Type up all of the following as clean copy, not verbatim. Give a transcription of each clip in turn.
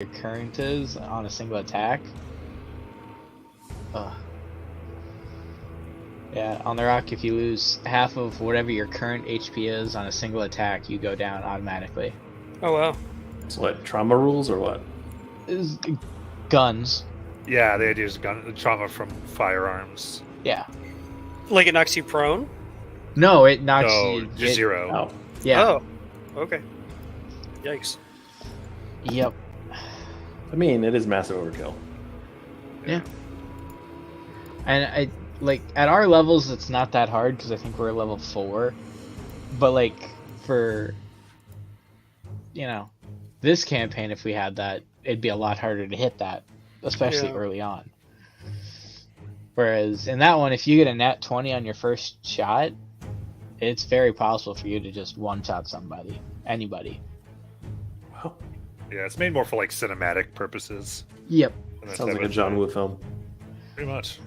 your current is on a single attack. Ugh. Yeah, on the rock, if you lose half of whatever your current HP is on a single attack, you go down automatically. Oh, wow. It's what, trauma rules or what? Is guns. Yeah, the idea is gun trauma from firearms. Yeah. Like it knocks you prone? No, it knocks No, you. just zero. Oh, Yeah. Oh, okay. Yikes. Yep. I mean, it is massive overkill. Yeah. And I like at our levels, it's not that hard because I think we're level 4. But like for this campaign, if we had that, it'd be a lot harder to hit that, especially Yeah. early on. Whereas in that one, if you get a nat 20 on your first shot, it's very possible for you to just one-shot anybody. Wow. Yeah, it's made more for like cinematic purposes. Yep. And that Sounds type like a of John thing. Woo film. Pretty much.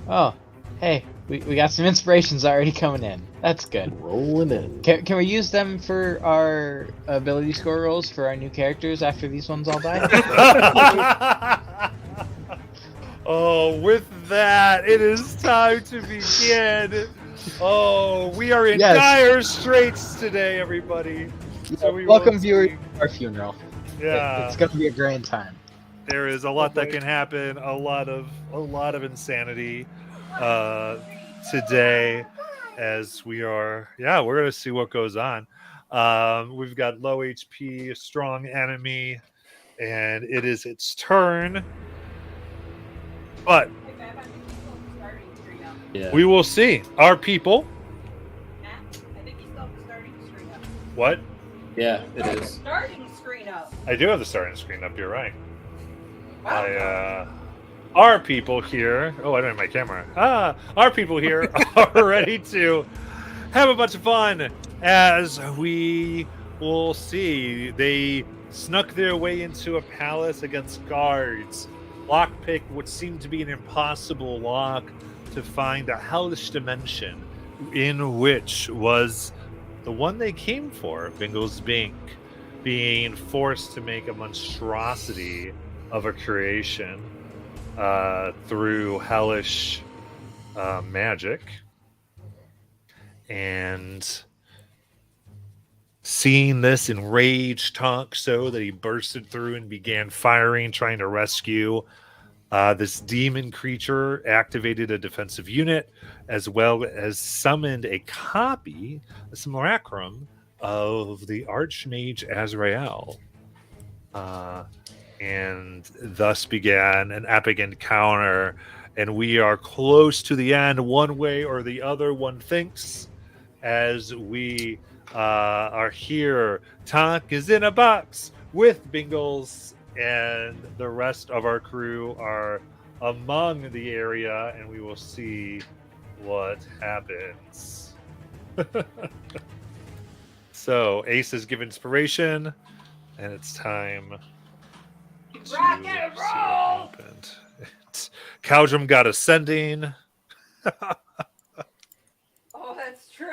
Oh, hey, we got some inspirations already coming in. That's good. Rolling in. Can we use them for our ability score rolls for our new characters after these ones all die? Oh, with that, it is time to begin. Oh, we are in Yes. dire straits today, everybody. So we Welcome, will viewers, see. to our funeral. Yeah, It's gonna be a grand time. there is a lot that can happen. A lot of insanity today, as we're gonna see what goes on. We've got low HP, a strong enemy, and it is its turn. But Yeah. we will see. Our people. What? Yeah, it is. Starting screen up. I do have the starting screen up. You're right. Wow. Our people here. Oh, I don't have my camera. Our people here are ready to have a bunch of fun, as we will see. They snuck their way into a palace against guards. Lockpick what seemed to be an impossible lock to find a hellish dimension, in which was the one they came for, Bingle's Bink, being forced to make a monstrosity of a creation through hellish magic. And seeing this, enraged Tonk so that he bursted through and began firing, trying to rescue this demon creature, activated a defensive unit, as well as summoned a simulacrum of the Archmage Azrael. And thus began an epic encounter, and we are close to the end, one way or the other, one thinks, as we are here. Tonk is in a box with Bingles, and the rest of our crew are among the area, and we will see what happens. So Ace has given inspiration, and it's time to Rock see and what roll! happened. Caldrum got ascending. Oh, that's true.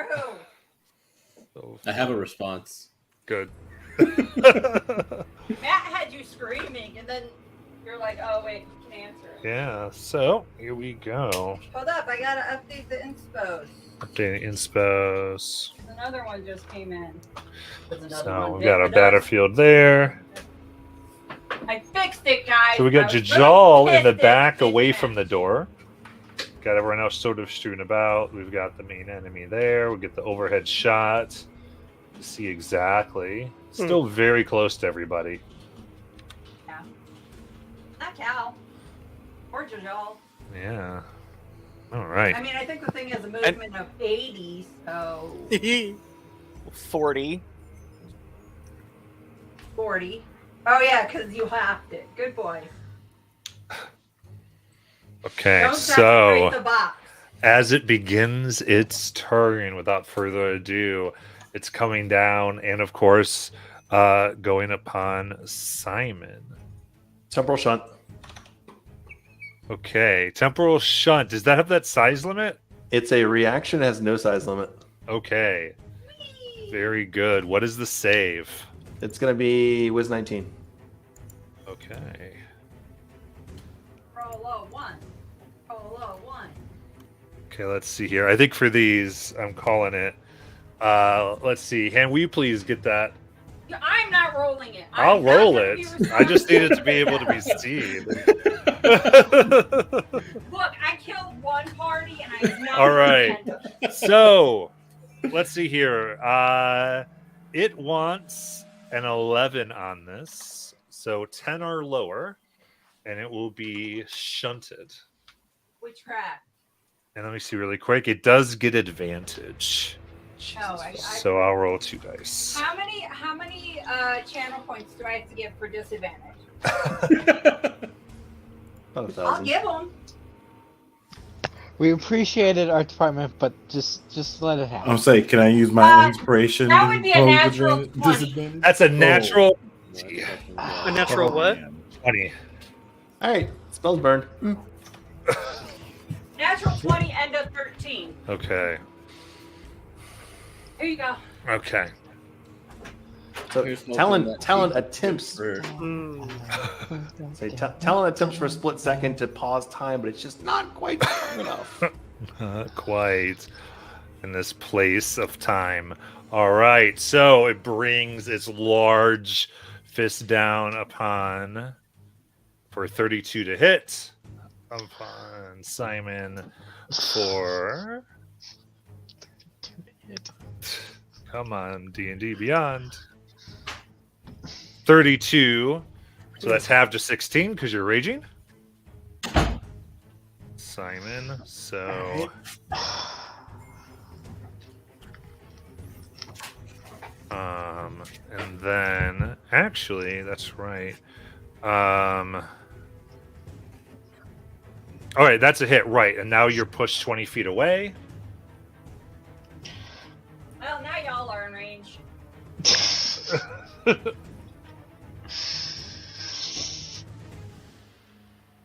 So I have a response. good. Matt had you screaming, and then you're like, "Oh wait, you can answer it." Yeah, so here we go. Hold up, I gotta update the inspos. Updating inspos. Another one just came in. There's another So one. we've got a But battlefield there. I fixed it, guys. So we got I was Jajal really in the pissed back it away didn't from the match. door. Got everyone else sort of strewn about. We've got the main enemy there. We get the overhead shot to see exactly. Still very close to everybody. Not Cal. Or Jajal. Yeah. All right. I mean, I think the thing is a movement of 80, so 40. 40. Oh yeah, because you hopped it. Good boy. Okay, Don't so saturate the box. as it begins its turn, without further ado, it's coming down and, of course, going upon Simon. Temporal shunt. Okay, temporal shunt. Does that have that size limit? It's a reaction, it has no size limit. Okay, very good. What is the save? It's going to be Wiz 19. Okay. Roll low 1. Roll low 1. Okay, let's see here. I think for these, I'm calling it. Let's see. Han, will you please get that? I'm not rolling it. I'll I'm not roll gonna it. be I just need it to be able to be seen. Look, I killed one party and I'm not. All right. So, let's see here. It wants an 11 on this, so 10 or lower, and it will be shunted. Witchcraft. And let me see really quick. It does get advantage. Oh, So I'll roll 2 dice. How many channel points do I have to give for disadvantage? About 1,000. I'll give them. We appreciated our department, but just let it happen. I'm saying, can I use my inspiration? that would be a to natural impose 20. disadvantage? That's a natural A natural what? 20. All right, spells burned. Natural 20, end of 13. Okay. Here you go. Okay. So Talon attempts. Mm. Say Talon attempts for a split second to pause time, but it's just not quite long enough. Quite in this place of time. All right. So it brings its large fist down upon for 32 to hit upon Simon for. Come on, D&D Beyond. 32. So that's half to 16 because you're raging. Simon. So. And then actually, that's right. All right, that's a hit, right? And now you're pushed 20 feet away. Well, now y'all are in range.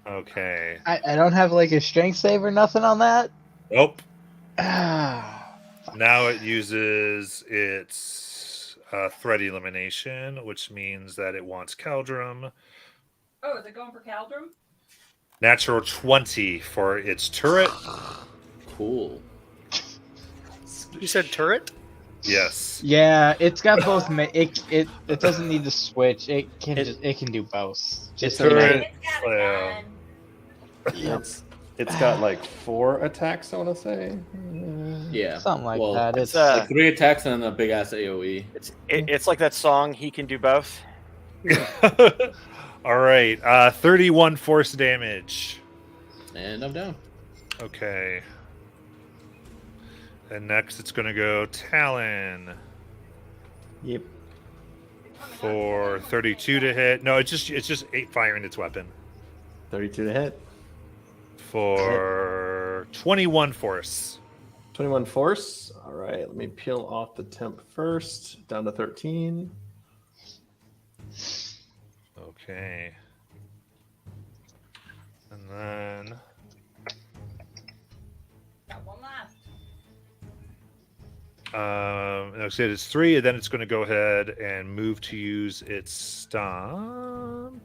Okay. I don't have like a strength save or nothing on that. Nope. Ah, Now it uses its threat elimination, which means that it wants Caldrum. Oh, is it going for Caldrum? Natural 20 for its turret. Cool. You said turret? Yes. yeah, it's got both. It doesn't need to switch. It can do both. Just so you know. turret. It's got a Well. gun. It's got like 4 attacks, I want to say. Yeah. Something like Well, that. It's Like 3 attacks and then a big ass AoE. it's like that song. He can do both. All right. 31 force damage. And I'm down. Okay. And next it's going to go Talon Yep. for 32 to hit. No, it's just 8 firing its weapon 32 to hit. for 21 force. 21 force. All right, let me peel off the temp first. Down to 13. Okay. And then Got one left. no, so it's 3, and then it's going to go ahead and move to use its stomp.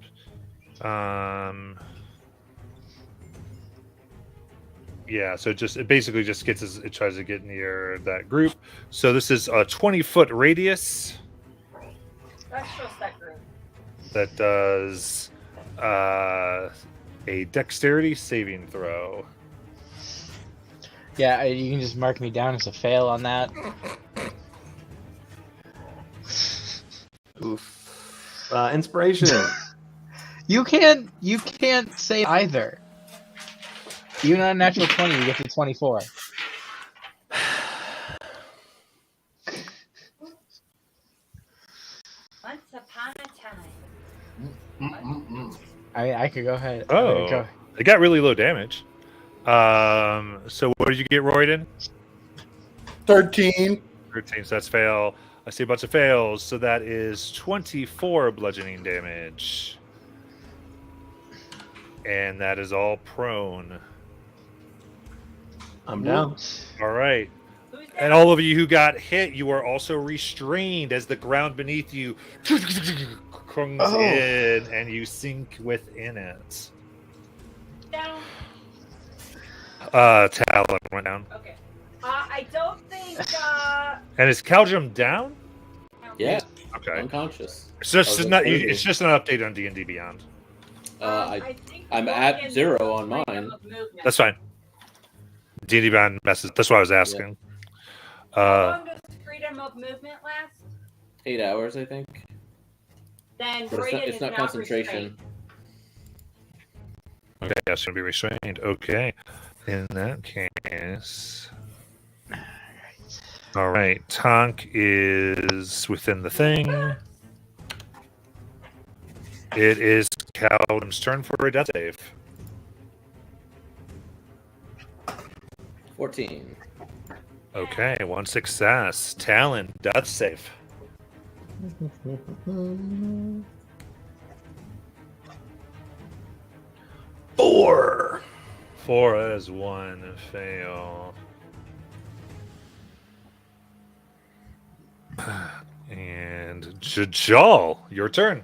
Yeah, so it basically just it tries to get near that group. So this is a 20-foot radius That's just that group. that does a dexterity saving throw. Yeah, you can just mark me down as a fail on that. Oof. Inspiration. You can't say either. Even on a natural 20, you get to 24. Once upon a time. I could go ahead. Oh, Go. it got really low damage. So what did you get, Royden? 13. 13, so that's fail. I see a bunch of fails, so that is 24 bludgeoning damage. And that is all prone. I'm down. All right. Who's that? And all of you who got hit, you are also restrained as the ground beneath you comes Oh. in and you sink within it. Down. Talon went down. Okay. I don't think. And is Caldrum down? Yeah, Okay. unconscious. It's just was not. at 30. It's just an update on D&D Beyond. I think I'm Morgan at has 0 on freedom mine. of movement. That's fine. D&D Beyond messes. That's why I was asking. How long does freedom of movement last? 8 hours, I think. Then But Brayden it's is not not concentration. restrained. Okay, that's gonna be restrained. Okay, in that case, all right. Tonk is within the thing. It is Caldum's turn for a death save. 14. Okay, 1 success. Talon, death save. Four. 4 as 1 fail. And Jajal, your turn.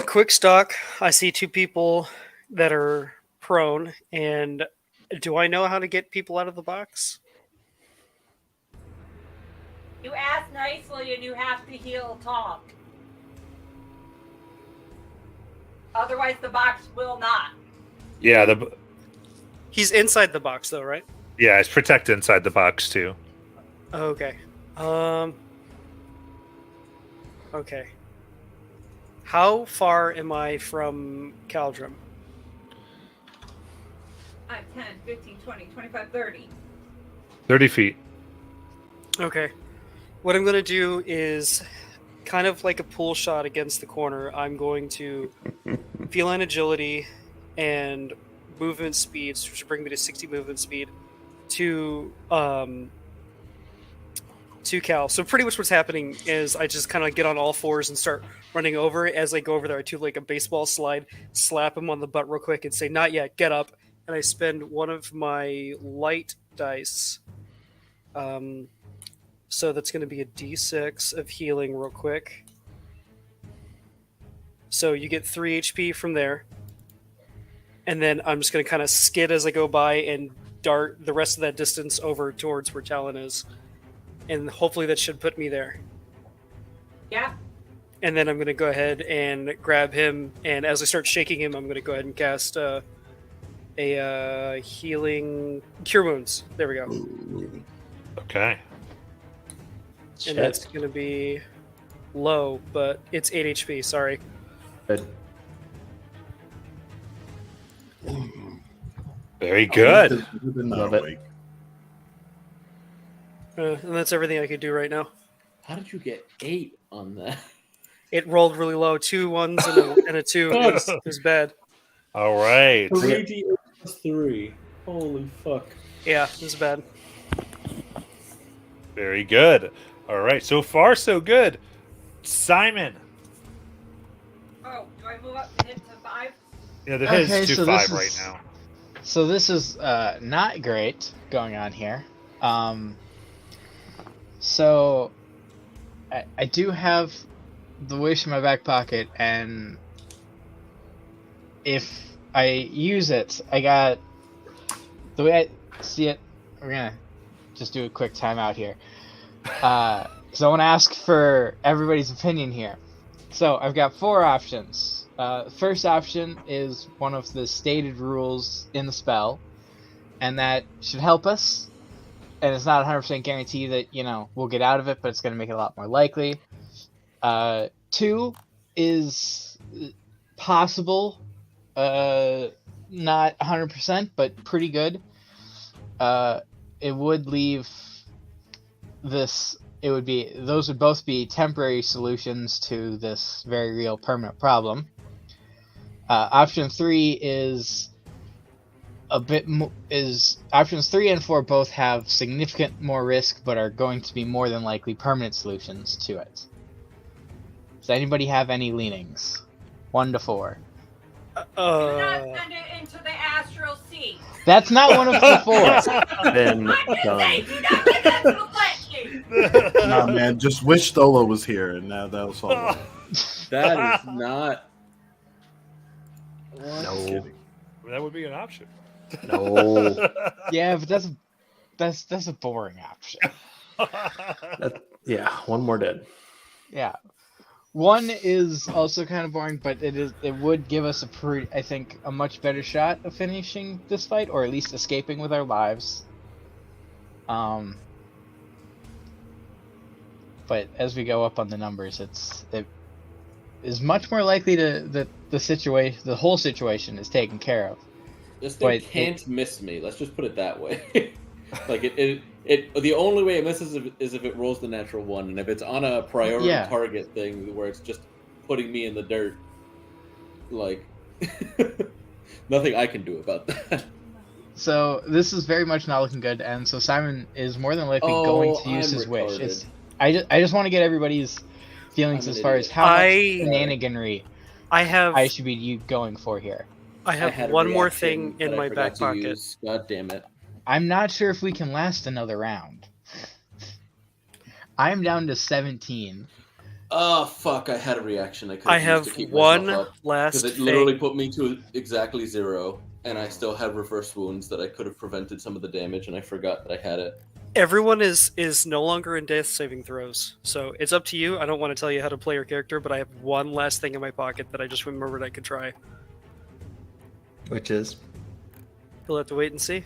Quick stock. I see 2 people that are prone, and do I know how to get people out of the box? You ask nicely and you have to heal talk. Otherwise, the box will not. Yeah, He's inside the box, though, right? yeah, it's protected inside the box too. Okay. Okay. How far am I from Caldrum? I'm 10, 15, 20, 25, 30. 30 feet. Okay. What I'm going to do is kind of like a pull shot against the corner. I'm going to feline agility and movement speeds, which will bring me to 60 movement speed, to Cal. So pretty much what's happening is I just kind of get on all fours and start running over. As I go over there, I do like a baseball slide, slap him on the butt real quick and say, "Not yet, get up." And I spend one of my light dice. So that's going to be a d6 of healing real quick. So you get 3 HP from there. And then I'm just going to kind of skid as I go by and dart the rest of that distance over towards where Talon is. And hopefully that should put me there. Yeah. And then I'm going to go ahead and grab him. And as I start shaking him, I'm going to go ahead and cast a healing Cure Wounds. There we go. Okay. And that's going to be low, but it's 8 HP. Sorry. Good. Very good. Love it. And that's everything I could do right now. How did you get 8 on that? It rolled really low. 2 1s and a 2. It was bad. All right. 3d8 plus 3. Holy fuck. Yeah, it was bad. Very good. All right. So far, so good. Simon. Oh, do I move up to hit to 5? Yeah, the hit Okay, is so 2-5 this right is- now. So this is not great going on here. So I do have the wish in my back pocket, and if I use it, I got the way I see it. We're gonna just do a quick timeout here, because I want to ask for everybody's opinion here. So I've got 4 options. First option is one of the stated rules in the spell, and that should help us. And it's not 100% guarantee that, we'll get out of it, but it's going to make it a lot more likely. 2 is possible, not 100%, but pretty good. It would leave this. Those would both be temporary solutions to this very real permanent problem. Option 3 is options 3 and 4 both have significant more risk, but are going to be more than likely permanent solutions to it. Does anybody have any leanings? 1 to 4. Do not send it into the astral sea. That's not one of the 4. Then I'm just saying, do not get that to the flesh sheet. Nah, man, just wish Stola was here, and now that'll solve it. That is not. No. That would be an option. No. Yeah, but that's a boring option. Yeah, one more dead. Yeah. One is also kind of boring, but it would give us I think a much better shot of finishing this fight, or at least escaping with our lives. But as we go up on the numbers, it is much more likely that the whole situation is taken care of. This thing But can't miss me. Let's just put it that way. Like it the only way it misses is if it rolls the natural one, and if it's on a priority target thing where it's just putting me in the dirt, like nothing I can do about that. So this is very much not looking good, and so Simon is more than likely going to use I'm his wish. retarded. I just want to get everybody's feelings I'm as an far idiot. as how much I shenaniganry have I should be you going for here. I I have had a one more reaction thing in that I my forgot back to pocket. use. God damn it. I'm not sure if we can last another round. I'm down to 17. Oh fuck! I had a reaction. I have to keep one myself up, last because it literally thing. put me to exactly 0, and I still have reverse wounds that I could have prevented some of the damage, and I forgot that I had it. Everyone is no longer in death saving throws, so it's up to you. I don't want to tell you how to play your character, but I have one last thing in my pocket that I just remembered I could try. Which is, You'll have to wait and see.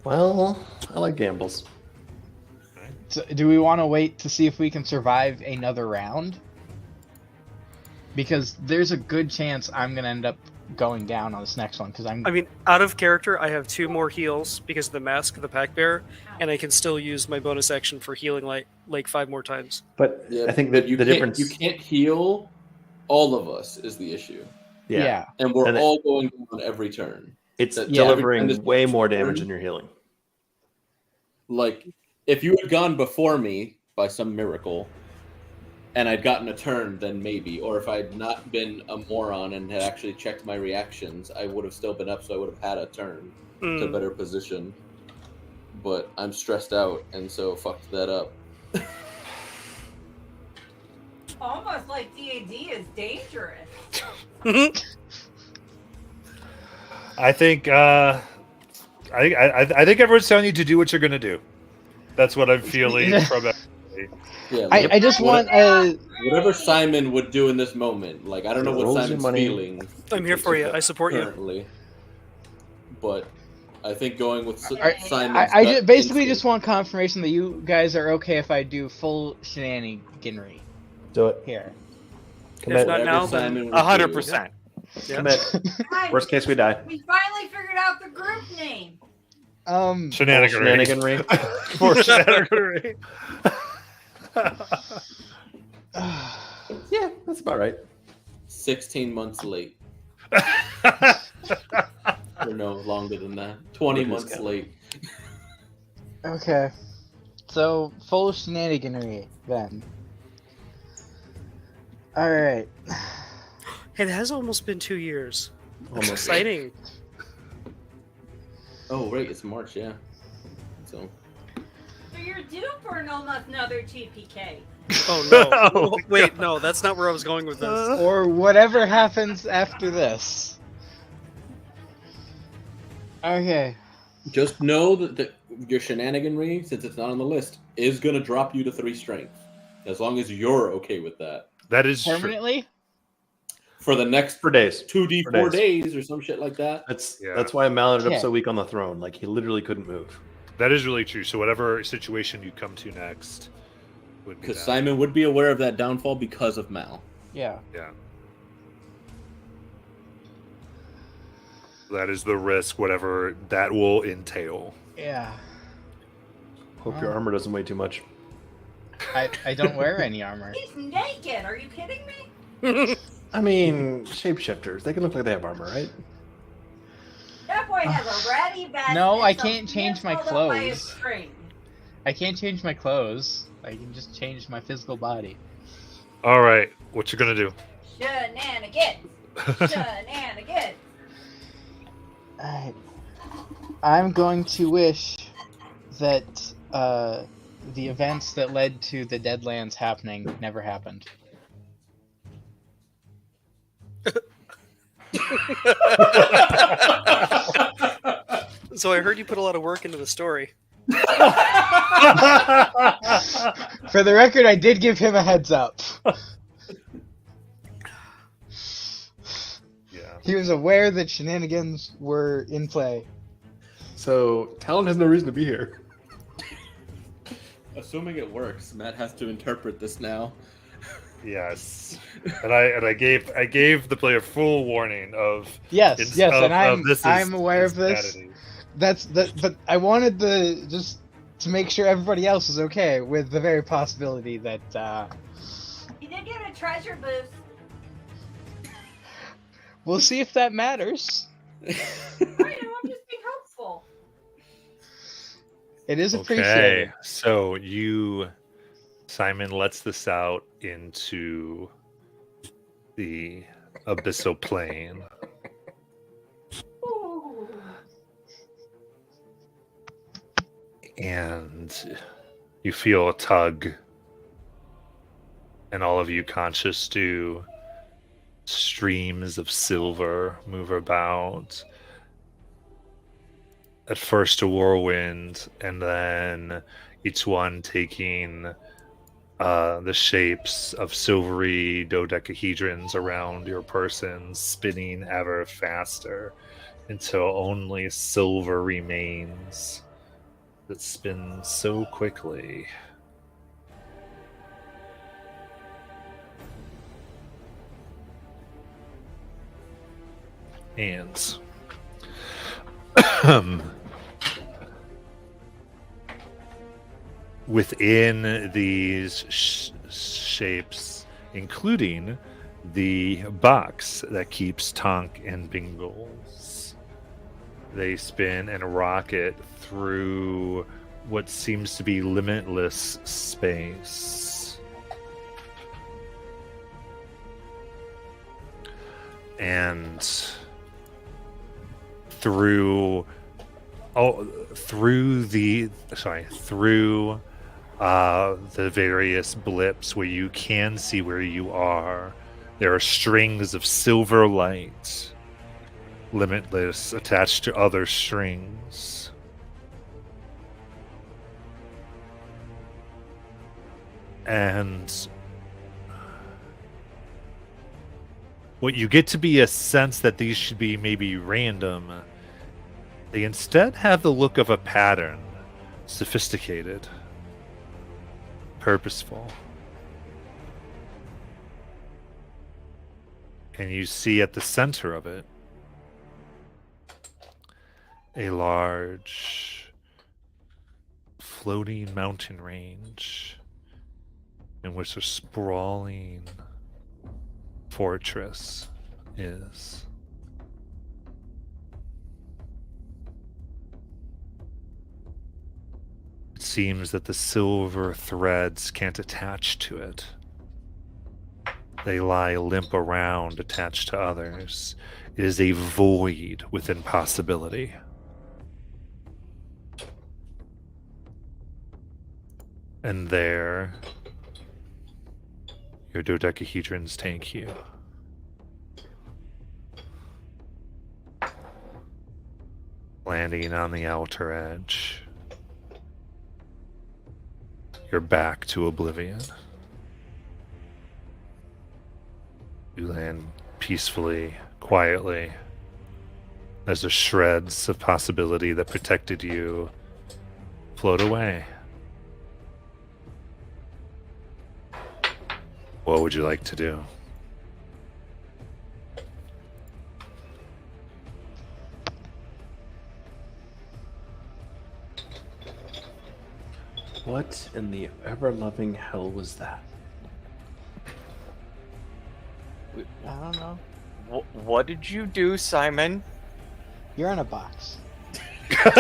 well, I like gambles. So, do we want to wait to see if we can survive another round? Because there's a good chance I'm going to end up going down on this next one. I mean, out of character, I have 2 more heals because of the mask of the pack bearer, and I can still use my bonus action for healing like 5 more times. But Yeah, I think that you the can't- difference. you can't heal all of us is the issue, yeah. and we're And it- all going down every turn. It's Yeah. delivering Every time way this more turn- damage than you're healing. Like, if you had gone before me by some miracle, and I'd gotten a turn, then maybe. Or if I'd not been a moron and had actually checked my reactions, I would have still been up, so I would have had a turn to Mm. better position. But I'm stressed out, and so fucked that up. Almost like D&D is dangerous. I think I think everyone's telling you to do what you're gonna do. That's what I'm feeling from it. Yeah, I just want whatever Simon would do in this moment. Like, I don't know what Rolls your Simon's money. feeling. I'm here for you. I support you. currently, but I think going with Simon's I gut basically instinct- just want confirmation that you guys are okay if I do full shenaniganry Do it. here. Commit. not whatever now, then Simon would 100%. Yeah. Commit. Guys, Worst case, we die. we finally figured out the group name. Shenaniganry. Shenaniganry. For shenaniganry. Yeah, that's about right. 16 months late. Or no, longer than that. 20 Look who's months coming. late. Okay. So, full shenaniganry, then. Alright. It has almost been 2 years. Almost. Exciting. Oh, right, it's March, yeah. So, So you're due for almost another TPK. Oh no! Wait, no, that's not where I was going with this. Or whatever happens after this. Okay. just know that your shenaniganry, since it's not on the list, is going to drop you to 3 strength. As long as you're okay with that. That is true. Permanently? For the next For days. 2d4 days or some shit like that. That's why Mal ended Okay. up so weak on the throne. Like, he literally couldn't move. That is really true. So whatever situation you come to next would be Because that. Simon would be aware of that downfall because of Mal. Yeah. Yeah. That is the risk, whatever that will entail. Yeah. Hope your armor doesn't weigh too much. I don't wear any armor. He's naked. Are you kidding me? I mean, shapeshifters, they can look like they have armor, right? That boy has a ratty vest. No, and I some can't change my pants held up by a clothes. string. I can't change my clothes. I can just change my physical body. All right, what you gonna do? Shenanigans. Shenanigans. Alright. I'm going to wish that the events that led to the Deadlands happening never happened. So I heard you put a lot of work into the story. For the record, I did give him a heads up. Yeah. He was aware that shenanigans were in play. So Talon has no reason to be here. Assuming it works, Matt has to interpret this now. Yes, and I gave the player full warning of Yes, and this I'm aware of this. insanity. But I wanted to make sure everybody else was okay with the very possibility that You did get a treasure boost. we'll see if that matters. I know, I'm just being hopeful. It is Okay, appreciated. so Simon lets this out into the abyssal plane. Ooh. And you feel a tug, and all of you conscious do. Streams of silver move about. At first a whirlwind, and then each one taking the shapes of silvery dodecahedrons around your person, spinning ever faster until only silver remains that spins so quickly. And within these shapes, including the box that keeps Tonk and Bingles, they spin and rocket through what seems to be limitless space. And through the various blips where you can see where you are, there are strings of silver light, limitless, attached to other strings. And what you get to be a sense that these should be maybe random, they instead have the look of a pattern, sophisticated, purposeful. And you see at the center of it a large floating mountain range in which a sprawling fortress is. It seems that the silver threads can't attach to it. They lie limp around, attached to others. It is a void within possibility. And there, your dodecahedrons take you. Landing on the outer edge. You're back to oblivion. You land peacefully, quietly, as the shreds of possibility that protected you float away. What would you like to do? What in the ever-loving hell was that? I don't know. What did you do, Simon? You're in a box. I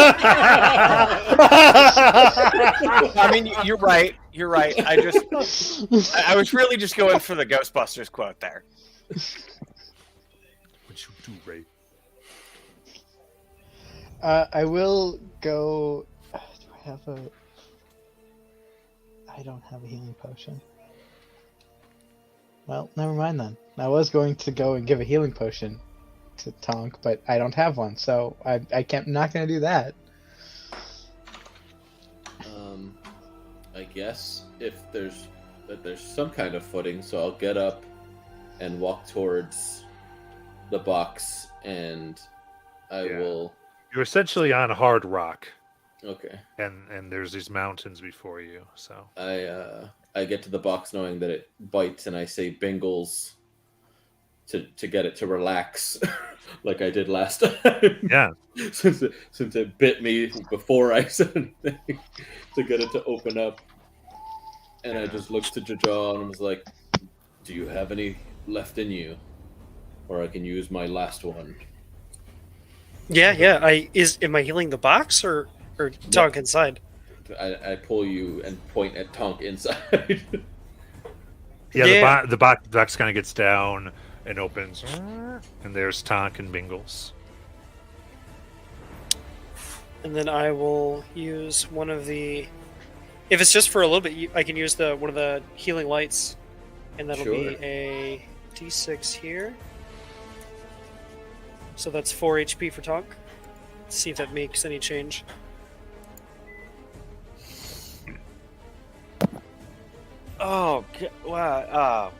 mean, you're right. You're right. I was really just going for the Ghostbusters quote there. What you do, Ray? I will go. Do I have a? I don't have a healing potion. Well, never mind then. I was going to go and give a healing potion to Tonk, but I don't have one, so I can't. Not going to do that. I guess if there's some kind of footing, so I'll get up and walk towards the box, and I will. You're essentially on hard rock. Okay. And there's these mountains before you, so I get to the box knowing that it bites, and I say Bingles to get it to relax, like I did last time. Yeah. since it bit me before I said anything, to get it to open up. And I just looked to Jaja and was like, "Do you have any left in you, or I can use my last one?" Yeah. Am I healing the box or Tonk inside? I pull you and point at Tonk inside. Yeah. The box kind of gets down and opens, and there's Tonk and Bingles. And then I will use one of the. If it's just for a little bit, I can use one of the healing lights, and that'll be a D6 here. So that's 4 HP for Tonk. See if that makes any change. Oh, wow.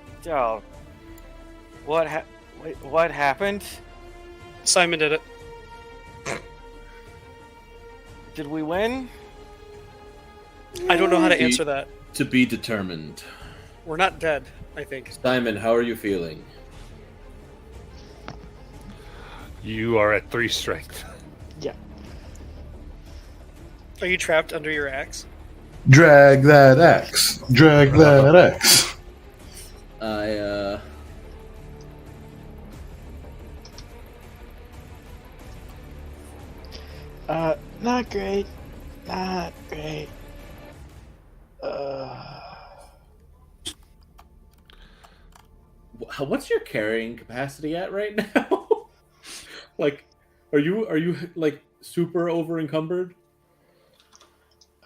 What happened? Simon did it. Did we win? I don't know how to answer that. To be determined. We're not dead, I think. Simon, how are you feeling? You are at 3 strength. Yeah. Are you trapped under your axe? Drag that axe. Drag that axe. Not great. Not great. What's your carrying capacity at right now? Like, are you like super over encumbered?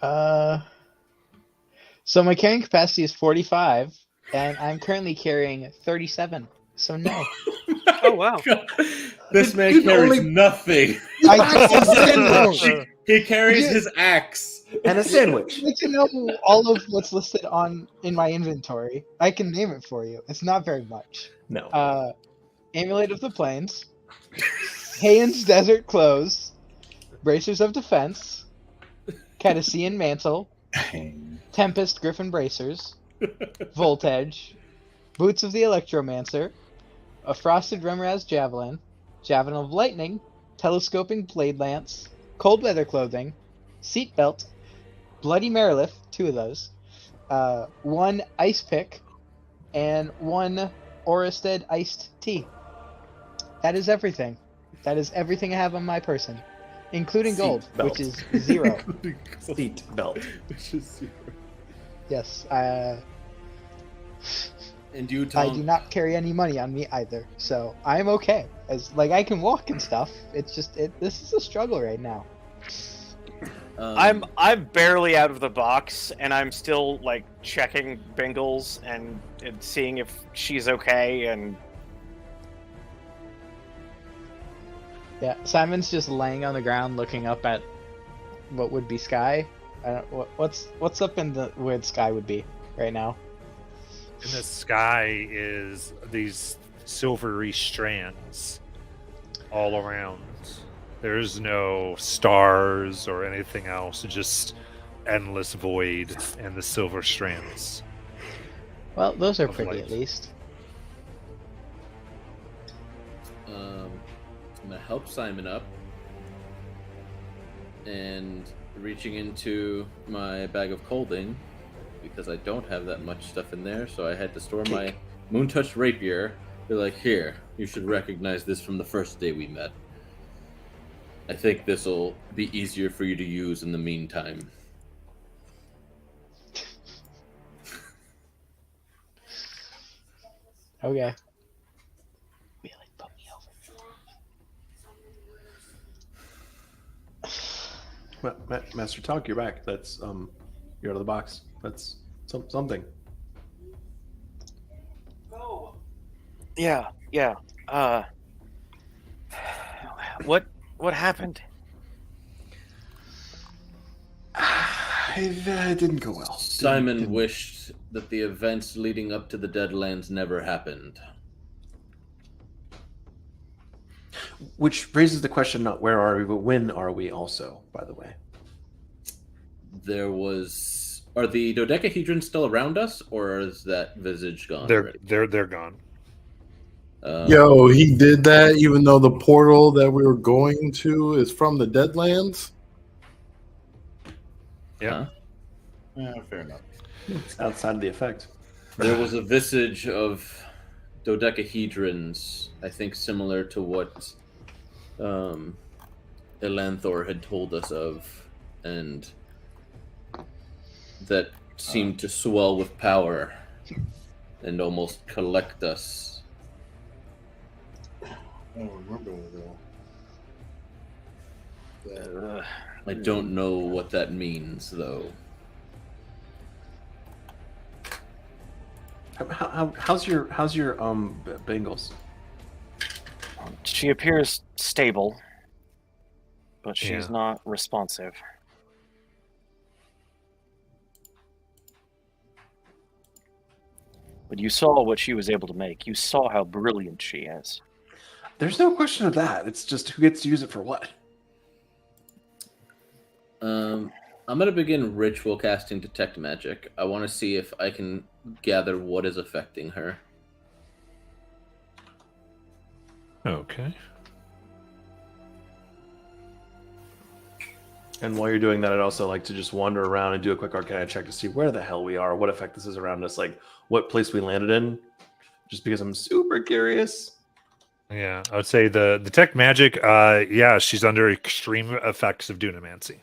So my carrying capacity is 45, and I'm currently carrying 37. So no. Oh wow. This man carries nothing. He carries his axe and a sandwich. I'd like to know all of what's listed in my inventory. I can name it for you. It's not very much. No. Amulet of the Plains, Hayen's Desert Clothes, Bracers of Defense, Cadician Mantle, Tempest Griffin Bracers, Voltage, Boots of the Electromancer, a Frosted Remraz Javelin, Javelin of Lightning, Telescoping Blade Lance, Cold Weather Clothing, Seatbelt, Bloody Marilith, 2 of those, 1 Ice Pick, and 1 Oristed Iced Tea. That is everything. That is everything I have on my person, including gold, which is 0. Seat belt. Which is 0. Yes, And you, I Tom? do not carry any money on me either, so I'm okay. I can walk and stuff. It's just this is a struggle right now. I'm barely out of the box, and I'm still like checking Bingles and seeing if she's okay. And yeah, Simon's just laying on the ground, looking up at what would be sky. What's up in where the sky would be right now? In the sky is these silvery strands all around. There's no stars or anything else, just endless void and the silver strands. Well, those are Of pretty light. at least. I'm gonna help Simon up, and reaching into my bag of colding, because I don't have that much stuff in there, so I had to store my Moontouch rapier. They're like, here, you should recognize this from the first day we met. I think this will be easier for you to use in the meantime. Okay. Really put me over. Master Tonk, you're back. That's you're out of the box. That's Something. Yeah. What happened? It didn't go well. Simon wished that the events leading up to the Deadlands never happened. Which raises the question, not where are we, but when are we also, by the way. Are the dodecahedrons still around us, or is that visage gone? They're gone. Yo, he did that even though the portal that we were going to is from the Deadlands? Yeah. Huh? Yeah, fair enough. It's outside of the effect. There was a visage of dodecahedrons, I think similar to what Elanthor had told us of, and that seemed to swell with power and almost collect us. I don't remember that. I don't know what that means, though. How's your Bengals? She appears stable, but she's not responsive. But you saw what she was able to make. You saw how brilliant she is. There's no question of that. It's just who gets to use it for what. I'm going to begin ritual casting Detect Magic. I want to see if I can gather what is affecting her. Okay. And while you're doing that, I'd also like to just wander around and do a quick Arcana check to see where the hell we are, what effect this is around us, like what place we landed in, just because I'm super curious. Yeah, I would say the Detect Magic, she's under extreme effects of Dunamancy.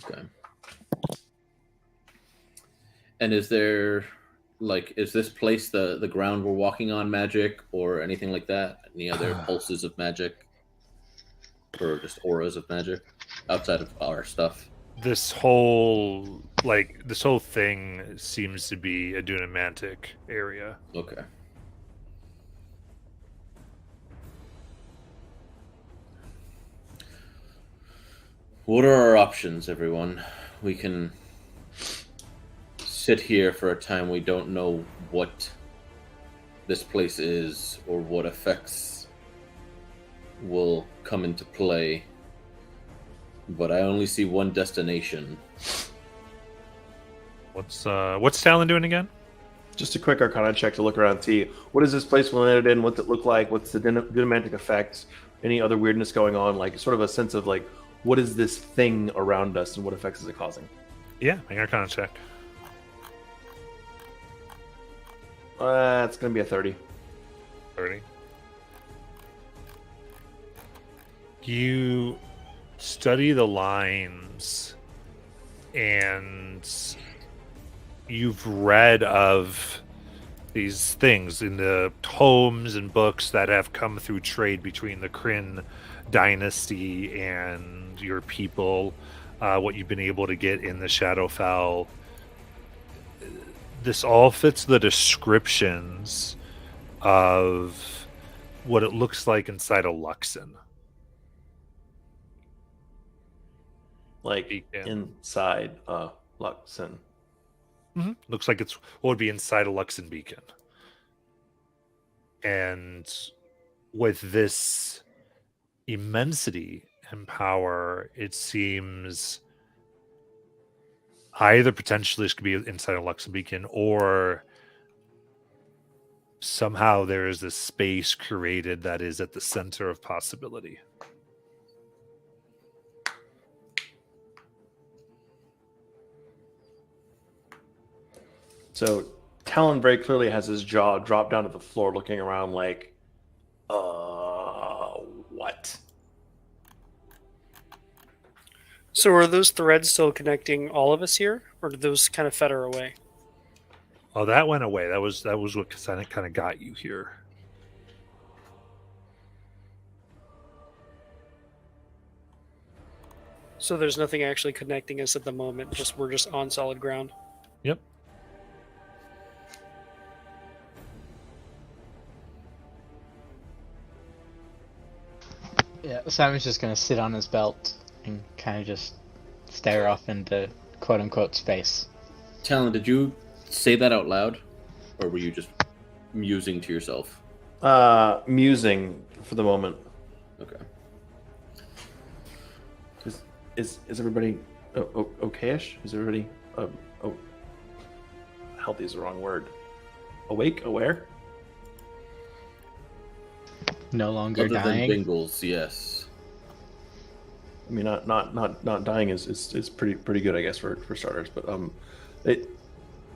Okay. And is there, is this place the ground we're walking on magic or anything like that? Any other pulses of magic? Or just auras of magic outside of our stuff? This whole thing seems to be a Dunamantic area. Okay. What are our options, everyone? We can sit here for a time. We don't know what this place is or what effects will come into play. But I only see one destination. What's Talon doing again? Just a quick Arcana check to look around and see what is this place we landed in, what's it look like, what's the Dunamantic effects, any other weirdness going on, like sort of a sense of what is this thing around us and what effects is it causing? Yeah, make an Arcana check. It's going to be a 30. 30. You study the lines and you've read of these things in the tomes and books that have come through trade between the Kryn dynasty and your people, what you've been able to get in the Shadowfell. This all fits the descriptions of what it looks like inside a Luxon. Inside Luxon. Mm-hmm. Looks like it's what would be inside a Luxon beacon. And with this immensity and power, it seems either potentially this could be inside a Luxon beacon, or somehow there is this space created that is at the center of possibility. So Talon very clearly has his jaw dropped down to the floor, looking around what? So are those threads still connecting all of us here, or did those kind of fetter away? Oh, that went away. That was what kind of got you here. So there's nothing actually connecting us at the moment. We're just on solid ground. Yep. Yeah, Simon's just gonna sit on his belt and kind of just stare off into quote unquote space. Talon, did you say that out loud, or were you just musing to yourself? Musing for the moment. Okay. Is everybody okayish? Is everybody healthy is the wrong word. Awake, aware? No longer Other dying. than Bingles, yes. I mean, not dying is pretty good, I guess, for starters. But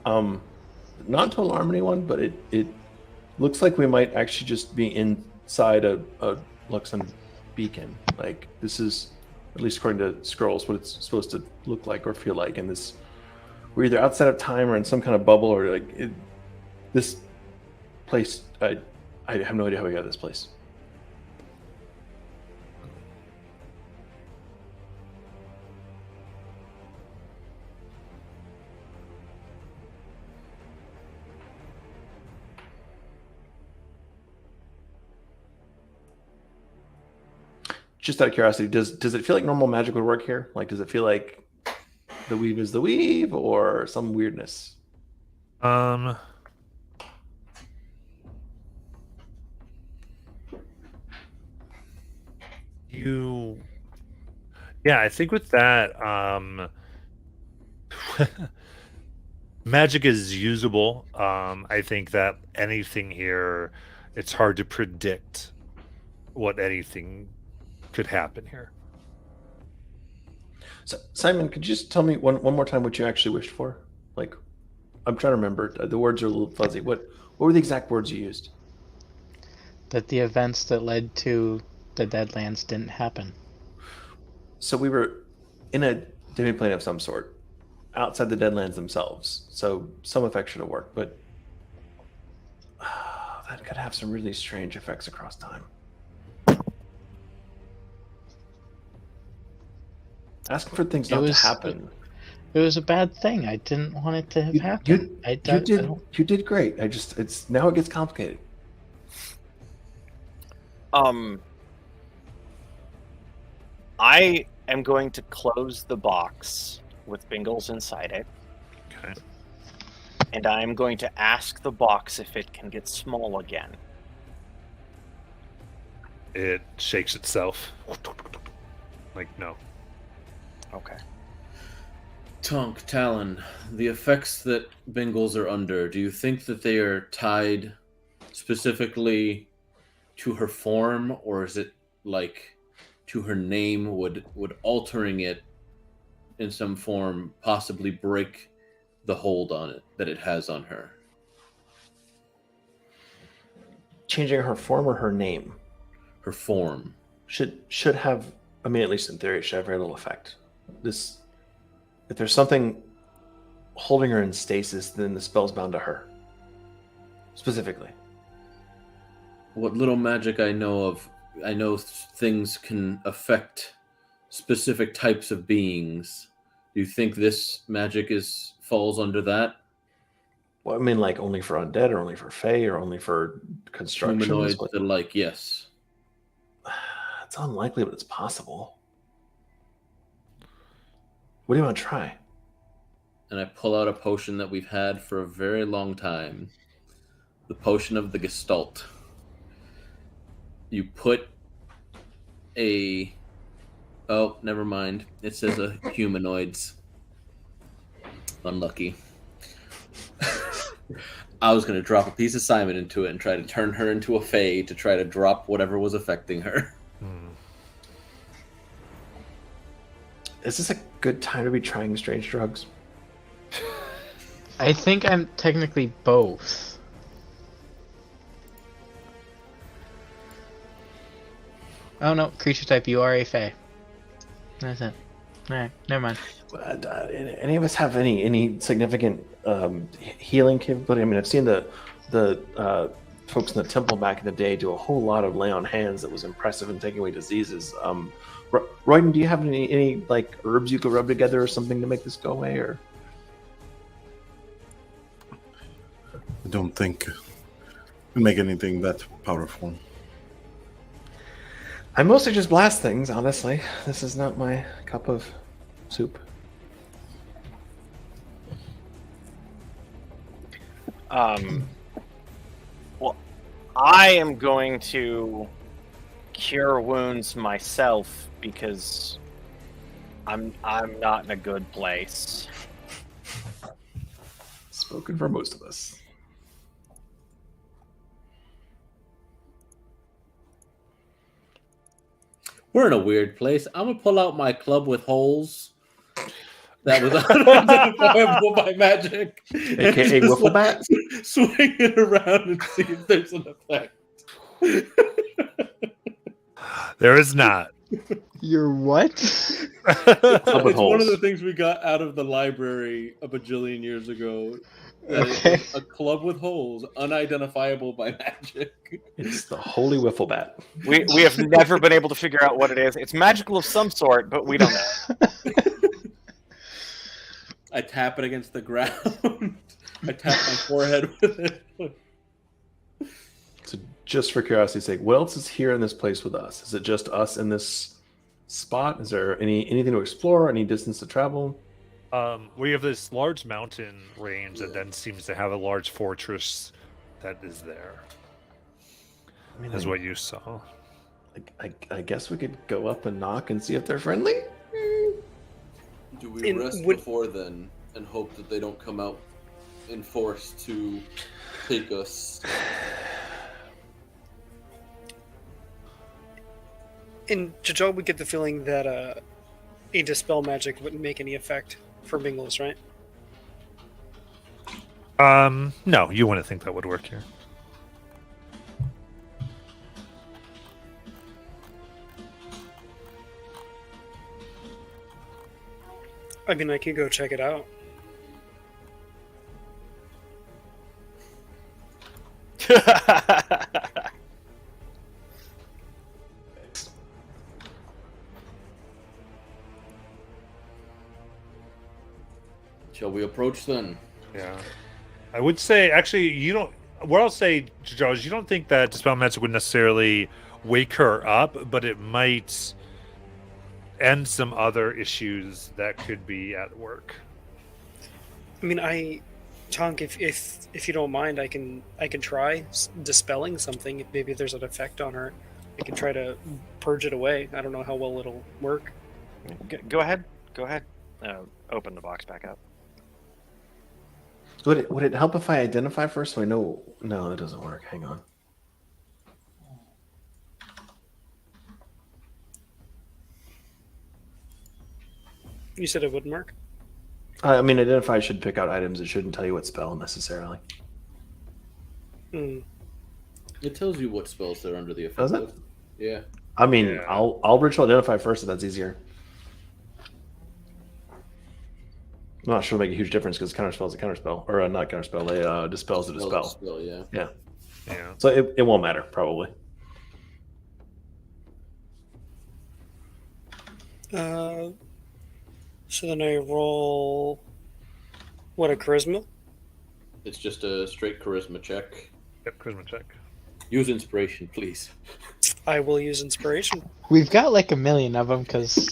not to alarm anyone, but it looks like we might actually just be inside a Luxon beacon. Like, this is, at least according to scrolls, what it's supposed to look like or feel like. And this, we're either outside of time or in some kind of bubble, or like this place. I have no idea how we got this place. Just out of curiosity, does it feel like normal magic would work here? Like, does it feel like the weave is the weave, or some weirdness? Yeah, I think with that, magic is usable. I think that anything here, it's hard to predict what anything could happen here. So, Simon, could you just tell me one more time what you actually wished for? Like, I'm trying to remember. The words are a little fuzzy. What were the exact words you used? That the events that led to the Deadlands didn't happen. So we were in a demiplane of some sort, outside the Deadlands themselves. So some effect should have worked, but that could have some really strange effects across time. Asking for things not to happen. It was a bad thing. I didn't want it to have happened. You did great. It's now it gets complicated. I am going to close the box with Bingles inside it. Okay. And I am going to ask the box if it can get small again. It shakes itself. Like, no. Okay. Tonk, Talon, the effects that Bingles are under, do you think that they are tied specifically to her form, or is it like to her name? Would altering it in some form possibly break the hold on it that it has on her? Changing her form or her name? Her form should have, I mean, at least in theory, it should have very little effect. If there's something holding her in stasis, then the spell's bound to her specifically. What little magic I know of, I know things can affect specific types of beings. Do you think this magic falls under that? Well, I mean, like only for undead, or only for fae, or only for constructions? Humanoids that, like, yes. It's unlikely, but it's possible. What do you want to try? And I pull out a potion that we've had for a very long time. The potion of the Gestalt. You put a... Oh, never mind. It says a humanoids. Unlucky. I was going to drop a piece of Simon into it and try to turn her into a fae to try to drop whatever was affecting her. Is this a good time to be trying strange drugs? I think I'm technically both. Oh no, creature type, you are a fae. That's it. Alright, never mind. Any of us have any significant healing capability? I mean, I've seen the folks in the temple back in the day do a whole lot of lay on hands that was impressive in taking away diseases. Royden, do you have any like herbs you could rub together or something to make this go away? Or I don't think we make anything that powerful. I mostly just blast things, honestly. This is not my cup of soup. Well, I am going to cure wounds myself because I'm not in a good place. Spoken for most of us. We're in a weird place. I'm gonna pull out my club with holes that was unidentifiable by magic, AKA and just, wiffle bat? swing it around and see if there's an effect. There is not. You're what? Club with It's one holes. of the things we got out of the library a bajillion years ago. Okay. A club with holes, unidentifiable by magic. It's the holy wiffle bat. We have never been able to figure out what it is. It's magical of some sort, but we don't know. I tap it against the ground. I tap my forehead with it. So just for curiosity's sake, what else is here in this place with us? Is it just us in this spot? Is there anything to explore? Any distance to travel? We have this large mountain range that then seems to have a large fortress that is there. I mean, Is what you saw. I guess we could go up and knock and see if they're friendly. Do we rest before then and hope that they don't come out in force to take us? In Jajal, we get the feeling that a dispel magic wouldn't make any effect for Bingles, right? No, you wouldn't think that would work here. I mean, I could go check it out. Shall we approach then? Yeah. I would say, actually, you don't... What I'll say, Joe, is you don't think that Dispel Magic would necessarily wake her up, but it might end some other issues that could be at work. I mean, Tonk, if you don't mind, I can try dispelling something. Maybe there's an effect on her. I can try to purge it away. I don't know how well it'll work. Go ahead. Open the box back up. Would it help if I identify first so I know? No, that doesn't work. Hang on. You said it wouldn't work? I mean, identify should pick out items. It shouldn't tell you what spell necessarily. Hmm. It tells you what spells they're under the effect Does it? of. Yeah. I mean, Yeah. I'll ritual identify first if that's easier. I'm not sure it'll make a huge difference because counterspell is a counterspell, or not counterspell. Dispels a dispel. Spell, yeah. Yeah. Yeah. So it won't matter probably. So then I roll what, a charisma? It's just a straight charisma check. Yep, charisma check. Use inspiration, please. I will use inspiration. We've got like a million of them because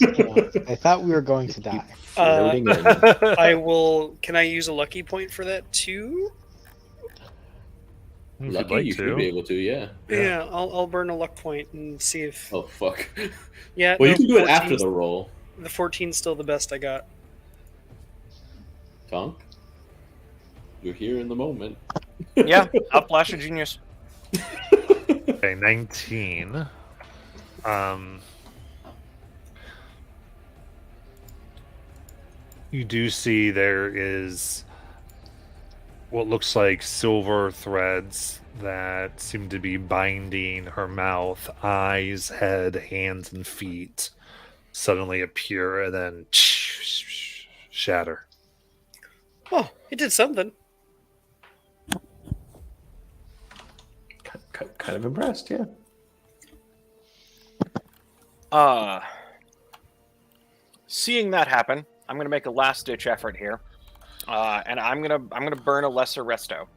I thought we were going to die. Loading in. I will. Can I use a lucky point for that too? If you'd Lucky, like you to. should be able to, yeah. Yeah, I'll burn a luck point and see if. Oh, fuck. Yeah. Well, no, you can do it after 14's the roll. The 14's still the best I got. Tonk? You're here in the moment. Yeah, I'll flash a genius. Okay, 19. You do see there is what looks like silver threads that seem to be binding her mouth. Eyes, head, hands, and feet suddenly appear and then shatter. Oh, it did something. Kind of impressed, yeah. Seeing that happen, I'm gonna make a last ditch effort here, and I'm gonna burn a lesser resto.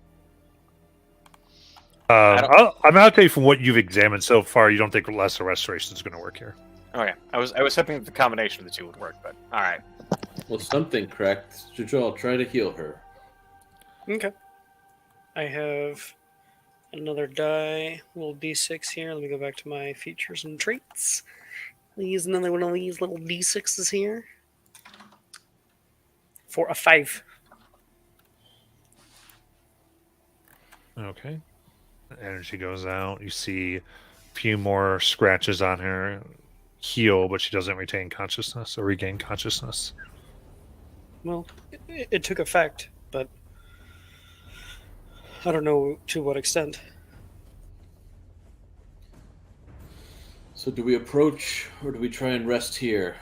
I'm not tell you from what you've examined so far. You don't think lesser restoration is going to work here? Okay, I was hoping that the combination of the two would work, but all right. Well, something cracked. Jujal, try to heal her. Okay. I have another die, little d6 here. Let me go back to my features and traits. I'll use another one of these little d6s here. For a 5. Okay. Energy goes out. You see a few more scratches on her. Heal, but she doesn't retain consciousness or regain consciousness. Well, it took effect, but I don't know to what extent. So do we approach, or do we try and rest here?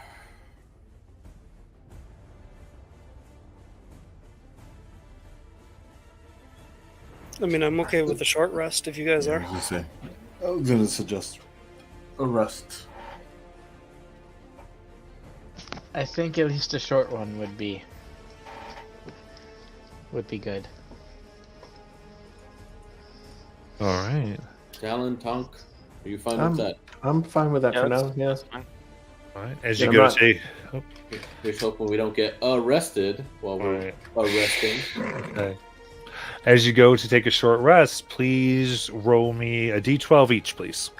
I mean, I'm okay with a short rest if you guys are. I was gonna suggest a rest. I think at least a short one would be good. All right. Talon, Tonk, are you fine with that? I'm fine with that Yeah, for that's- now. Yes. fine. All right. As Yeah, you I'm go not- to Here's hoping we don't get arrested while we're resting. okay. As you go to take a short rest, please roll me a d12 each, please.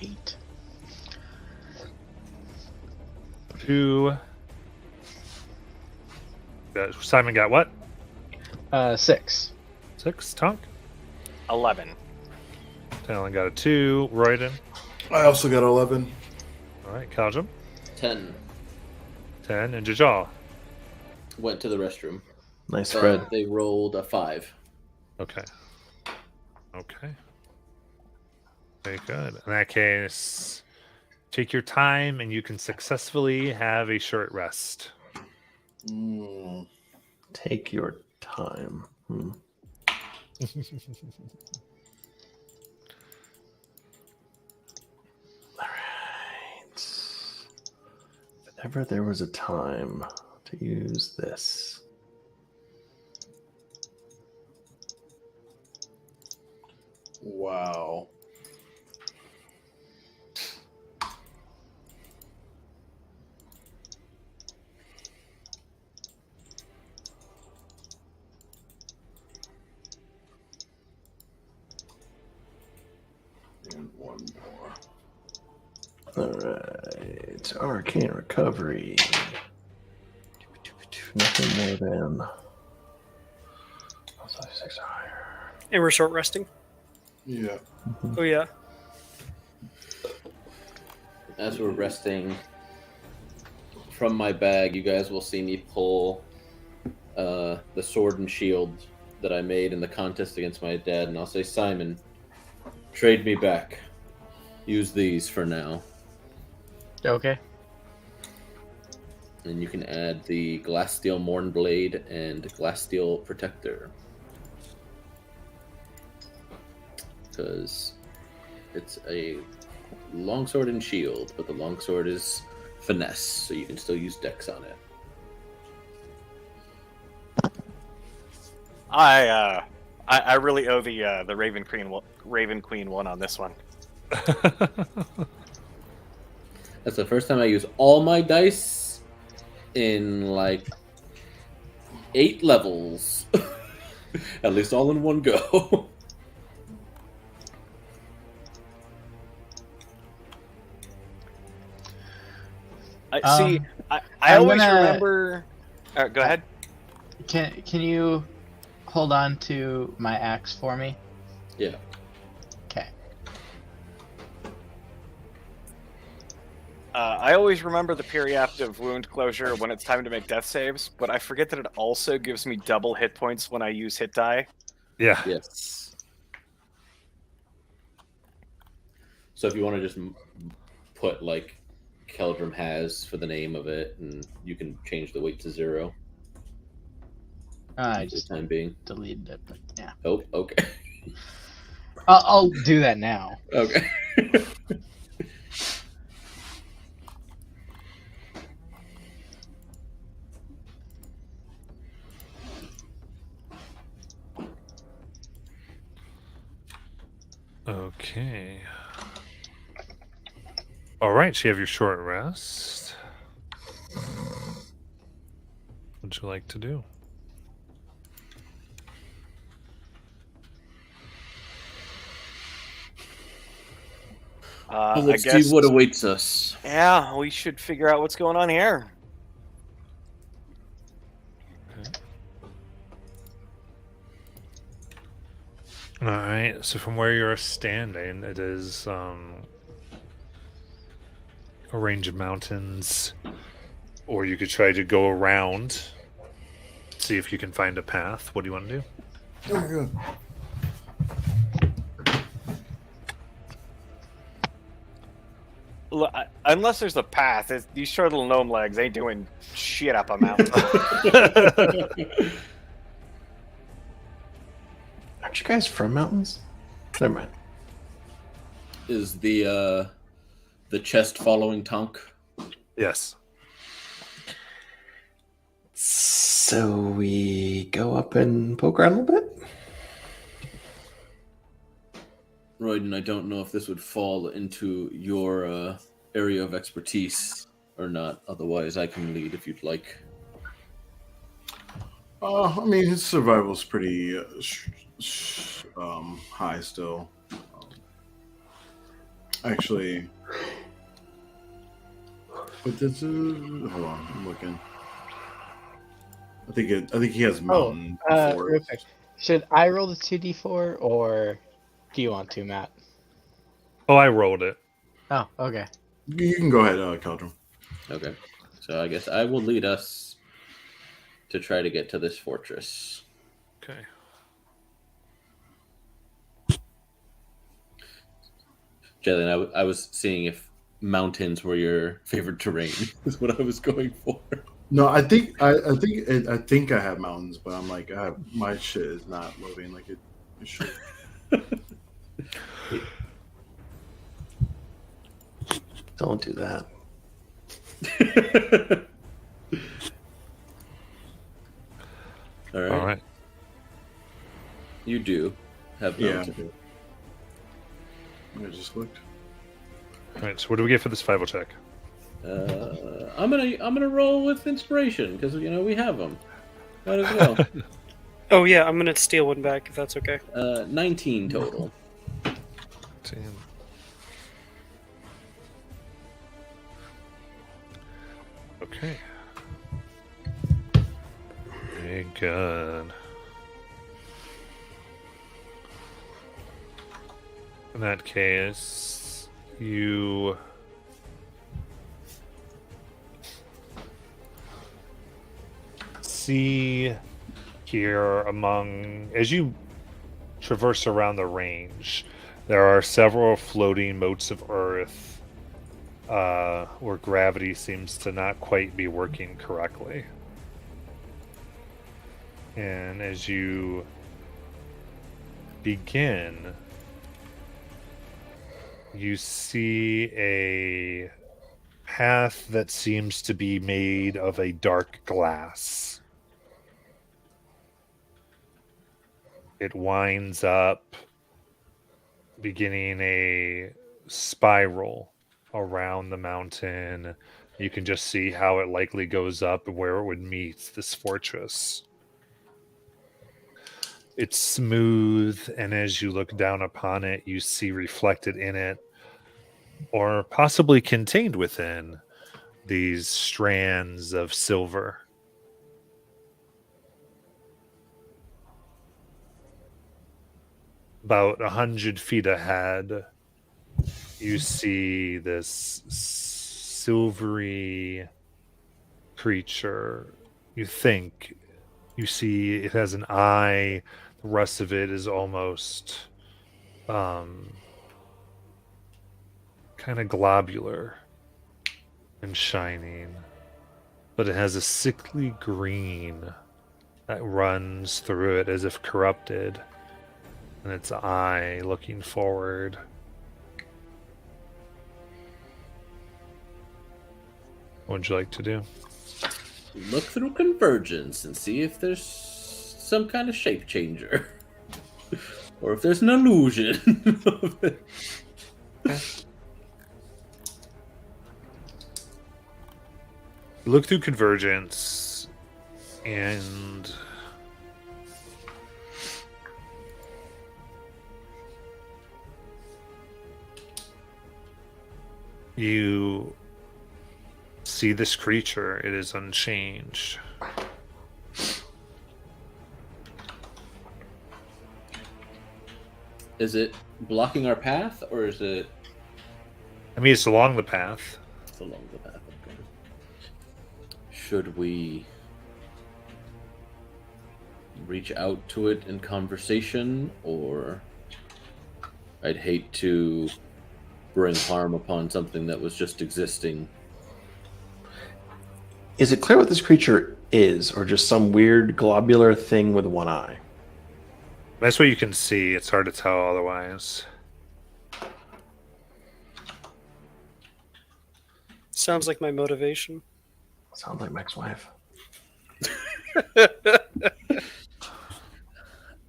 Eight. 2. Simon got what? 6. 6. Tonk. 11. Talon got a 2. Royden. I also got 11. All right. Kaljum. 10. 10. And Jajal. Went to the restroom. Nice spread. They rolled a 5. Okay. Okay. Very good. In that case, take your time and you can successfully have a short rest. Take your time. Alright. If ever there was a time to use this. Wow. And one more. Alright. Arcane recovery. Nothing more than 6 or higher. And we're short resting? Yeah. Oh, yeah. As we're resting, from my bag, you guys will see me pull the sword and shield that I made in the contest against my dad, and I'll say, Simon, trade me back. Use these for now. Okay. And you can add the glass steel Morn Blade and glass steel Protector. Because it's a longsword and shield, but the longsword is finesse, so you can still use dex on it. I really owe the Raven Queen one on this one. That's the first time I use all my dice in like 8 levels. At least all in one go. I I'm always gonna- remember. Go ahead. Can you hold on to my axe for me? Yeah. Okay. I always remember the periaptive wound closure when it's time to make death saves, but I forget that it also gives me double hit points when I use hit die. Yeah. Yes. So if you want to just put like Keldrum has for the name of it, and you can change the weight to 0. I for the just time being. deleted it, but yeah. Oh, okay. I'll do that now. Okay. Okay. All right, so you have your short rest. What would you like to do? Let's I guess, see what awaits us. Yeah, we should figure out what's going on here. All right, so from where you're standing, it is a range of mountains, or you could try to go around, see if you can find a path. What do you want to do? Look, unless there's a path, these short little gnome legs ain't doing shit up a mountain. Aren't you guys from mountains? Never mind. Is the chest following Tonk? Yes. So we go up and poke around a little bit? Royden, I don't know if this would fall into your area of expertise or not. Otherwise, I can lead if you'd like. I mean, his survival's pretty high still. Actually, but this is hold on, I'm looking. I think he has mountain. Real quick. Should I roll the 2d4 or do you want to, Matt? Oh, I rolled it. Oh, okay. You can go ahead, Caldrum. Okay. So I guess I will lead us to try to get to this fortress. Okay. Jalen, I was seeing if mountains were your favorite terrain. Is what I was going for. No, I think I have mountains, but I'm like, my shit is not moving like it should. Don't do that. All right. All right. You do have mountains. I just looked. All right. So what do we get for this survival check? I'm gonna roll with inspiration because we have them. Might as well. Oh yeah, I'm gonna steal one back if that's okay. 19 total. Damn. Okay. Very good. In that case, you see here as you traverse around the range, there are several floating motes of earth where gravity seems to not quite be working correctly. And as you begin, you see a path that seems to be made of a dark glass. It winds up, beginning a spiral around the mountain. You can just see how it likely goes up and where it would meet this fortress. It's smooth, and as you look down upon it, you see reflected in it, or possibly contained within, these strands of silver. About 100 feet ahead, you see this silvery creature. You think you see it has an eye. The rest of it is almost kind of globular and shining, but it has a sickly green that runs through it as if corrupted, and its eye looking forward. What would you like to do? Look through convergence and see if there's some kind of shape changer. or if there's an illusion. Look through Convergence, and you see this creature. It is unchanged. Is it blocking our path, or is it? I mean, it's along the path. It's along the path. Okay. Should we reach out to it in conversation, or I'd hate to bring harm upon something that was just existing. Is it clear what this creature is, or just some weird globular thing with one eye? That's what you can see. It's hard to tell otherwise. Sounds like my motivation. Sounds like my ex-wife.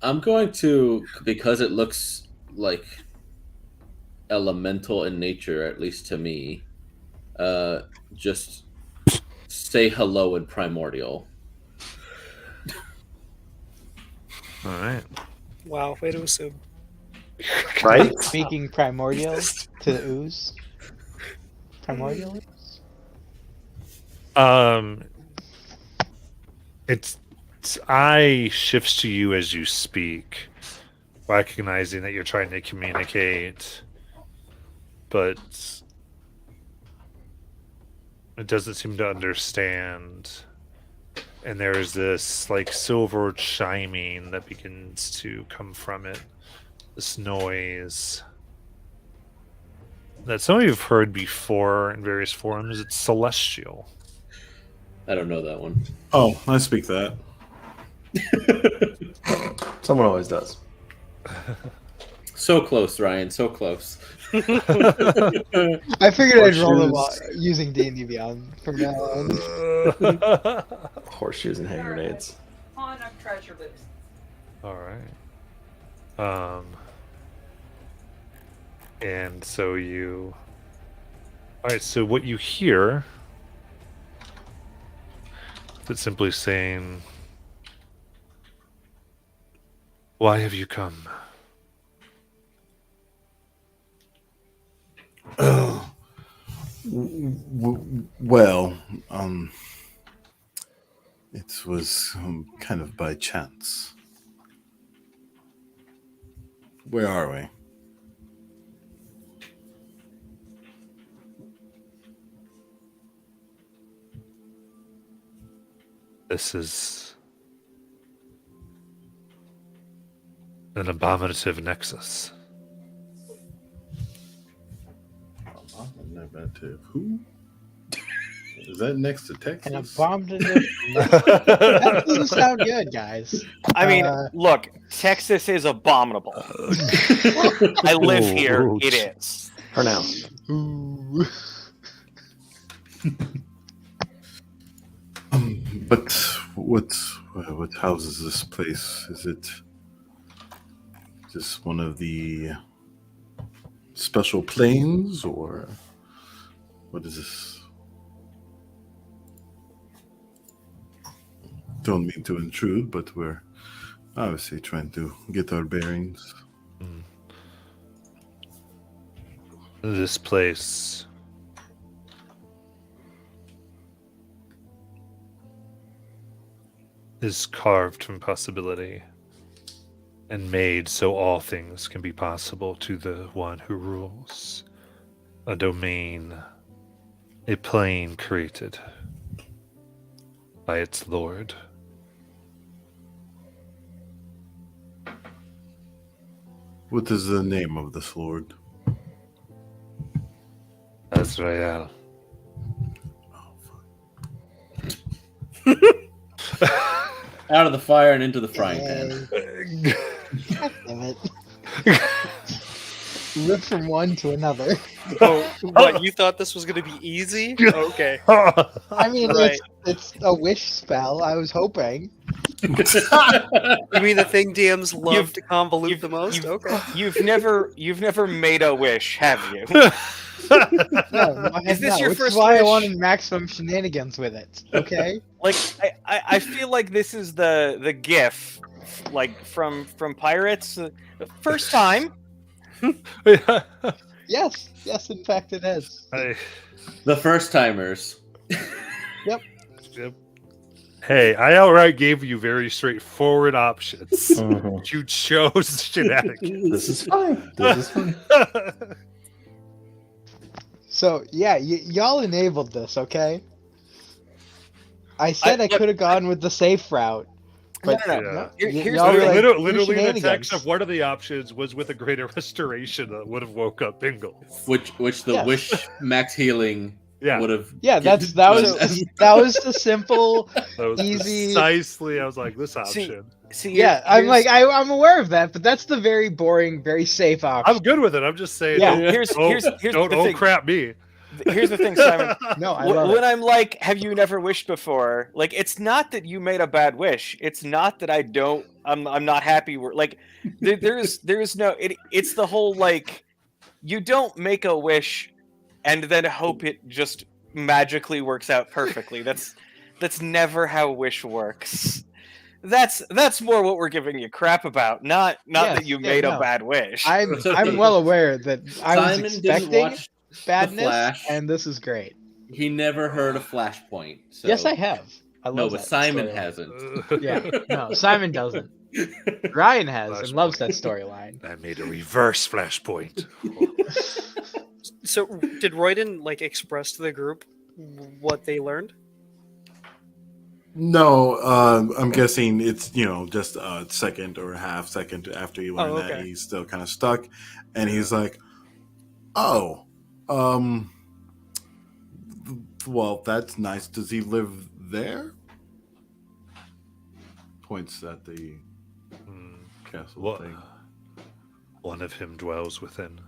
I'm going to, because it looks like elemental in nature, at least to me, just say hello in Primordial. All right. Wow, way to assume. Right? Speaking Primordial to the ooze. Primordial ooze? Its eye shifts to you as you speak, recognizing that you're trying to communicate, but it doesn't seem to understand. And there's this like silver chiming that begins to come from it. This noise that some of you have heard before in various forms. It's celestial. I don't know that one. Oh, I speak that. Someone always does. So close, Ryan. So close. I figured I'd roll them while using D&D Beyond from now on. Horseshoes and hand grenades. On a treasure boost. All right. And so you. All right. So what you hear is it simply saying, "Why have you come?" Well, it was kind of by chance. Where are we? This is an abominative nexus. Who? Is that next to Texas? An abominative. That doesn't sound good, guys. I mean, look, Texas is abominable. I live here. It is. For now. Ooh. But what houses this place? Is it just one of the special planes, or what is this? Don't mean to intrude, but we're obviously trying to get our bearings. This place is carved from possibility and made so all things can be possible to the one who rules. A domain, a plane created by its lord. What is the name of this lord? Azrael. Out of the fire and into the frying pan. God damn it. Rip from one to another. Oh, what? You thought this was going to be easy? Okay. I mean, Right. it's a wish spell. I was hoping. You mean the thing DMs love to convolute the most? Okay. You've never made a wish, have you? No, Is this your which first is why I wish? wanted maximum shenanigans with it. Okay. Like I feel like this is the GIF, like from Pirates, first time. Yes, in fact it is. The first timers. Yep. Hey, I outright gave you very straightforward options. Mhm. You chose shenanigans. This is fine. This is fine. So yeah, y'all enabled this, okay? I said I look, could have gone with the safe route, but No. Yeah. Here's y'all the were thing. like, Literally, "Do the text shenanigans." of one of the options was with a greater restoration that would have woke up Bingle. Which the Yes. wish max healing Yeah, would have. Yeah, that was the simple. that was easy- precisely. I was like, this option. See, Yeah, I'm like I'm aware of that, but that's the very boring, very safe option. I'm good with it. I'm just saying. Yeah. here's Don't the thing. crap me. Here's the thing, Simon. No, I love When it. I'm like, have you never wished before? Like, it's not that you made a bad wish. It's not that I'm not happy. Like, there's no. It's the whole like, you don't make a wish and then hope it just magically works out perfectly. That's never how wish works. That's more what we're giving you crap about. Not Yes, that you yeah, made no. a bad wish. I'm well aware that I was Simon didn't expecting watch badness, Flash. and this is great. He never heard of Flashpoint. So. Yes, I have. I love No, but that Simon storyline. hasn't. Yeah, no, Simon doesn't. Ryan has and Flashpoint. loves that storyline. I made a reverse flashpoint. So, did Royden like express to the group what they learned? No, I'm guessing it's just a second or a half second after you learn that okay. he's still kind of stuck, and he's like, "Oh, well, that's nice. Does he live there?" Points at the castle What? thing. One of him dwells within.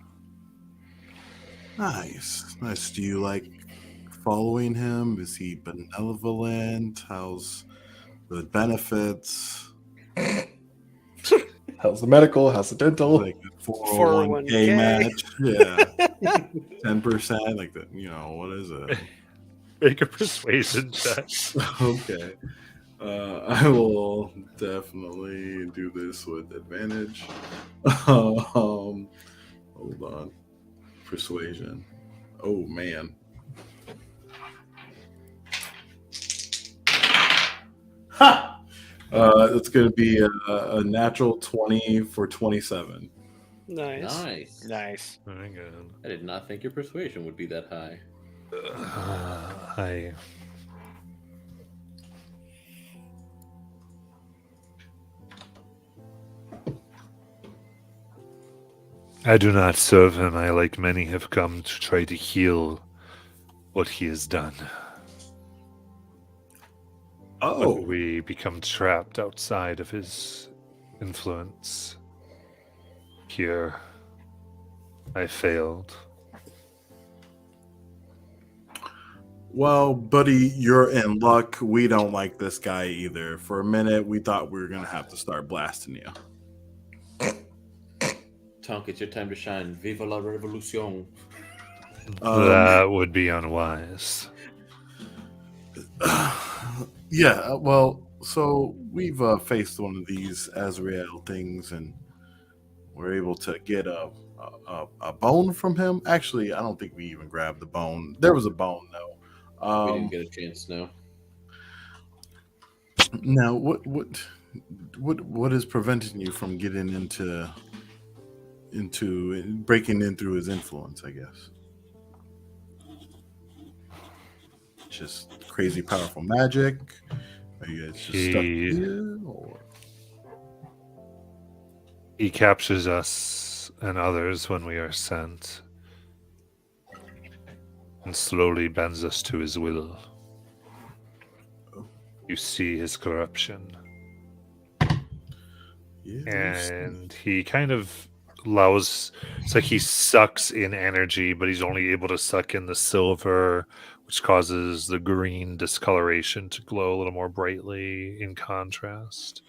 Nice. Do you like following him? Is he benevolent? How's the benefits? How's the medical? How's the dental? Like a 401k. 401k match? Yeah. 10%? Like that, what is it? Make a persuasion check. Okay. I will definitely do this with advantage. Hold on. Persuasion. Oh, man. Ha! It's going to be a natural 20 for 27. Nice. Nice. Very good. I did not think your persuasion would be that high. I do not serve him. I, like many, have come to try to heal what he has done. Oh, But we become trapped outside of his influence. Here, I failed. well, buddy, you're in luck. We don't like this guy either. For a minute, we thought we were going to have to start blasting you. Tonk, it's your time to shine. Viva la revolution. That would be unwise. Yeah, well, so we've faced one of these Azrael things, and we're able to get a bone from him. Actually, I don't think we even grabbed the bone. There was a bone, though. We didn't get a chance, no. Now, what is preventing you from getting into breaking in through his influence? I guess just crazy powerful magic. Are you guys just stuck here, or? He captures us and others when we are sent, and slowly bends us to his will. You see his corruption. Yes. And he kind of allows, it's like he sucks in energy, but he's only able to suck in the silver which causes the green discoloration to glow a little more brightly in contrast.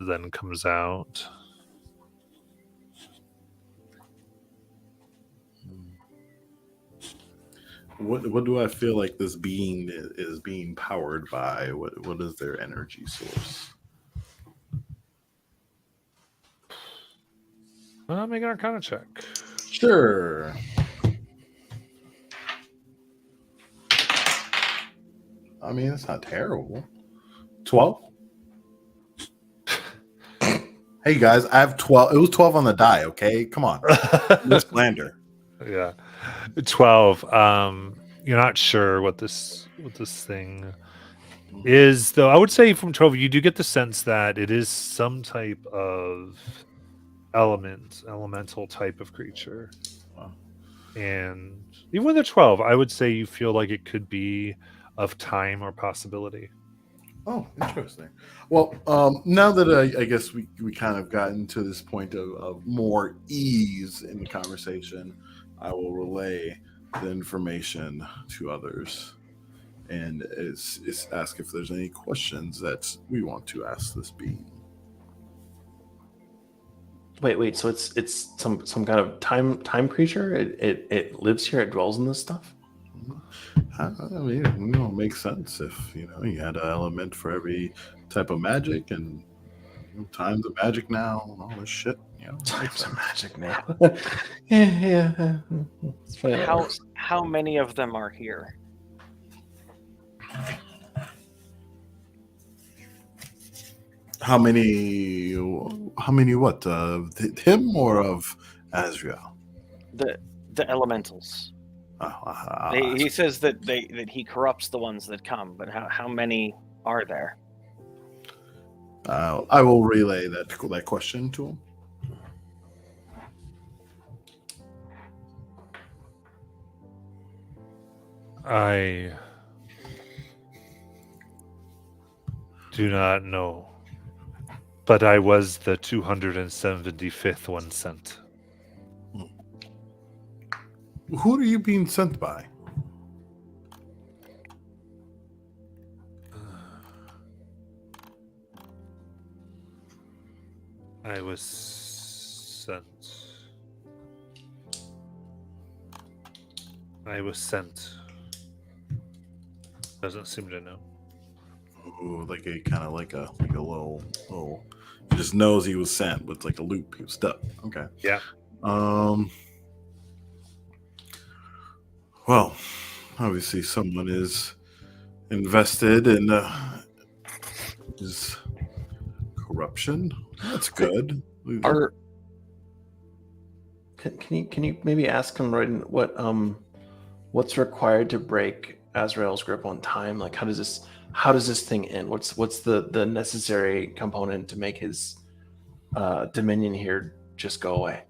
Then comes out. What do I feel like this being is being powered by? What is their energy source? Make an Arcana check. Sure. I mean, it's not terrible. 12? Hey guys, I have 12. It was 12 on the die, okay? Come on. No slander. Yeah. 12. You're not sure what this thing is, though. I would say from 12 you do get the sense that it is some type of elemental type of creature. Wow. And even with a 12, I would say you feel like it could be of time or possibility. Oh, interesting. Well, now that I guess we kind of gotten to this point of more ease in the conversation, I will relay the information to others and is ask if there's any questions that we want to ask this being. Wait. So it's some kind of time creature. It lives here. It dwells in this stuff. I mean, it makes sense if you had an element for every type of magic, and times of magic now, and all this shit. Times of magic now. yeah. It's funny. How many of them are here? How many? What? Him or of Azrael? The elementals. He says that he corrupts the ones that come, but how many are there? I will relay that question to him. I do not know, but I was the 275th one sent. Who are you being sent by? I was sent. Doesn't seem to know. Ooh, like a kind of like a little. He just knows he was sent, but it's like a loop. He was stuck. Okay. Yeah. Well, obviously someone is invested in his corruption. That's good. Can you maybe ask him, Royden, what's required to break Azrael's grip on time? Like, how does this thing end? What's the necessary component to make his dominion here just go away?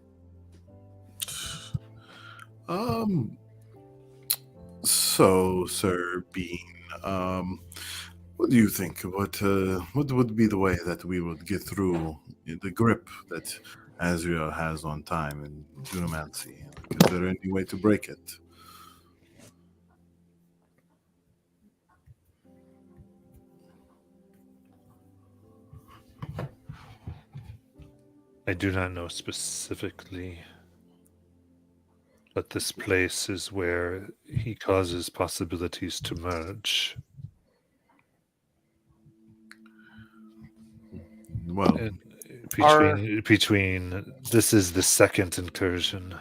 So, Sir Bean, what do you think? What would be the way that we would get through the grip that Azrael has on time and Dunamancy? Is there any way to break it? I do not know specifically, but this place is where he causes possibilities to merge. Well, and between this is the second incursion.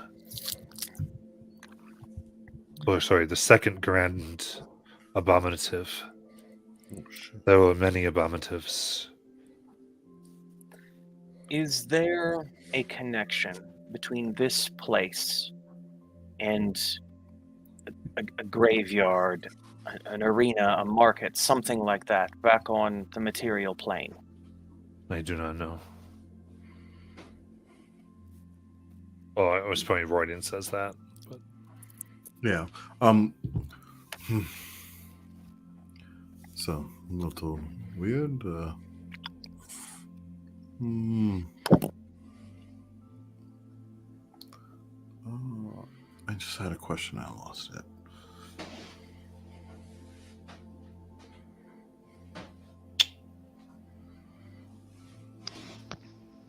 Oh, sorry, the second grand abominative. There were many abominatives. Is there a connection between this place and a graveyard, an arena, a market, something like that, back on the material plane? I do not know. Oh, I was probably Royden says that. But... Yeah. So, a little weird. I just had a question. I lost it.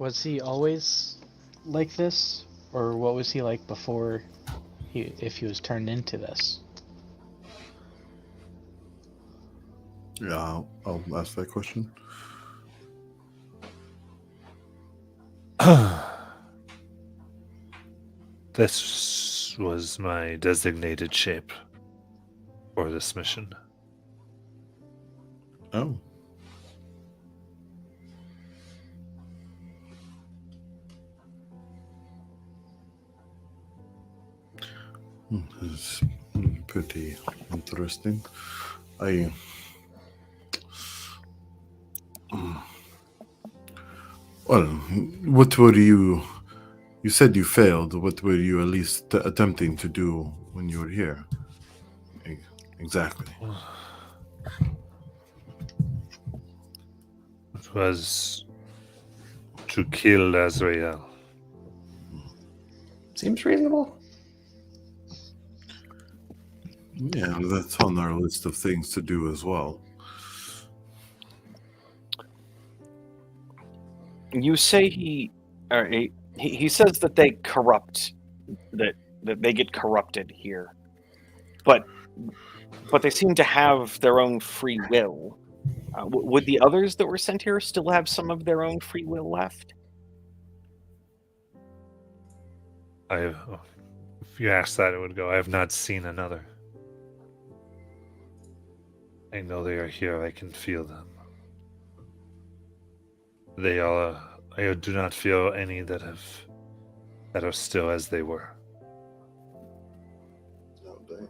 Was he always like this, or what was he like before if he was turned into this? Yeah, I'll ask that question. This was my designated shape for this mission. Oh. This is pretty interesting. Well, what were you... You said you failed. What were you at least attempting to do when you were here? Exactly. It was to kill Azrael. Seems reasonable. Yeah, that's on our list of things to do as well. You say he says that they corrupt, that they get corrupted here, but they seem to have their own free will. Would the others that were sent here still have some of their own free will left? If you asked that, it would go, I have not seen another. I know they are here. I can feel them. They are. I do not feel any that are still as they were. Oh, dang.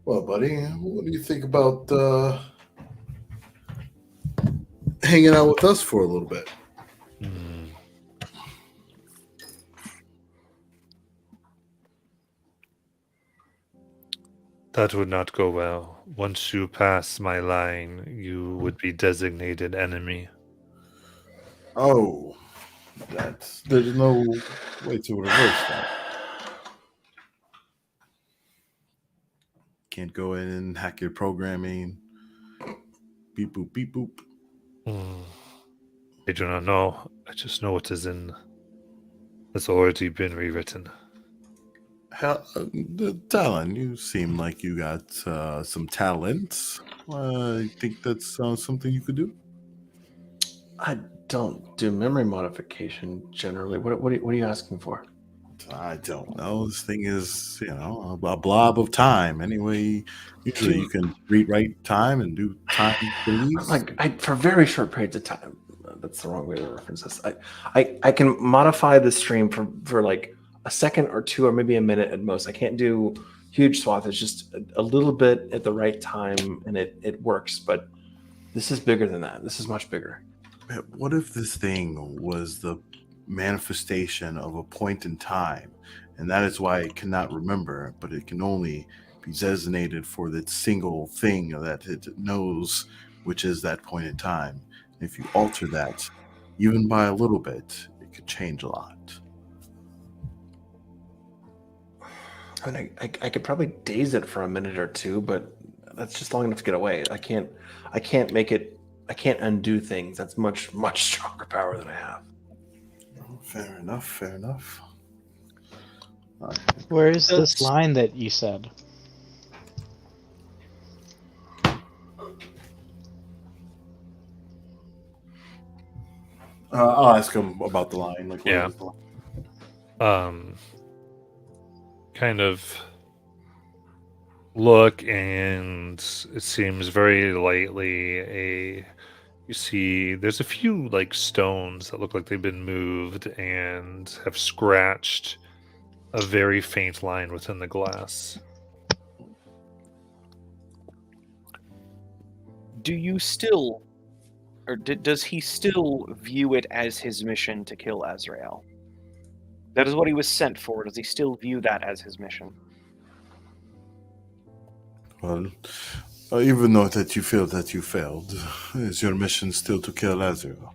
Well, buddy, what do you think about hanging out with us for a little bit? That would not go well. Once you pass my line, you would be designated enemy. Oh, there's no way to reverse that. Can't go in and hack your programming. Beep boop, beep boop. I do not know. I just know what is in. Has already been rewritten. Talon, you seem like you got some talents. I think that's something you could do. I don't do memory modification generally. What are you asking for? I don't know. This thing is, a blob of time. Anyway, usually you can rewrite time and do time things. For very short periods of time. That's the wrong way to reference this. I can modify the stream for like a second or two, or maybe a minute at most. I can't do huge swath. It's just a little bit at the right time, and it works. But this is bigger than that. This is much bigger. What if this thing was the manifestation of a point in time, and that is why it cannot remember, but it can only be designated for that single thing that it knows, which is that point in time. And if you alter that, even by a little bit, it could change a lot. I mean, I could probably daze it for a minute or two, but that's just long enough to get away. I can't make it. I can't undo things. That's much stronger power than I have. Fair enough. Where is this line that you said? I'll ask him about the line. Like, yeah. Kind of look, and it seems very lightly you see there's a few like stones that look like they've been moved and have scratched a very faint line within the glass. Do you still, or does he still view it as his mission to kill Azrael? That is what he was sent for. Does he still view that as his mission? Well, even though that you feel that you failed, is your mission still to kill Azrael?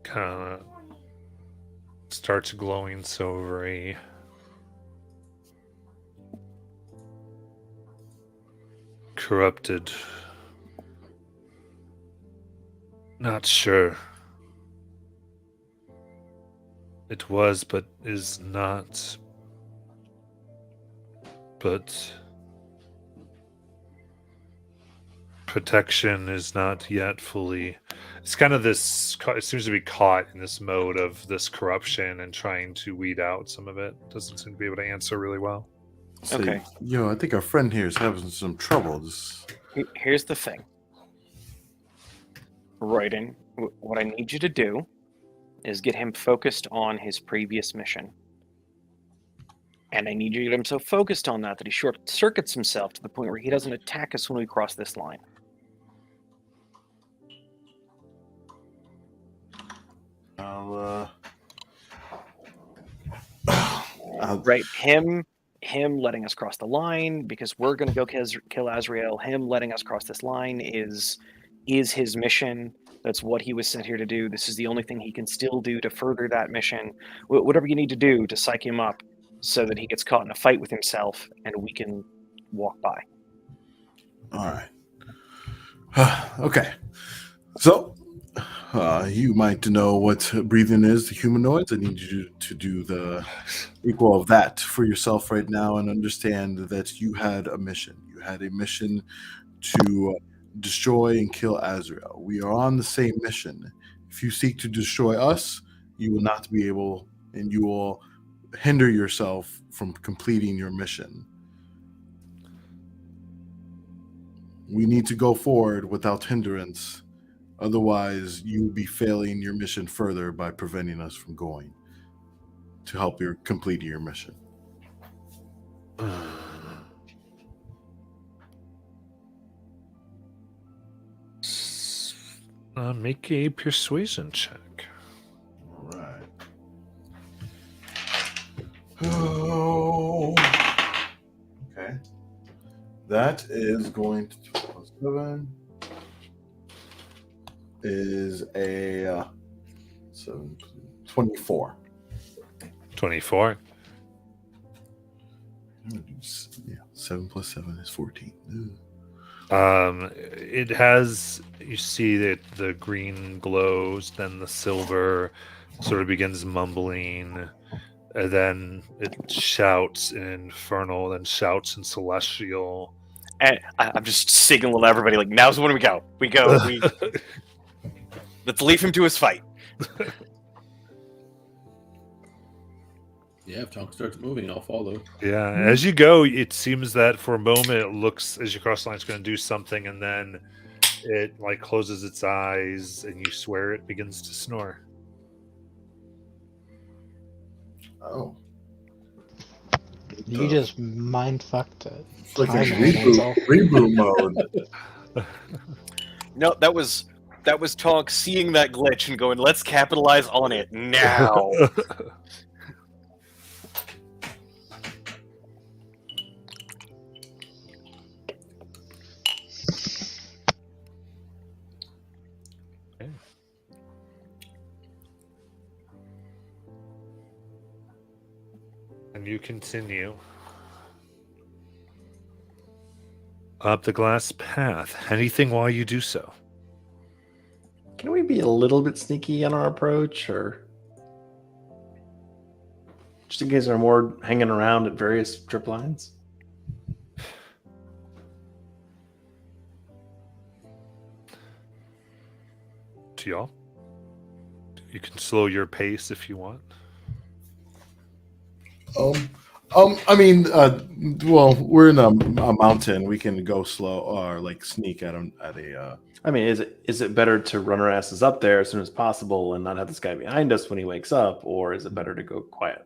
Kind of starts glowing silvery. Corrupted. Not sure. It was, but is not. But protection is not yet fully. It's kind of this. It seems to be caught in this mode of this corruption and trying to weed out some of it. Doesn't seem to be able to answer really well. So, Okay. I think our friend here is having some trouble. Here's the thing. Royden, what I need you to do is get him focused on his previous mission. And I need you to get him so focused on that he short circuits himself to the point where he doesn't attack us when we cross this line. I'll Right, him letting us cross the line because we're going to go kill Azrael. Him letting us cross this line is his mission. That's what he was sent here to do. This is the only thing he can still do to further that mission. Whatever you need to do to psych him up so that he gets caught in a fight with himself and we can walk by. All right. Okay. So, you might know what breathing is to humanoids. I need you to do the equal of that for yourself right now and understand that you had a mission. You had a mission to destroy and kill Azrael. We are on the same mission. If you seek to destroy us, you will not be able, and you will hinder yourself from completing your mission. We need to go forward without hindrance. Otherwise, you will be failing your mission further by preventing us from going to help you complete your mission. Make a persuasion check. All right. Oh. Okay. That is going to 7 is a 24. 24. Yeah, 7 plus 7 is 14. It has, you see that the green glows, then the silver sort of begins mumbling, and then it shouts in infernal, then shouts in celestial. And I'm just signaling to everybody, like, now's when we go. We go. Let's leave him to his fight. Yeah, if Tonk starts moving, I'll follow. Yeah, as you go, it seems that for a moment it looks, as you cross the line, it's going to do something, and then it like closes its eyes, and you swear it begins to snore. Oh. You just mind fucked it. It's like a reboot mode. No, that was Tonk seeing that glitch and going, let's capitalize on it now. And you continue up the glass path. Anything while you do so? Can we be a little bit sneaky on our approach, or just in case there are more hanging around at various trip lines? To y'all, you can slow your pace if you want. I mean, well, we're in a mountain. We can go slow or like sneak at a. I mean, is it better to run our asses up there as soon as possible and not have this guy behind us when he wakes up, or is it better to go quiet?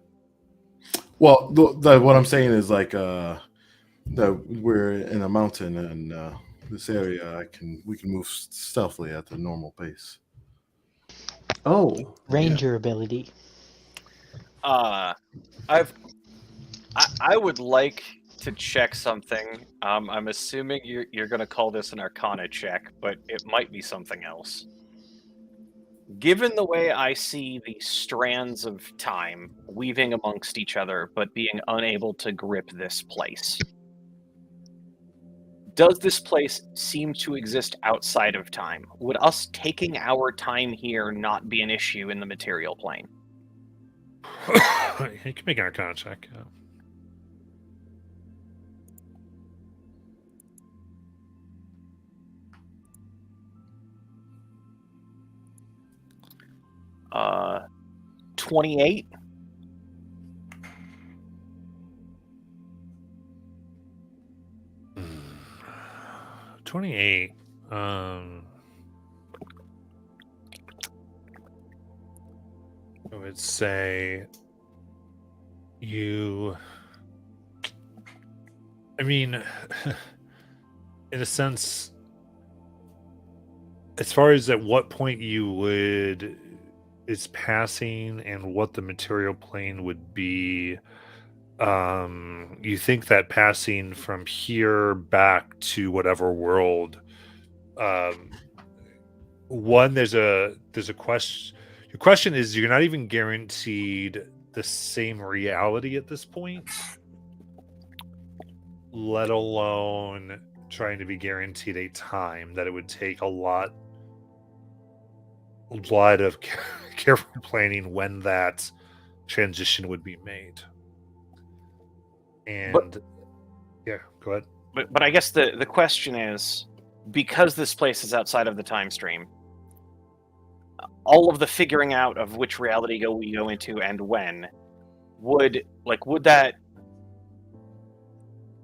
Well, what I'm saying is like that we're in a mountain and this area we can move stealthily at the normal pace. Oh, Ranger ability. I would like to check something. I'm assuming you're going to call this an Arcana check, but it might be something else. Given the way I see the strands of time weaving amongst each other, but being unable to grip this place, does this place seem to exist outside of time? Would us taking our time here not be an issue in the material plane? You can make an Arcana check. Uh, 28. Hmm. 28. I would say you. I mean, in a sense, as far as at what point you would is passing and what the material plane would be, you think that passing from here back to whatever world, one, there's a question. Your question is, you're not even guaranteed the same reality at this point, let alone trying to be guaranteed a time that it would take a lot of careful planning when that transition would be made. And yeah, go ahead. But I guess the question is, because this place is outside of the time stream, all of the figuring out of which reality we go into and when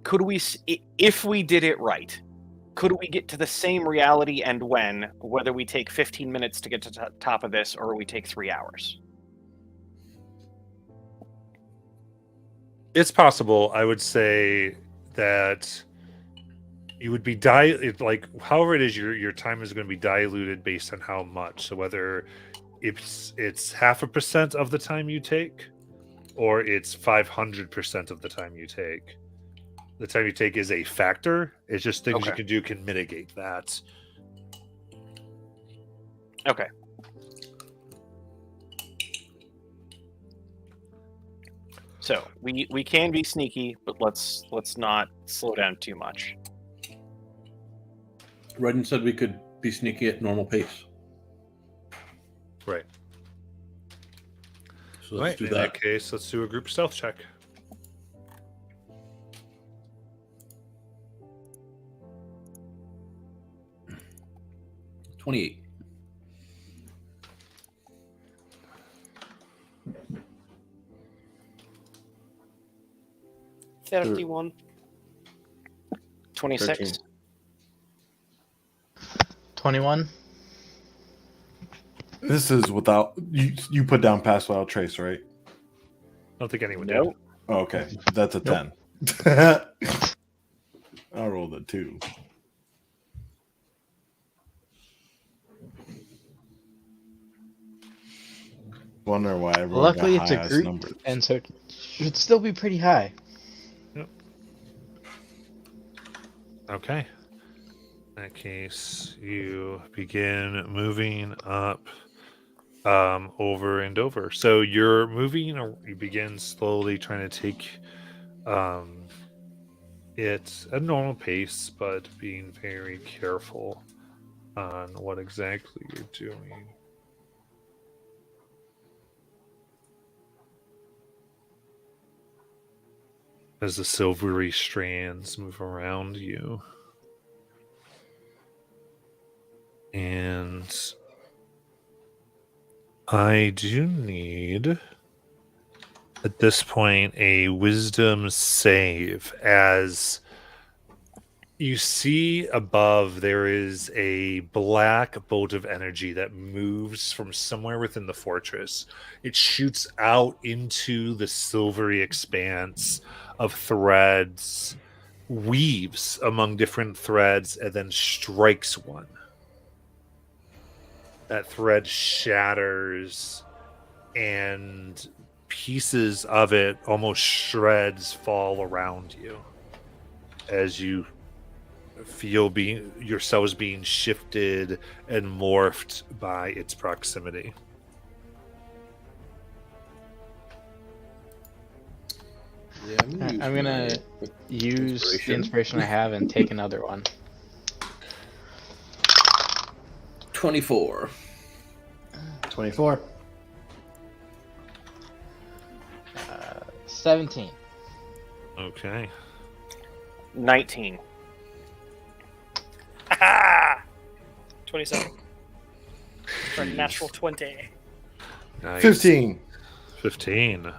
could we, if we did it right, could we get to the same reality and when, whether we take 15 minutes to get to the top of this or we take 3 hours? It's possible. I would say that you would be however it is, your time is going to be diluted based on how much. So whether it's 0.5% of the time you take, or it's 500% of the time you take. The time you take is a factor. It's just things you can do can mitigate that. Okay. So we can be sneaky, but let's not slow down too much. Redden said we could be sneaky at normal pace. Right. So let's do in that case, let's do a group stealth check. $28. 31. 26. 13. 21. This is without you put down pass without trace, right? I don't think anyone Nope. did. Oh, okay, that's a 10. I rolled a 2. Wonder why everyone Luckily, got it's a high-ass group, numbers. and so it should still be pretty high. Okay. In that case, you begin moving up over and over. So you're moving, you begin slowly trying to take it at a normal pace, but being very careful on what exactly you're doing. As the silvery strands move around you. And I do need, at this point, a wisdom save. As you see above, there is a black bolt of energy that moves from somewhere within the fortress. It shoots out into the silvery expanse of threads, weaves among different threads, and then strikes one. That thread shatters, and pieces of it, almost shreds, fall around you. as you feel yourselves being shifted and morphed by its proximity. Yeah, I'm gonna use the inspiration I have and take another one. 24. 24. 17. Okay. 19. 27. For a natural 20. Nice. 15. 15.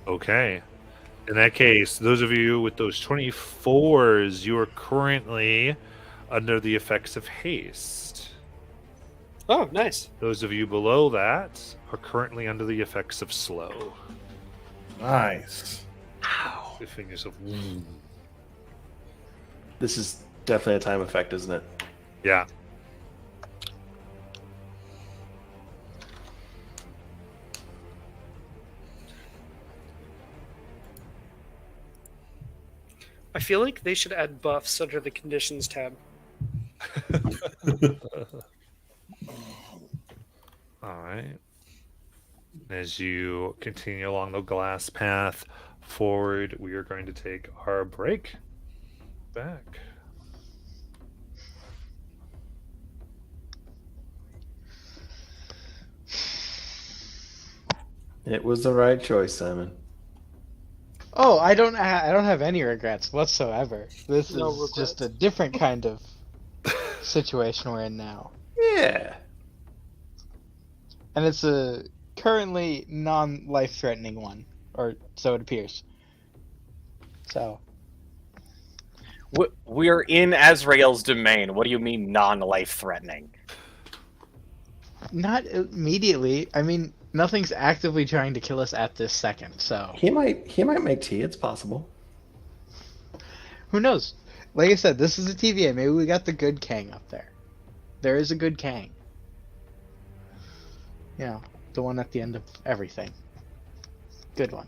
Okay. In that case, those of you with those 24s, you are currently under the effects of haste. Oh, nice. Those of you below that are currently under the effects of slow. Nice. You find yourself. This is definitely a time effect, isn't it? Yeah. I feel like they should add buffs under the conditions tab. All right. As you continue along the glass path forward, we are going to take our break. Back. It was the right choice, Simon. Oh, I don't have any regrets whatsoever. This No is regrets. just a different kind of situation we're in now. Yeah. And it's a currently non-life threatening one, or so it appears. So, We're in Azrael's domain. What do you mean non-life threatening? not immediately. I mean, nothing's actively trying to kill us at this second, so He might make tea, it's possible. who knows? Like I said, this is a TVA. Maybe we got the good Kang up there. There is a good Kang. You know, the one at the end of everything. Good one.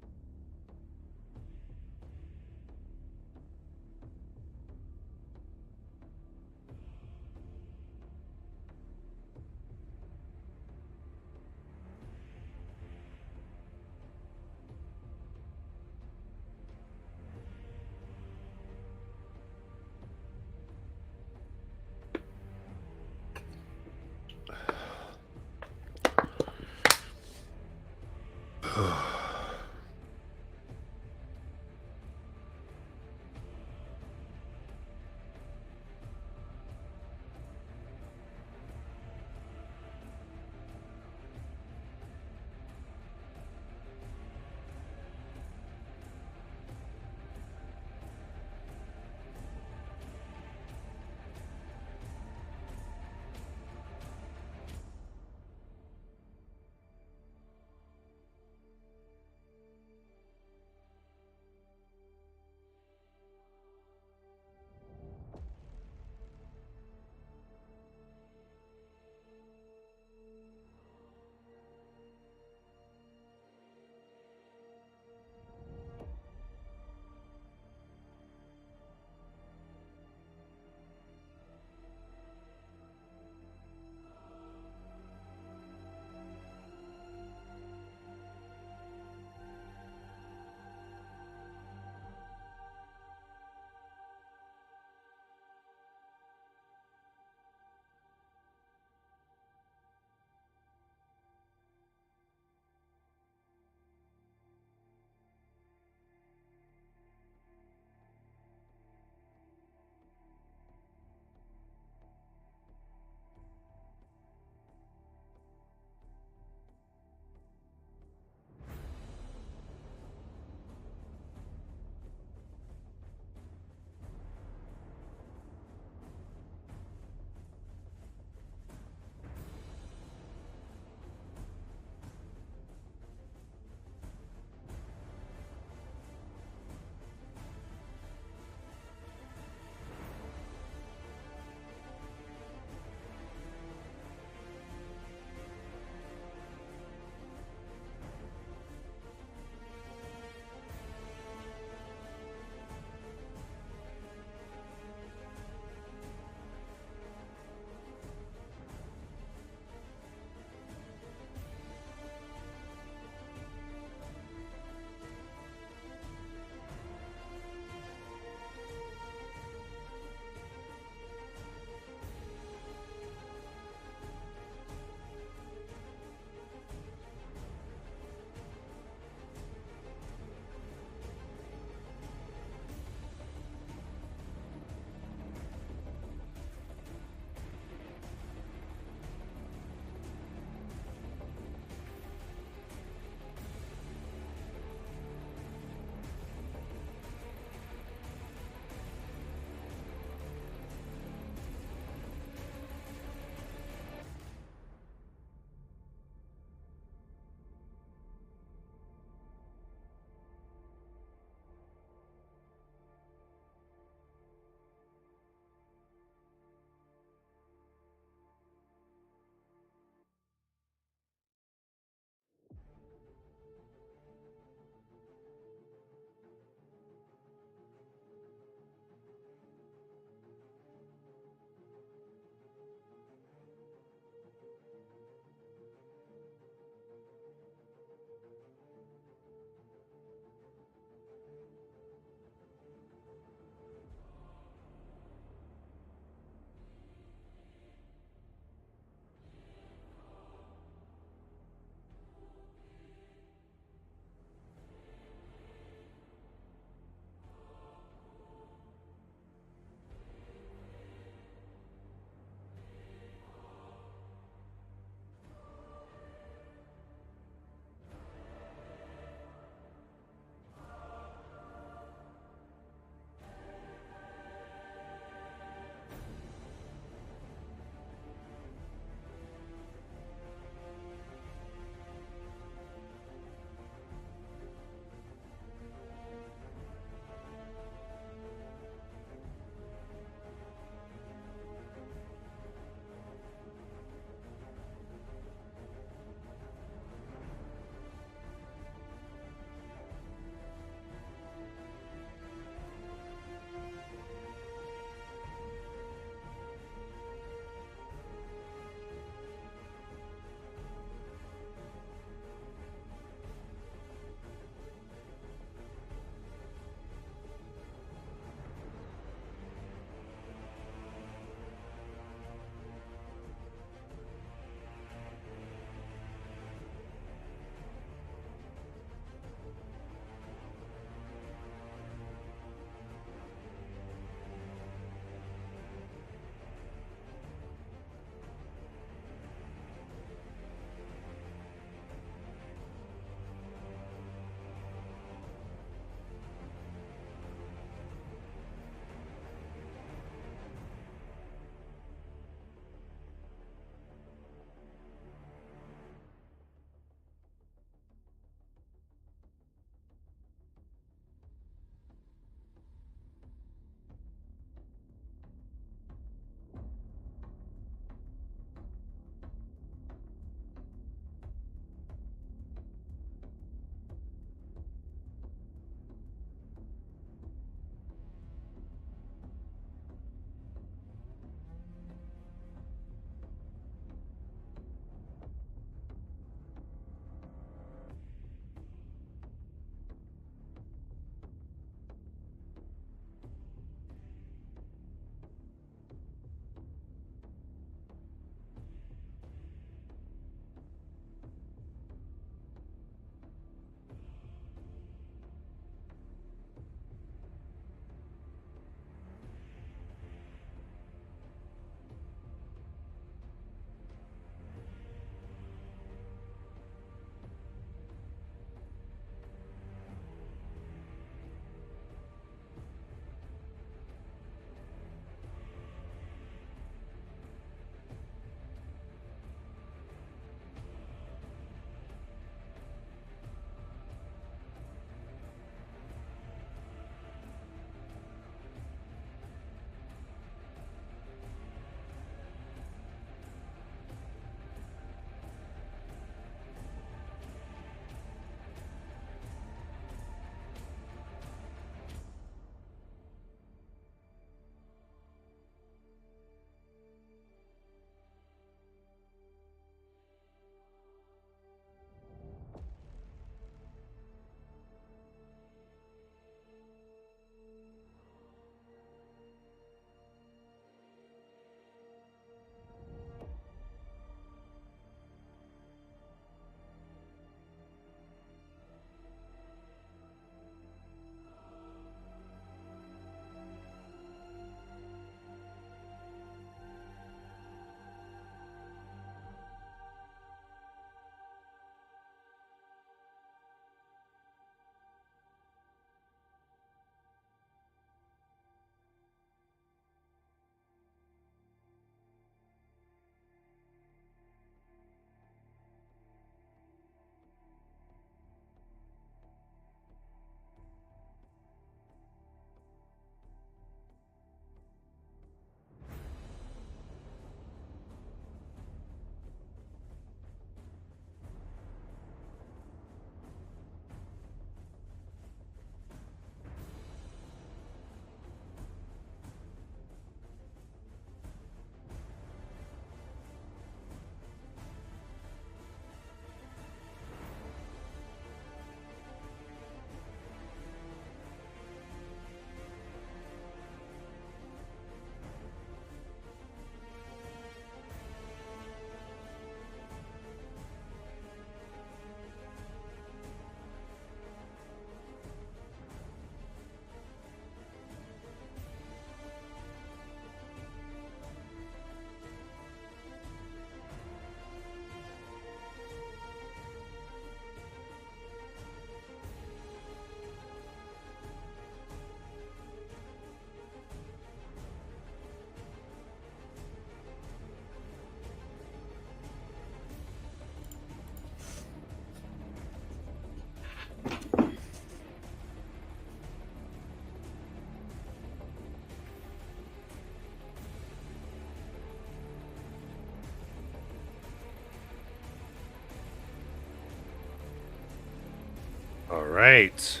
All right.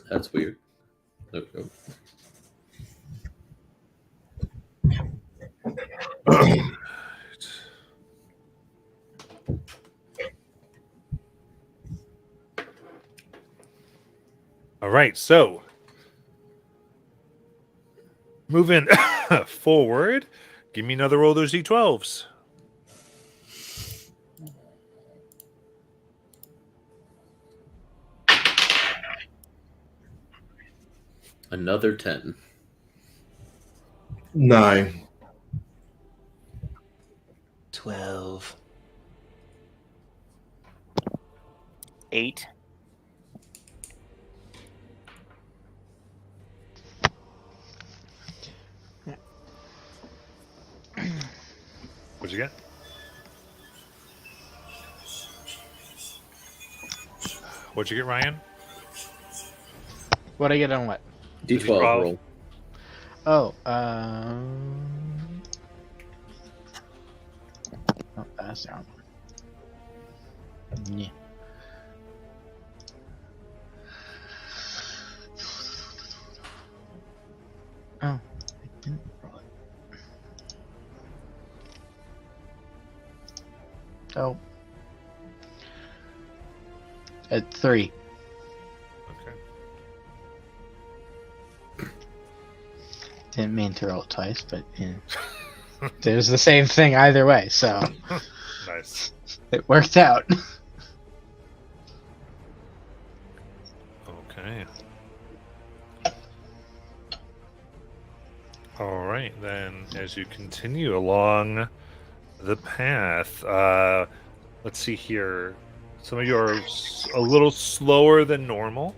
That's weird. Okay. All right, so moving forward, give me another roll of those d12s. Another 10. 9. 12. 8. What'd you get? What'd you get, Ryan? What'd I get on what? D12 D12. roll. Oh, oh, that's the wrong one. Yeah. Oh, I didn't roll it. Oh. At 3. Okay. Didn't mean to roll it twice, but yeah. It was the same thing either way, so Nice. it worked out. Okay. All right, then, as you continue along the path, let's see here. Some of you are a little slower than normal.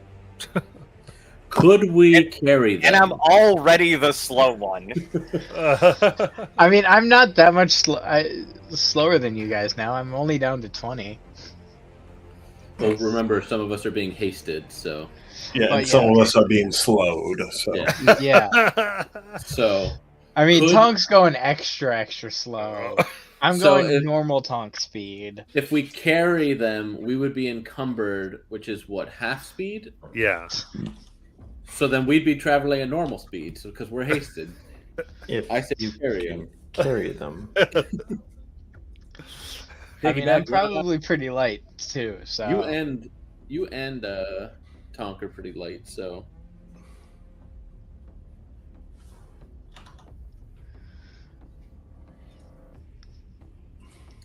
Could we carry them? And I'm already the slow one. I mean, I'm not that much slower than you guys now. I'm only down to 20. Well, remember, some of us are being hasted, so... Yeah, But and some yeah. of us are being slowed. So Yeah. Yeah. So... I mean, Could- Tonk's going extra slow. I'm So going if- normal Tonk speed. If we carry them, we would be encumbered, which is what, half speed? Yeah. So then we'd be traveling at normal speed, so because we're hasted. If I say you carry them. carry them. I mean, I'm probably pretty light too, so. You and Tonk are pretty light, so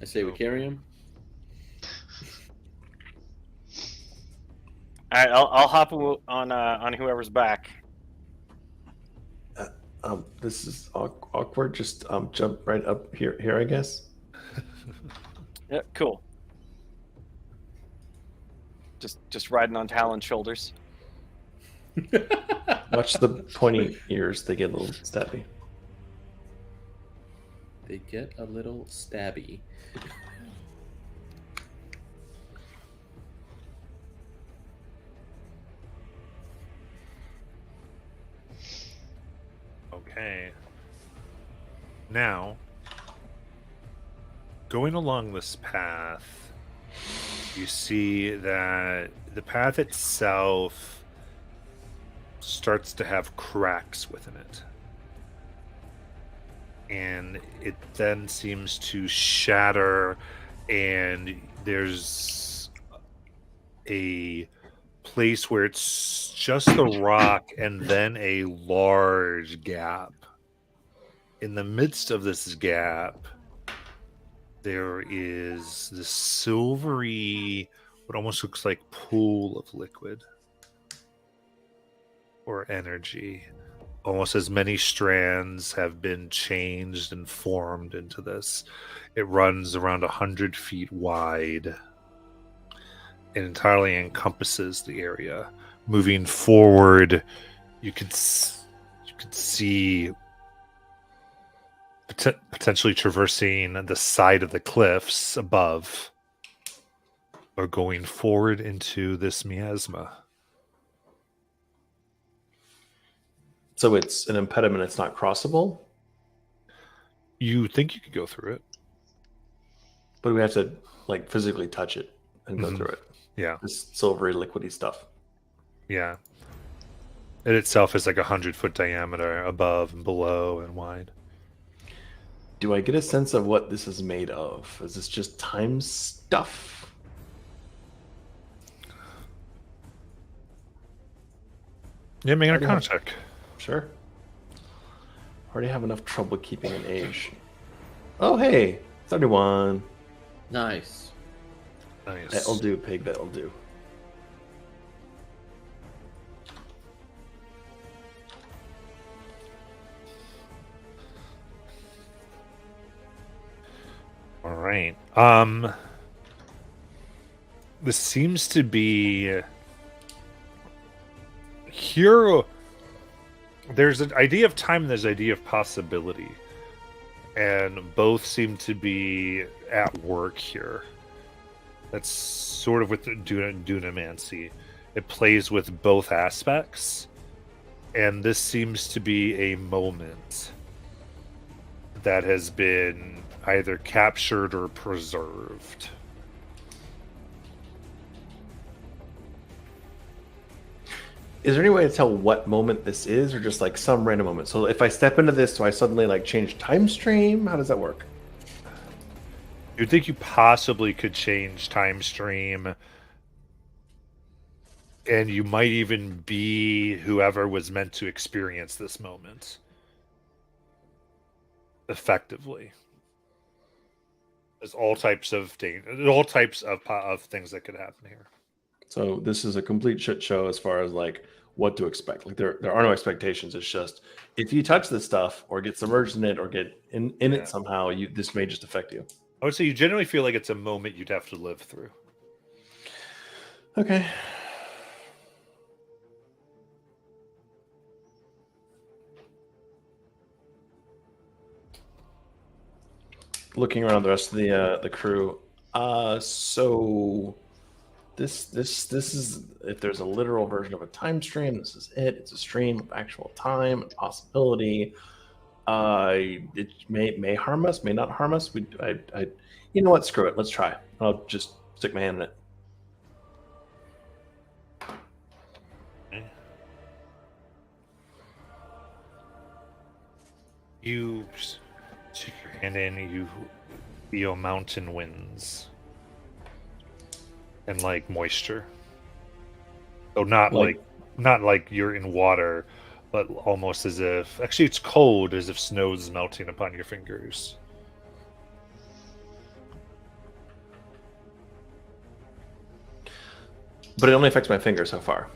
I say we carry him. All right, I'll hop on whoever's back. This is awkward. Just jump right up here, I guess. Yeah, cool. Just riding on Talon's shoulders. Watch the pointy ears; they get a little stabby. They get a little stabby. Okay. Now, going along this path, you see that the path itself starts to have cracks within it. And it then seems to shatter, and there's a place where it's just the rock and then a large gap. In the midst of this gap, there is this silvery, what almost looks like pool of liquid or energy. Almost as many strands have been changed and formed into this. It runs around 100 feet wide. It entirely encompasses the area. Moving forward, you could see potentially traversing the side of the cliffs above, or going forward into this miasma. So it's an impediment. It's not crossable. You think you could go through it? But we have to like physically touch it and go Mhm. through it. Yeah, This silvery, liquidy stuff. yeah. It itself is like 100-foot diameter above and below and wide. Do I get a sense of what this is made of? Is this just time stuff? Yeah, make an Already Arcana have- check. Sure. Already have enough trouble keeping an age. Oh, hey, 31. Nice. Nice. That'll do, pig. That'll do. All right. This seems to be here. There's an idea of time and there's an idea of possibility, and both seem to be at work here. That's sort of with the Dunamancy. It plays with both aspects, and this seems to be a moment that has been either captured or preserved. Is there any way to tell what moment this is, or just like some random moment? So if I step into this, do I suddenly like change time stream? How does that work? You'd think you possibly could change time stream, and you might even be whoever was meant to experience this moment effectively. There's all types of all types of things that could happen here. So this is a complete shit show as far as like what to expect. Like there are no expectations. It's just if you touch this stuff or get submerged in it or get in it somehow, this may just affect you. I would say you generally feel like it's a moment you'd have to live through. Okay. Looking around the rest of the crew. So this is, if there's a literal version of a time stream, this is it. It's a stream of actual time and possibility. It may harm us, may not harm us. You know what? Screw it. Let's try. I'll just stick my hand in it. You stick your hand in, you feel mountain winds and like moisture. So not like you're in water, but almost as if actually it's cold, as if snow's melting upon your fingers. But it only affects my finger so far.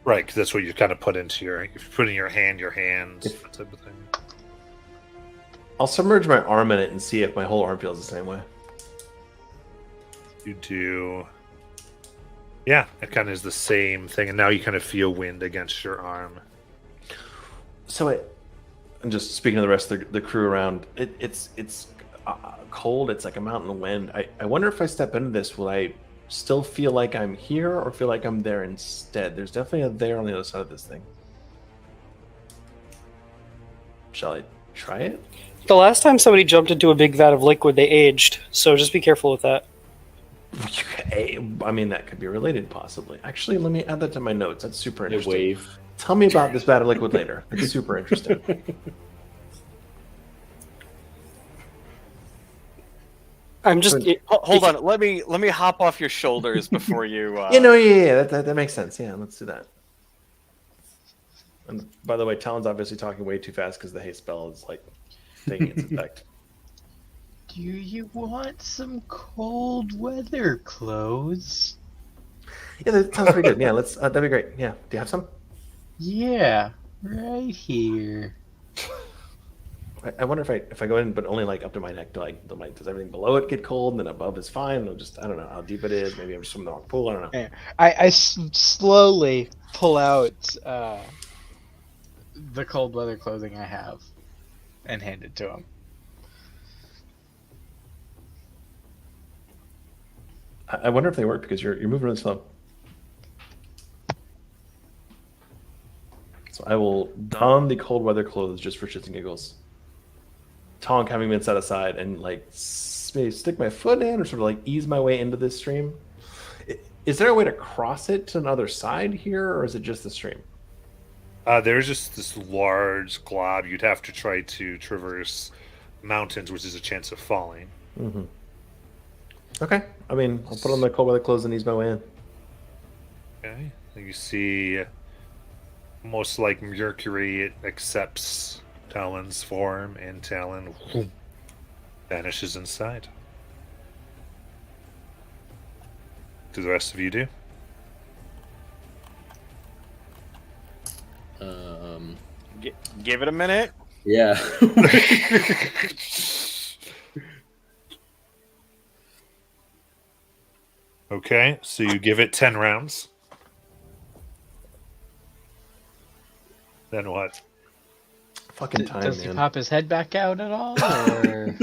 Right, because that's what you kind of put into your hands, that type of thing. I'll submerge my arm in it and see if my whole arm feels the same way. You do. Yeah, it kind of is the same thing, and now you kind of feel wind against your arm. So I'm just speaking to the rest of the crew around. It's cold. It's like a mountain wind. I wonder if I step into this, will I still feel like I'm here or feel like I'm there instead? There's definitely a there on the other side of this thing. Shall I try it? The last time somebody jumped into a big vat of liquid, they aged. So just be careful with that. I mean, that could be related, possibly. Actually, let me add that to my notes. That's super They interesting. wave. Tell me about this vat of liquid later. That's super interesting. I'm just. Hold on. Let me hop off your shoulders before you. Yeah. That makes sense. Yeah, let's do that. And by the way, Talon's obviously talking way too fast because the haste spell is like taking its effect. Do you want some cold weather clothes? Yeah, that sounds pretty good. Yeah, let's. That'd be great. Yeah, do you have some? Yeah, right here. I wonder if I go in, but only like up to my neck. Does everything below it get cold, and then above is fine? I don't know how deep it is. Maybe I'm just swimming in the wrong pool. I don't know. I slowly pull out the cold weather clothing I have and hand it to him. I wonder if they work because you're moving really slow. So I will don the cold weather clothes just for shits and giggles. Tonk having been set aside, and like maybe stick my foot in, or sort of like ease my way into this stream. Is there a way to cross it to another side here, or is it just the stream? There's just this large glob. You'd have to try to traverse mountains, which is a chance of falling. Mm-hmm. Okay. I mean, I'll put on the cold weather clothes and ease my way in. Okay. You see, almost like Mercury, it accepts Talon's form, and Talon vanishes inside. Do the rest of you do? Give it a minute. Yeah. Okay, so you give it 10 rounds. Then what? Fucking time, Does he man. pop his head back out at all? Or...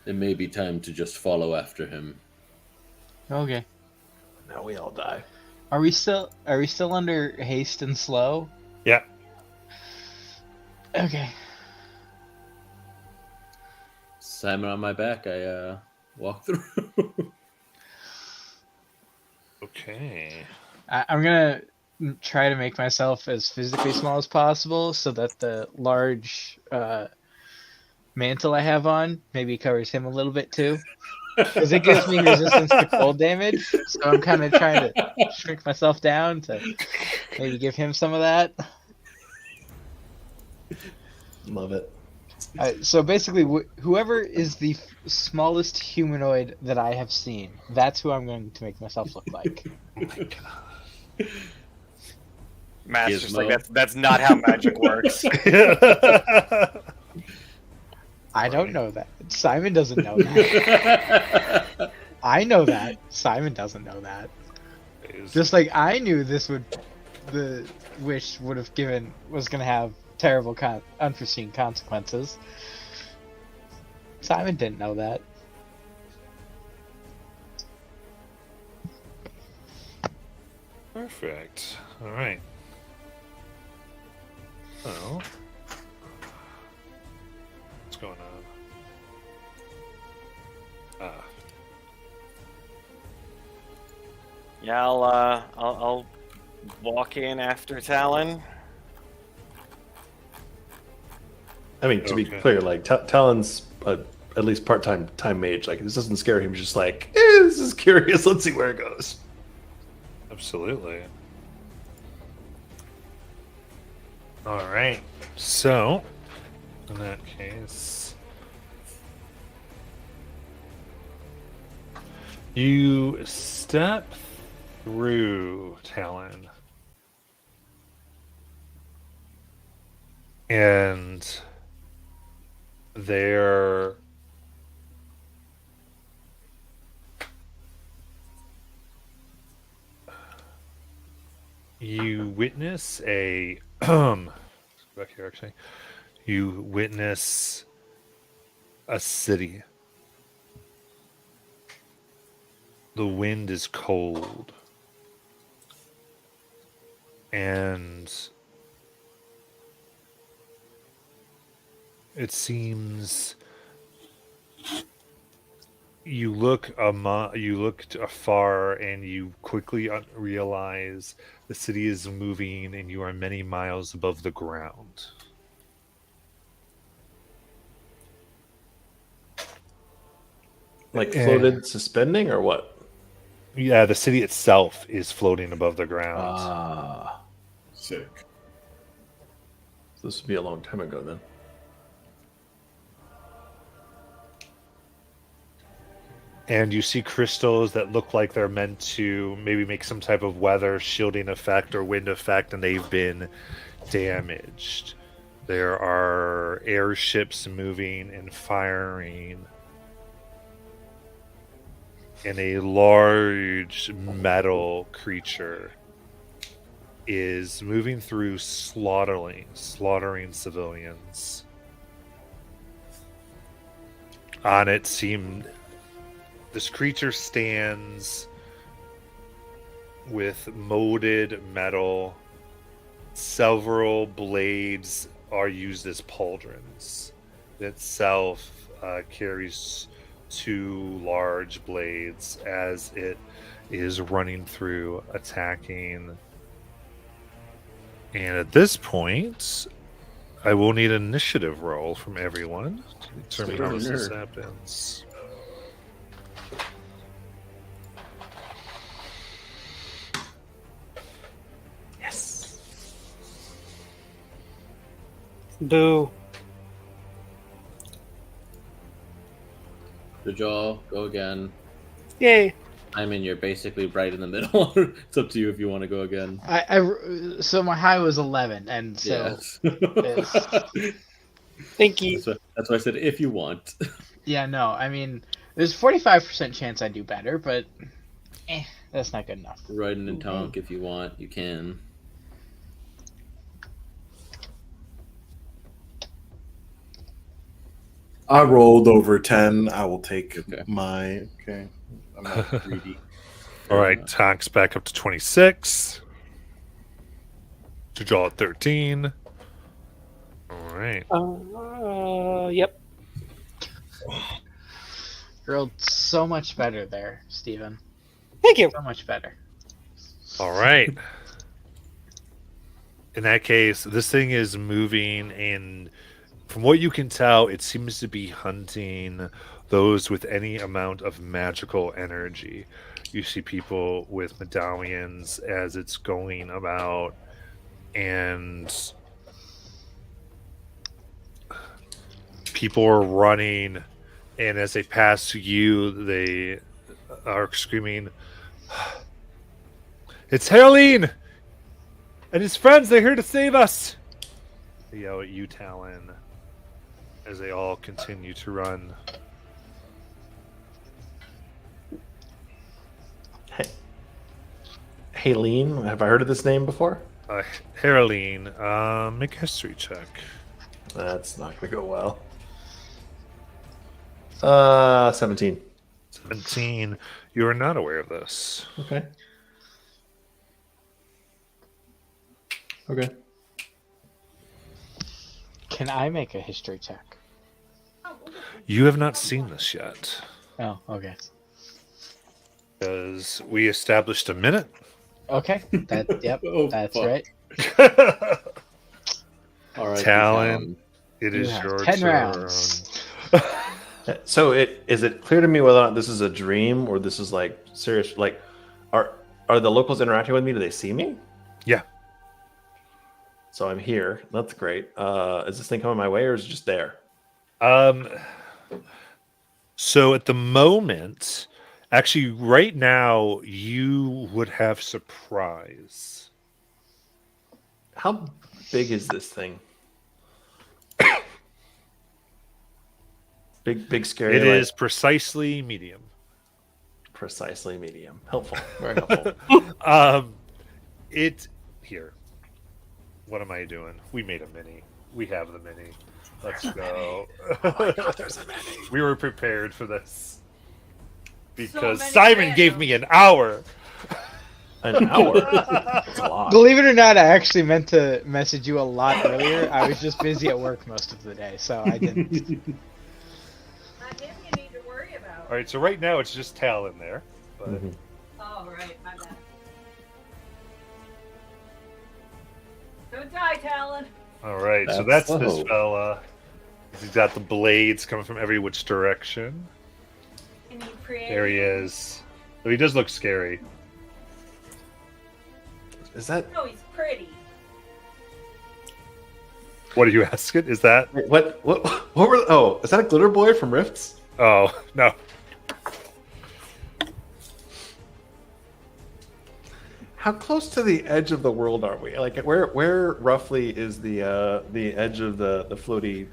It may be time to just follow after him. Okay. Now we all die. Are we still under haste and slow? Yeah. Okay. Simon on my back, I walk through. Okay. I'm gonna try to make myself as physically small as possible so that the large mantle I have on maybe covers him a little bit too. Because it gives me resistance to cold damage, so I'm kind of trying to shrink myself down to maybe give him some of that. Love it. So basically, whoever is the smallest humanoid that I have seen, that's who I'm going to make myself look like. Oh my god. Master's just Gizmo. like that's not how magic works. I don't know that. Simon doesn't know that. I know that. Simon doesn't know that. Just like I knew the wish was going to have terrible, unforeseen consequences. Simon didn't know that. Perfect. All right. So, what's going on? Yeah, I'll walk in after Talon. I mean, to be Okay. clear, like Talon's at least part-time time mage. Like, this doesn't scare him. He's just like, this is curious. Let's see where it goes. Absolutely. All right. So, in that case, you step through Talon, and there you witness a back here actually. You witness a city. The wind is cold. And it seems you look afar and you quickly realize the city is moving and you are many miles above the ground. Like floated, suspending, or what? Yeah, the city itself is floating above the ground. Ah, Sick. this would be a long time ago then. And you see crystals that look like they're meant to maybe make some type of weather shielding effect or wind effect, and they've been damaged. There are airships moving and firing. And a large metal creature is moving through slaughtering civilians. On it this creature stands with molded metal. Several blades are used as pauldrons. It itself carries 2 large blades as it is running through, attacking. And at this point, I will need an initiative roll from everyone to determine how this happens. Yes. Boo. Jajal, go again. Yay. I mean, you're basically right in the middle. It's up to you if you want to go again. So my high was 11, and so Yes. Thank you. That's why I said if you want. yeah, no, I mean, there's a 45% chance I do better, but that's not good enough. Riding in Tonk if you want, you can. I rolled over 10. I will take Okay. my. Okay. I'm not greedy. All right, Tonk's back up to 26. Jajal at 13. All right. Yep. Rolled so much better there, Steven. Thank you. So much better. All right. In that case, this thing is moving, and from what you can tell, it seems to be hunting those with any amount of magical energy. You see people with medallions as it's going about, and people are running, and as they pass you, they are screaming, "It's Herline and his friends! They're here to save us!" They yell at you, Talon, as they all continue to run. Haleen, have I heard of this name before? Herline, make a history check. That's not going to go well. 17. 17. You are not aware of this. Okay. Okay. Can I make a history check? You have not seen this yet, Oh, okay. because we established a minute. Okay. Yep. Oh, That's fuck. right. All right, Talon, it You is have your 10 turn. rounds. So is it clear to me whether or not this is a dream or this is like serious? Like, are the locals interacting with me? Do they see me? Yeah. So I'm here. That's great. Is this thing coming my way or is it just there? So at the moment, actually, right now, you would have surprise. How big is this thing? Big, scary. It like, is precisely medium. precisely medium. Helpful. Very helpful. It here. What am I doing? We made a mini. We have the mini. Let's go. We were prepared for this because many Simon randos. gave me an hour. An hour. That's a lot. Believe it or not, I actually meant to message you a lot earlier. I was just busy at work most of the day, so I didn't. Not him you need to worry about. All right, so right now it's just Talon there. But Mhm. Oh, right, my bad. Don't die, Talon. all right, so That's that's this slow. fella. He's got the blades coming from every which direction. Can you create? There he is. So he does look scary. Is that No, he's pretty. What are you asking? Is that? what were? Oh, is that a glitter boy from Rifts? Oh no. How close to the edge of the world are we? Like, where roughly is the edge of the floaty?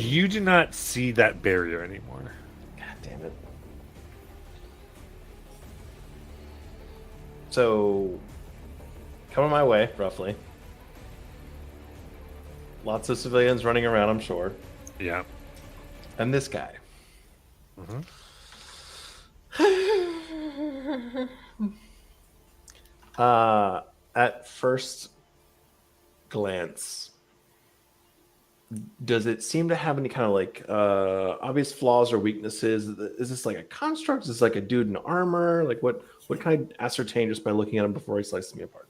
You do not see that barrier anymore. God damn it! So, coming my way, roughly. Lots of civilians running around, I'm sure. Yeah. And this guy. Mhm. At first glance, does it seem to have any kind of like obvious flaws or weaknesses? Is this like a construct? Is this like a dude in armor? Like what can I ascertain just by looking at him before he slices me apart?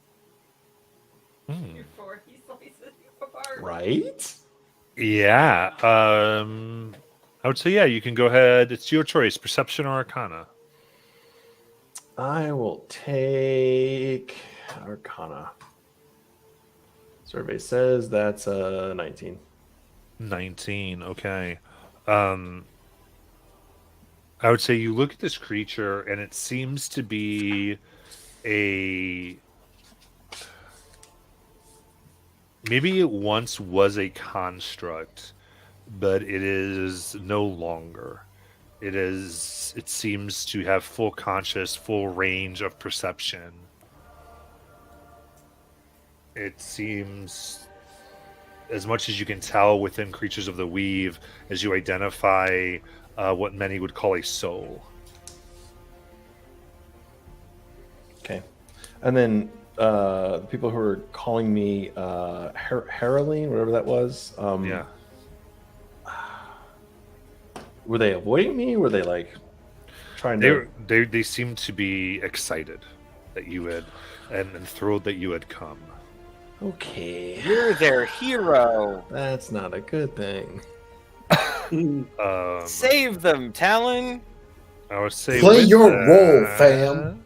Before he slices you apart. Right? Yeah. I would say, yeah, you can go ahead. It's your choice, perception or arcana. I will take arcana. Survey says that's 19. 19, okay. I would say you look at this creature and it seems to be maybe it once was a construct, but it is no longer. It seems to have full conscious, full range of perception. It seems, as much as you can tell within creatures of the weave, as you identify what many would call a soul. Okay. And then the people who are calling me Heroline, whatever that was. Yeah. Were they avoiding me? Were they like trying to? They seem to be excited that you had and thrilled that you had come. Okay. You're their hero. That's not a good thing. Save them, Talon. I would say Play with your that, role, fam.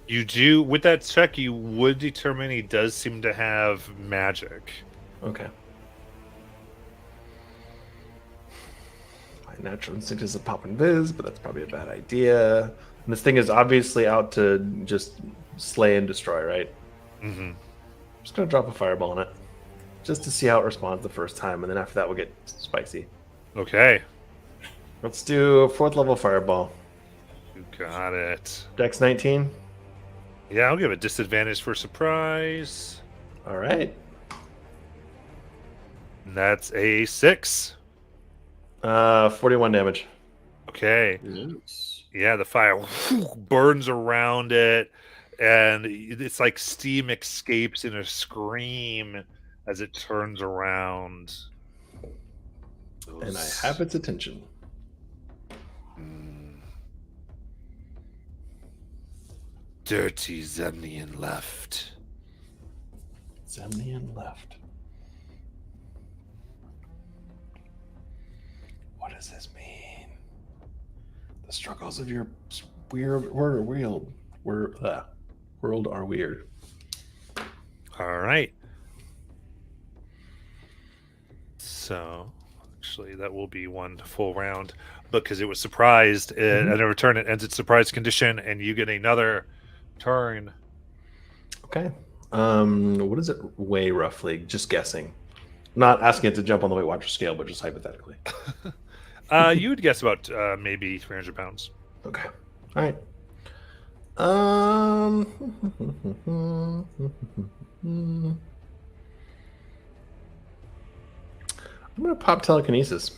You do with that check. You would determine he does seem to have magic. Okay. My natural instinct is a pop and viz, but that's probably a bad idea. And this thing is obviously out to just slay and destroy, right? Mm-hmm. I'm just gonna drop a fireball on it, just to see how it responds the first time, and then after that we'll get spicy. Okay. Let's do a 4th level fireball. You got it. Dex 19. Yeah, I'll give it disadvantage for surprise. All right. And that's a 6. 41 damage. Okay. Nice. Yeah, the fire burns around it, and it's like steam escapes in a scream as it turns around. And I have its attention. Dirty Zemnian left. Zemnian left. What does this mean? The struggles of your world are weird. All right. So, actually, that will be one full round because it was surprised. At a return, it ends its surprise condition, and you get another turn. Okay. What does it weigh roughly? Just guessing. Not asking it to jump on the Weight Watcher scale, but just hypothetically. You would guess about maybe 300 pounds. Okay. All right. I'm gonna pop telekinesis.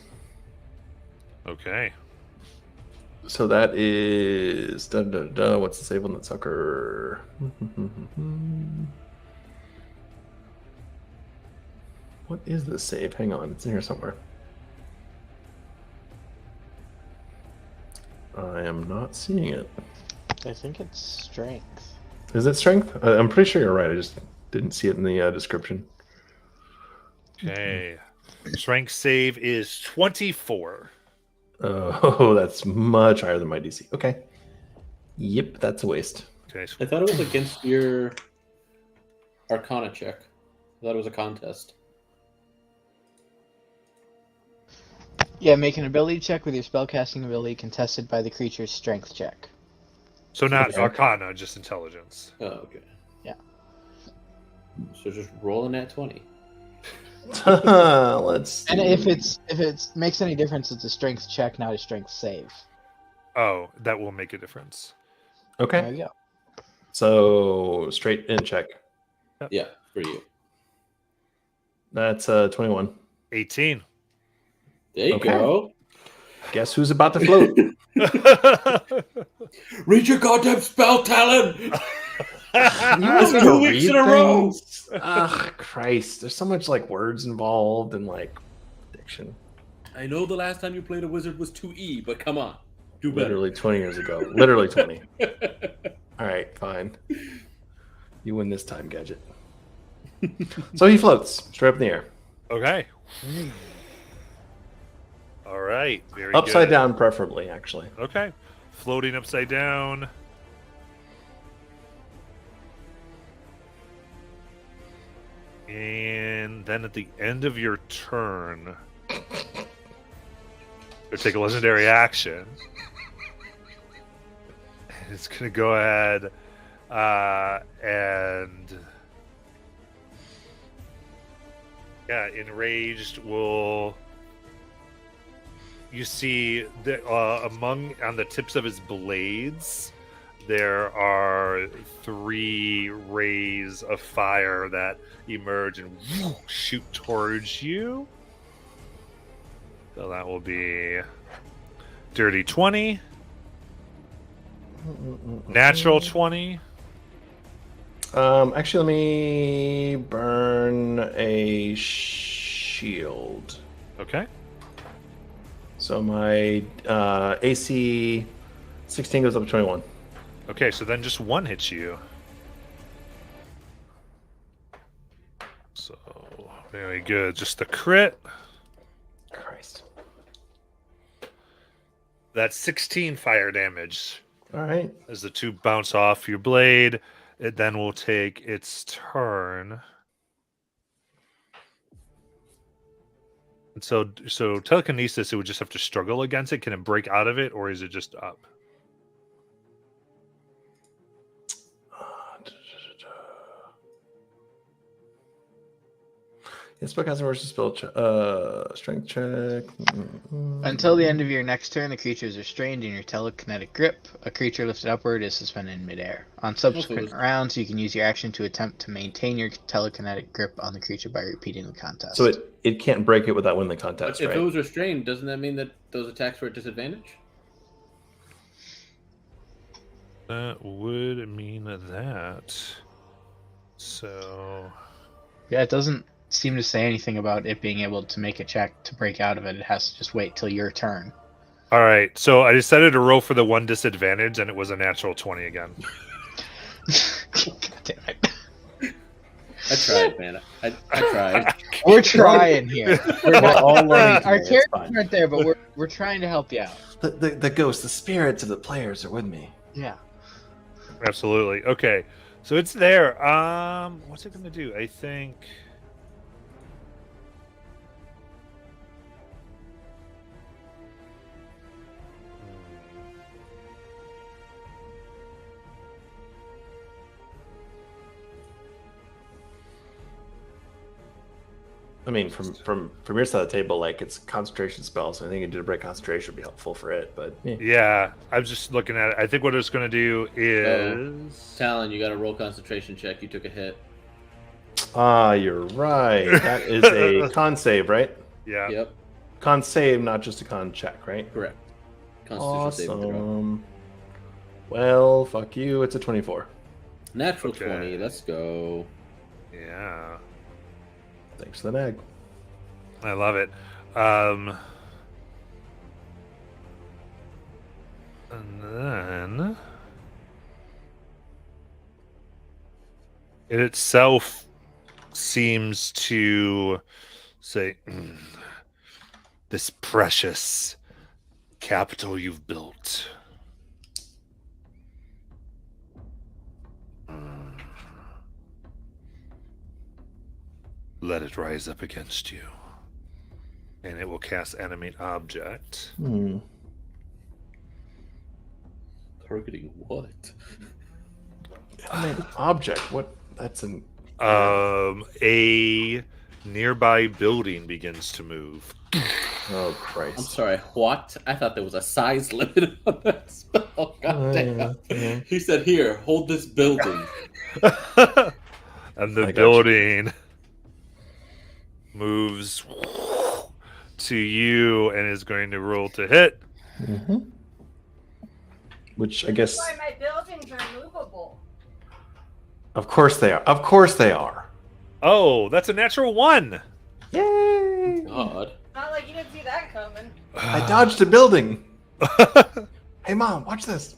Okay. So that is what's the save on that sucker? What is the save? Hang on, it's in here somewhere. I am not seeing it. I think it's strength. Is it strength? I'm pretty sure you're right. I just didn't see it in the description. Okay. Strength save is 24. Oh, that's much higher than my DC. Okay. Yep, that's a waste. Okay. I thought it was against your Arcana check. I thought it was a contest. Yeah, make an ability check with your spellcasting ability contested by the creature's strength check. So not Okay. Arcana, just intelligence. Oh, okay. Yeah. So just roll a nat 20. Let's see. And if it makes any difference, it's a strength check, not a strength save. Oh, that will make a difference. There Okay. you go. So straight in check. Yeah, for you. That's 21. 18. There you Okay. go. Guess who's about to float? Read your goddamn spell, Talon! want me to 2 weeks read in a row. things? Ugh, Christ. There's so much like words involved and like diction. I know the last time you played a wizard was 2E, but come on, do better. Literally 20 years ago. Literally 20. All right, fine. You win this time, Gadget. So he floats straight up in the air. Okay. All right. Very Upside good. down, preferably, actually. Okay. Floating upside down. And then at the end of your turn, you'll take a legendary action. And it's going to go ahead and... Yeah, enraged will... You see that on the tips of his blades, there are 3 rays of fire that emerge and shoot towards you. So that will be dirty 20, natural 20. Actually, let me burn a shield. Okay. So my AC 16 goes up to 21. Okay, so then just 1 hits you. So, very good. Just the crit. Christ. That's 16 fire damage. All right. As the 2 bounce off your blade, it then will take its turn. And so telekinesis, it would just have to struggle against it. Can it break out of it, or is it just up? Yeah, spellcaster versus spell strength check. Until the end of your next turn, the creature is restrained in your telekinetic grip. A creature lifted upward is suspended in midair. On subsequent rounds, you can use your action to attempt to maintain your telekinetic grip on the creature by repeating the contest. So it can't break it without winning the contest, If right? it was restrained, doesn't that mean that those attacks were at disadvantage? That would mean that. So... Yeah, it doesn't seem to say anything about it being able to make a check to break out of it. It has to just wait till your turn. All right, so I decided to roll for the 1 disadvantage, and it was a natural 20 again. God damn it. I tried, man. I tried. We're trying here. We're all learning. Our today, it's characters fine. aren't there, but we're trying to help you out. The ghosts, the spirits of the players are with me. Yeah. Absolutely. Okay, so it's there. What's it going to do? I think... I mean, from your side of the table, like it's a concentration spell, so I think to break concentration would be helpful for it. But Yeah, I was just looking at it. I think what it's going to do is... Talon, you got to roll concentration check. You took a hit. Ah, you're right. That is a con save, right? Yeah. Yep, Con save, not just a con check, right? correct. Constitution saving throw. Awesome. Well, fuck you. It's a 24. Natural Okay. 20. Let's go. Yeah. Thanks for the nag. I love it. And then it itself seems to say, this precious capital you've built. Let it rise up against you. And it will cast Animate Object. Targeting what? I mean, object. What? That's an. A nearby building begins to move. Oh Christ! I'm sorry. What? I thought there was a size limit on that spell. God damn. Yeah. He said, "Here, hold this building." And the I got building moves to you and is going to roll to hit. Which I guess. That's why my buildings are movable. Of course they are. Of course they are. Oh, that's a natural 1. Yay! God. Not like you didn't see that coming. I dodged a building. Hey, Mom, watch this.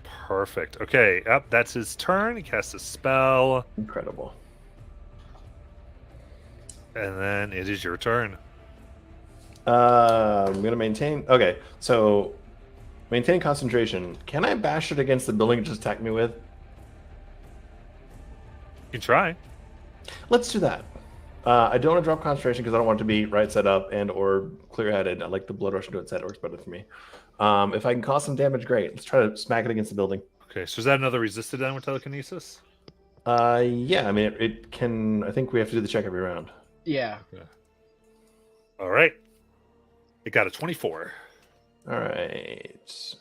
Perfect. Okay, yep, that's his turn. He casts a spell, Incredible. and then it is your turn. I'm gonna maintain. Okay, so maintain concentration. Can I bash it against the building it just attacked me with? You can try. Let's do that. I don't want to drop concentration because I don't want it to be right side up and or clear headed. I like the blood rush into its head. It works better for me. If I can cause some damage, great. Let's try to smack it against the building. Okay, so is that another resisted then with telekinesis? Yeah. I mean, it can. I think we have to do the check every round. Yeah. All right. It got a 24. All right.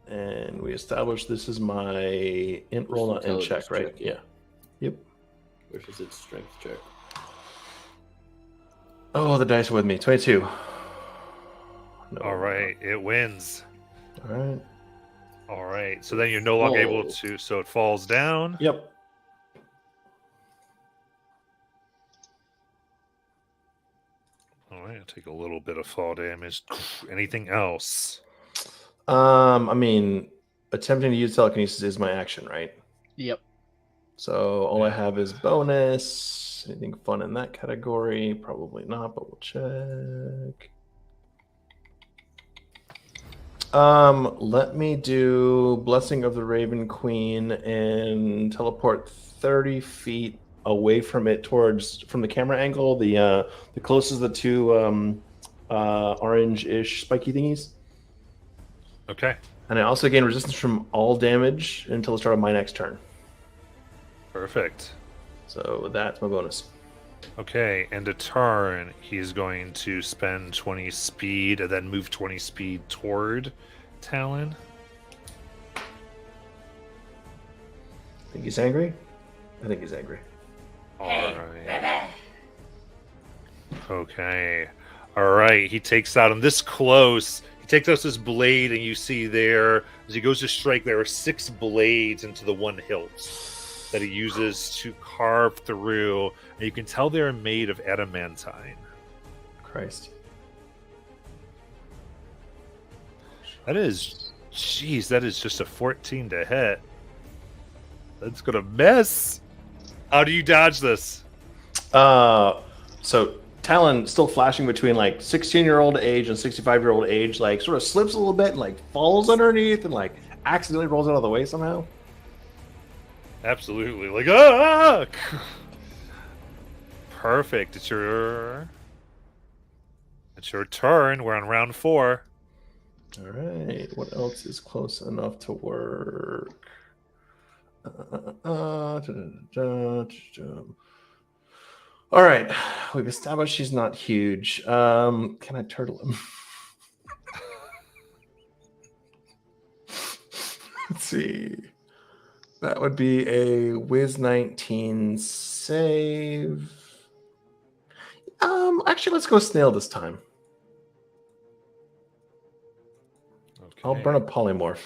And we established this is my int roll, not int check, right? Yeah. Yep. Versus its strength check. Oh, the dice are with me. 22. No. All right, it wins. All right. All right, so then you're no longer able to, so it falls down. Yep. All right, I'll take a little bit of fall damage. Anything else? I mean, attempting to use telekinesis is my action, right? Yep. So all I have is bonus. Anything fun in that category? Probably not, but we'll check. Let me do Blessing of the Raven Queen and teleport 30 feet away from it from the camera angle, the closest of the two orange-ish spiky thingies. Okay. And I also gain resistance from all damage until the start of my next turn. Perfect. So that's my bonus. Okay, and a turn, he's going to spend 20 speed and then move 20 speed toward Talon. Think he's angry? I think he's angry. Alright. Okay. Alright, he takes out him this close. He takes out his blade, and you see there, as he goes to strike, there are 6 blades into the one hilt that he uses to carve through. And you can tell they're made of adamantine. Christ. That is, jeez, that is just a 14 to hit. That's gonna miss. How do you dodge this? So Talon still flashing between like 16-year-old age and 65-year-old age, like sort of slips a little bit and like falls underneath and like accidentally rolls out of the way somehow. Absolutely. Like, ah! Perfect. It's your turn. We're on round 4. All right. What else is close enough to work? All right. We've established she's not huge. Can I turtle him? Let's see. That would be a Wiz 19 save. Actually, let's go snail this time. Okay. I'll burn a polymorph.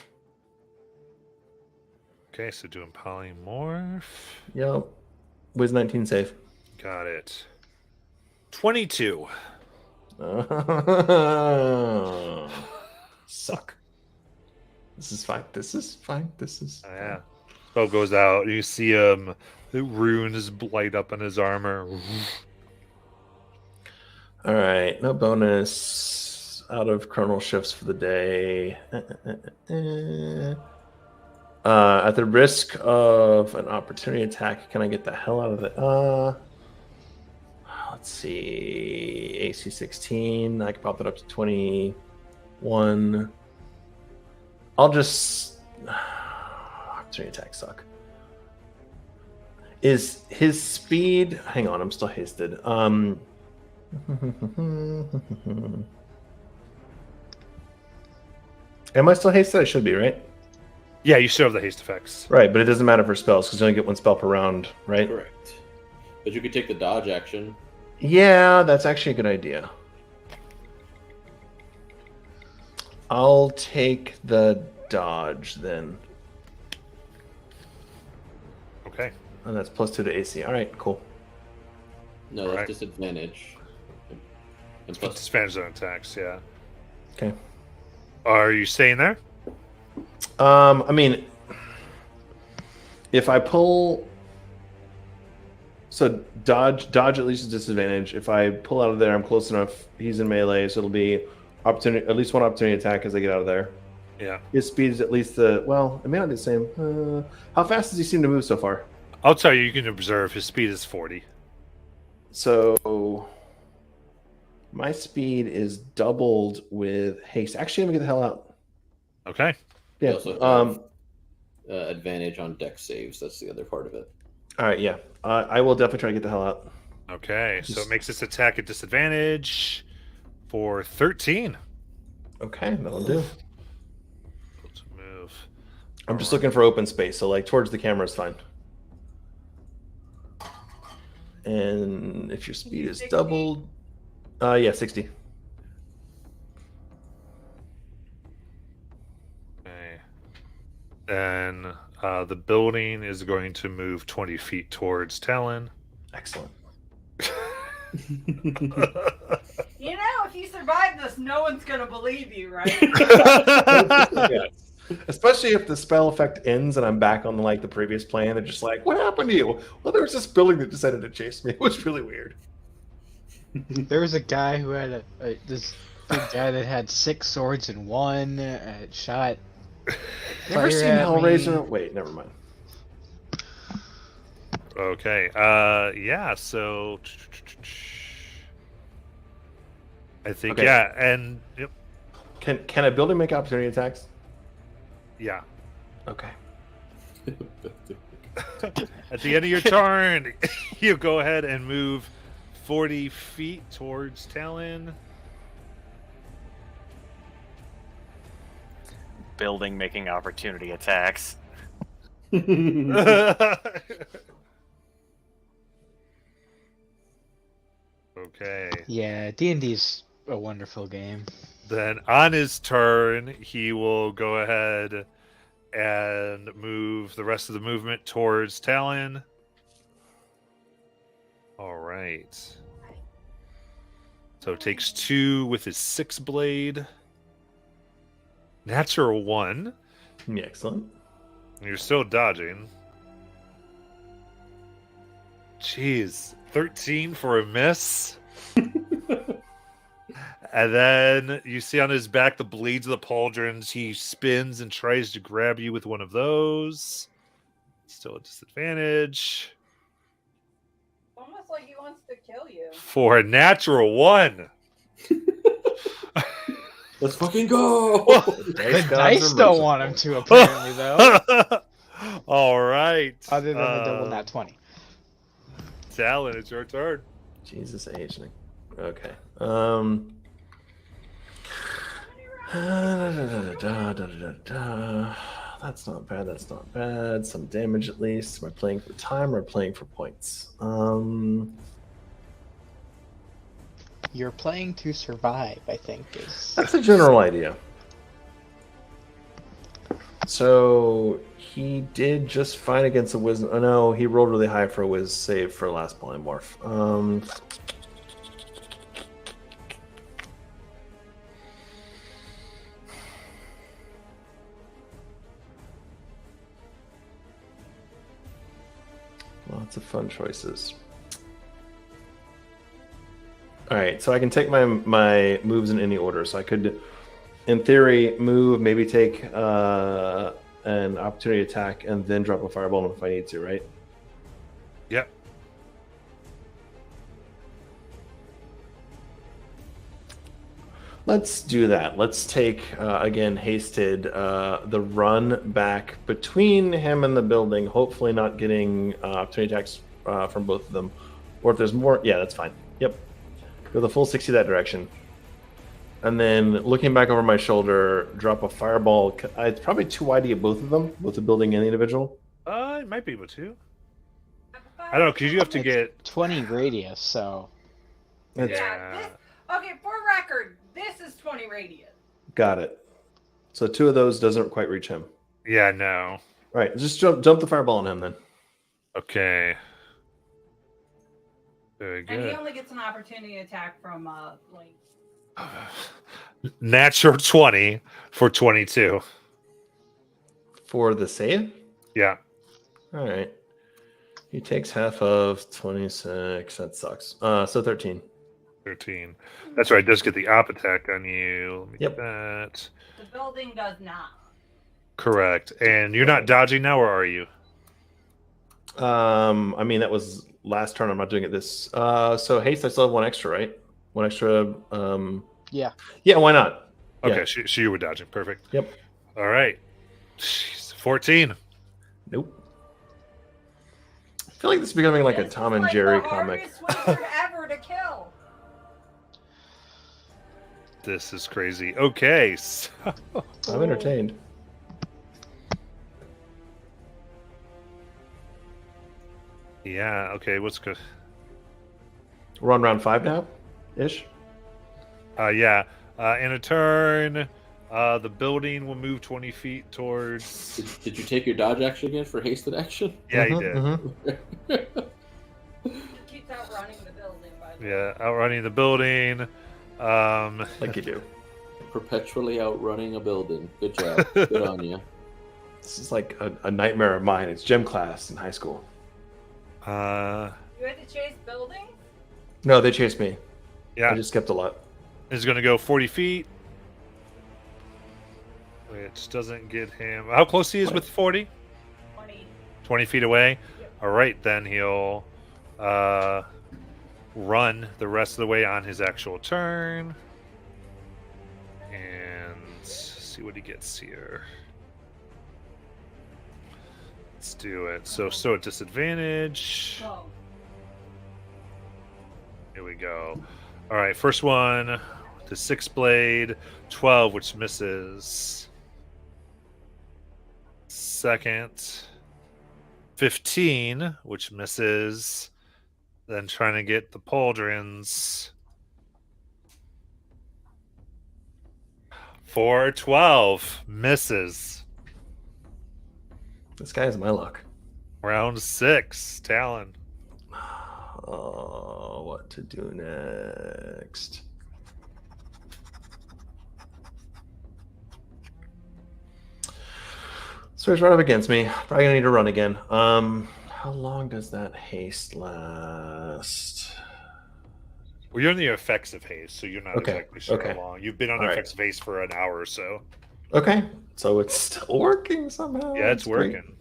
Okay, so doing polymorph. Yep. Wiz 19 save. Got it. 22. Suck. This is fine. This is fine. This is fine. Yeah. Spell goes out. You see him. The runes blight up on his armor. All right. No bonus. Out of chronal shifts for the day. At the risk of an opportunity attack, can I get the hell out of it? Let's see. AC 16. I can pop it up to 21. I'll just... Opportunity attacks suck. Is his speed... Hang on, I'm still hasted. Am I still hasted? I should be, right? Yeah, you still have the haste effects. Right, but it doesn't matter for spells because you only get one spell per round, right? Correct. But you could take the dodge action. Yeah, that's actually a good idea. I'll take the dodge then. Okay. And that's +2 to AC. All right, cool. No, that's Right. disadvantage. And Plus plus, disadvantage on attacks, yeah. Okay. Are you staying there? I mean, if I pull, so dodge at least is disadvantage. If I pull out of there, I'm close enough. He's in melee, so it'll be opportunity, at least one opportunity attack as I get out of there. Yeah. His speed is at least well, it may not be the same. How fast does he seem to move so far? I'll tell you, you can observe his speed is 40. So my speed is doubled with haste. Actually, let me get the hell out. Okay. you Yeah. also have advantage on deck saves. That's the other part of it. All right. Yeah. I will definitely try to get the hell out. Okay. So it makes this attack a disadvantage for 13. Okay, that'll do. Let's move. I'm just looking for open space, so like towards the camera is fine. And if your speed is 60? doubled, yeah, 60. Okay. Then the building is going to move 20 feet towards Talon. Excellent. You know, if you survive this, no one's gonna believe you, right? Yes. Especially if the spell effect ends and I'm back on like the previous plane. They're just like, "What happened to you?" Well, there was this building that decided to chase me. It was really weird. There was a guy who had this big guy that had 6 swords in one. Shot. Never fire seen at me. Hellraiser. Wait, never mind. Okay. Yeah. So I think Okay. yeah, and yep, Can a building make opportunity attacks? yeah. Okay. At the end of your turn, you go ahead and move 40 feet towards Talon. Building making opportunity attacks. Okay. Yeah, D&D's a wonderful game. Then on his turn, he will go ahead and move the rest of the movement towards Talon. All right. So takes 2 with his 6 blade. Natural 1. Yeah, excellent. You're still dodging. Jeez. 13 for a miss. And then you see on his back the blades of the pauldrons. He spins and tries to grab you with one of those. Still a disadvantage. Almost like he wants to kill you. For a natural 1. Let's fucking go! The dice don't want him to, apparently, though. All right. Other than the double nat 20. Talon, it's your turn. Jesus H. Okay. That's not bad. That's not bad. Some damage at least. Am I playing for time or playing for points? You're playing to survive, I think. That's a general idea. So he did just fine against a wisdom. Oh no, he rolled really high for a whiz save for last polymorph. Lots of fun choices. All right, so I can take my moves in any order. So I could, in theory, move, maybe take an opportunity attack, and then drop a fireball if I need to, right? Yep. Let's do that. Let's take, again, hasted, the run back between him and the building, hopefully not getting opportunity attacks from both of them. Or if there's more, yeah, that's fine. Yep. Go the full 60 that direction. And then looking back over my shoulder, drop a fireball. It's probably too wide to get both of them, both the building and the individual. It might be able to. I don't know, because you have to get 20 radius, so. That's, Yeah. Okay, for record, this is 20 radius. Got it. So 2 of those doesn't quite reach him. Yeah, no. All right, just jump the fireball on him then. Okay. Very And he good. only gets an opportunity attack from like. Natural 20 for 22. For the save? Yeah. All right. He takes half of 26. That sucks. So 13. 13. That's right. It does get the op attack on you. Let me Yep. get that. The building does not. Correct. And you're not dodging now, or are you? I mean, that was last turn. I'm not doing it this. So haste, I still have 1 extra, right? 1 extra. Yeah. Yeah, why not? Okay, Yeah. so you were dodging. Perfect. Yep. All right. Jeez, 14. Nope. I feel like this is becoming like a This Tom is and like Jerry the comic. hardest wizard ever to kill. This is crazy. Okay. So, I'm entertained. yeah. Okay. What's good? We're on round 5 now, ish. Yeah. In a turn, the building will move 20 feet towards. Did you take your dodge action again for hasted action? Yeah, you Mhm, did. mhm. He keeps outrunning the building. By the way. Yeah, outrunning the building. Like you do. Perpetually outrunning a building. Good job. Good on you. This is like a nightmare of mine. It's gym class in high school. You had to chase building. No, they chased me. yeah, I just skipped a lot. is going to go 40 feet, which doesn't get him. How close he is with 40? 20. 20 feet away. Yep. All right, then he'll run the rest of the way on his actual turn, and see what he gets here. Let's do it. So at disadvantage. Whoa. Here we go. All right, first one, the 6 blade, 12, which misses. Second, 15, which misses. Then trying to get the pauldrons. For 12, misses. This guy is my luck. Round 6, Talon. Oh, what to do next? So he's right up against me. Probably gonna need to run again. How long does that haste last? Well, you're in the effects of haste, so you're not Okay, exactly sure okay. how long. You've been on All right. effects of haste for an hour or so. Okay, so it's still working somehow. Yeah, it's That's great. working.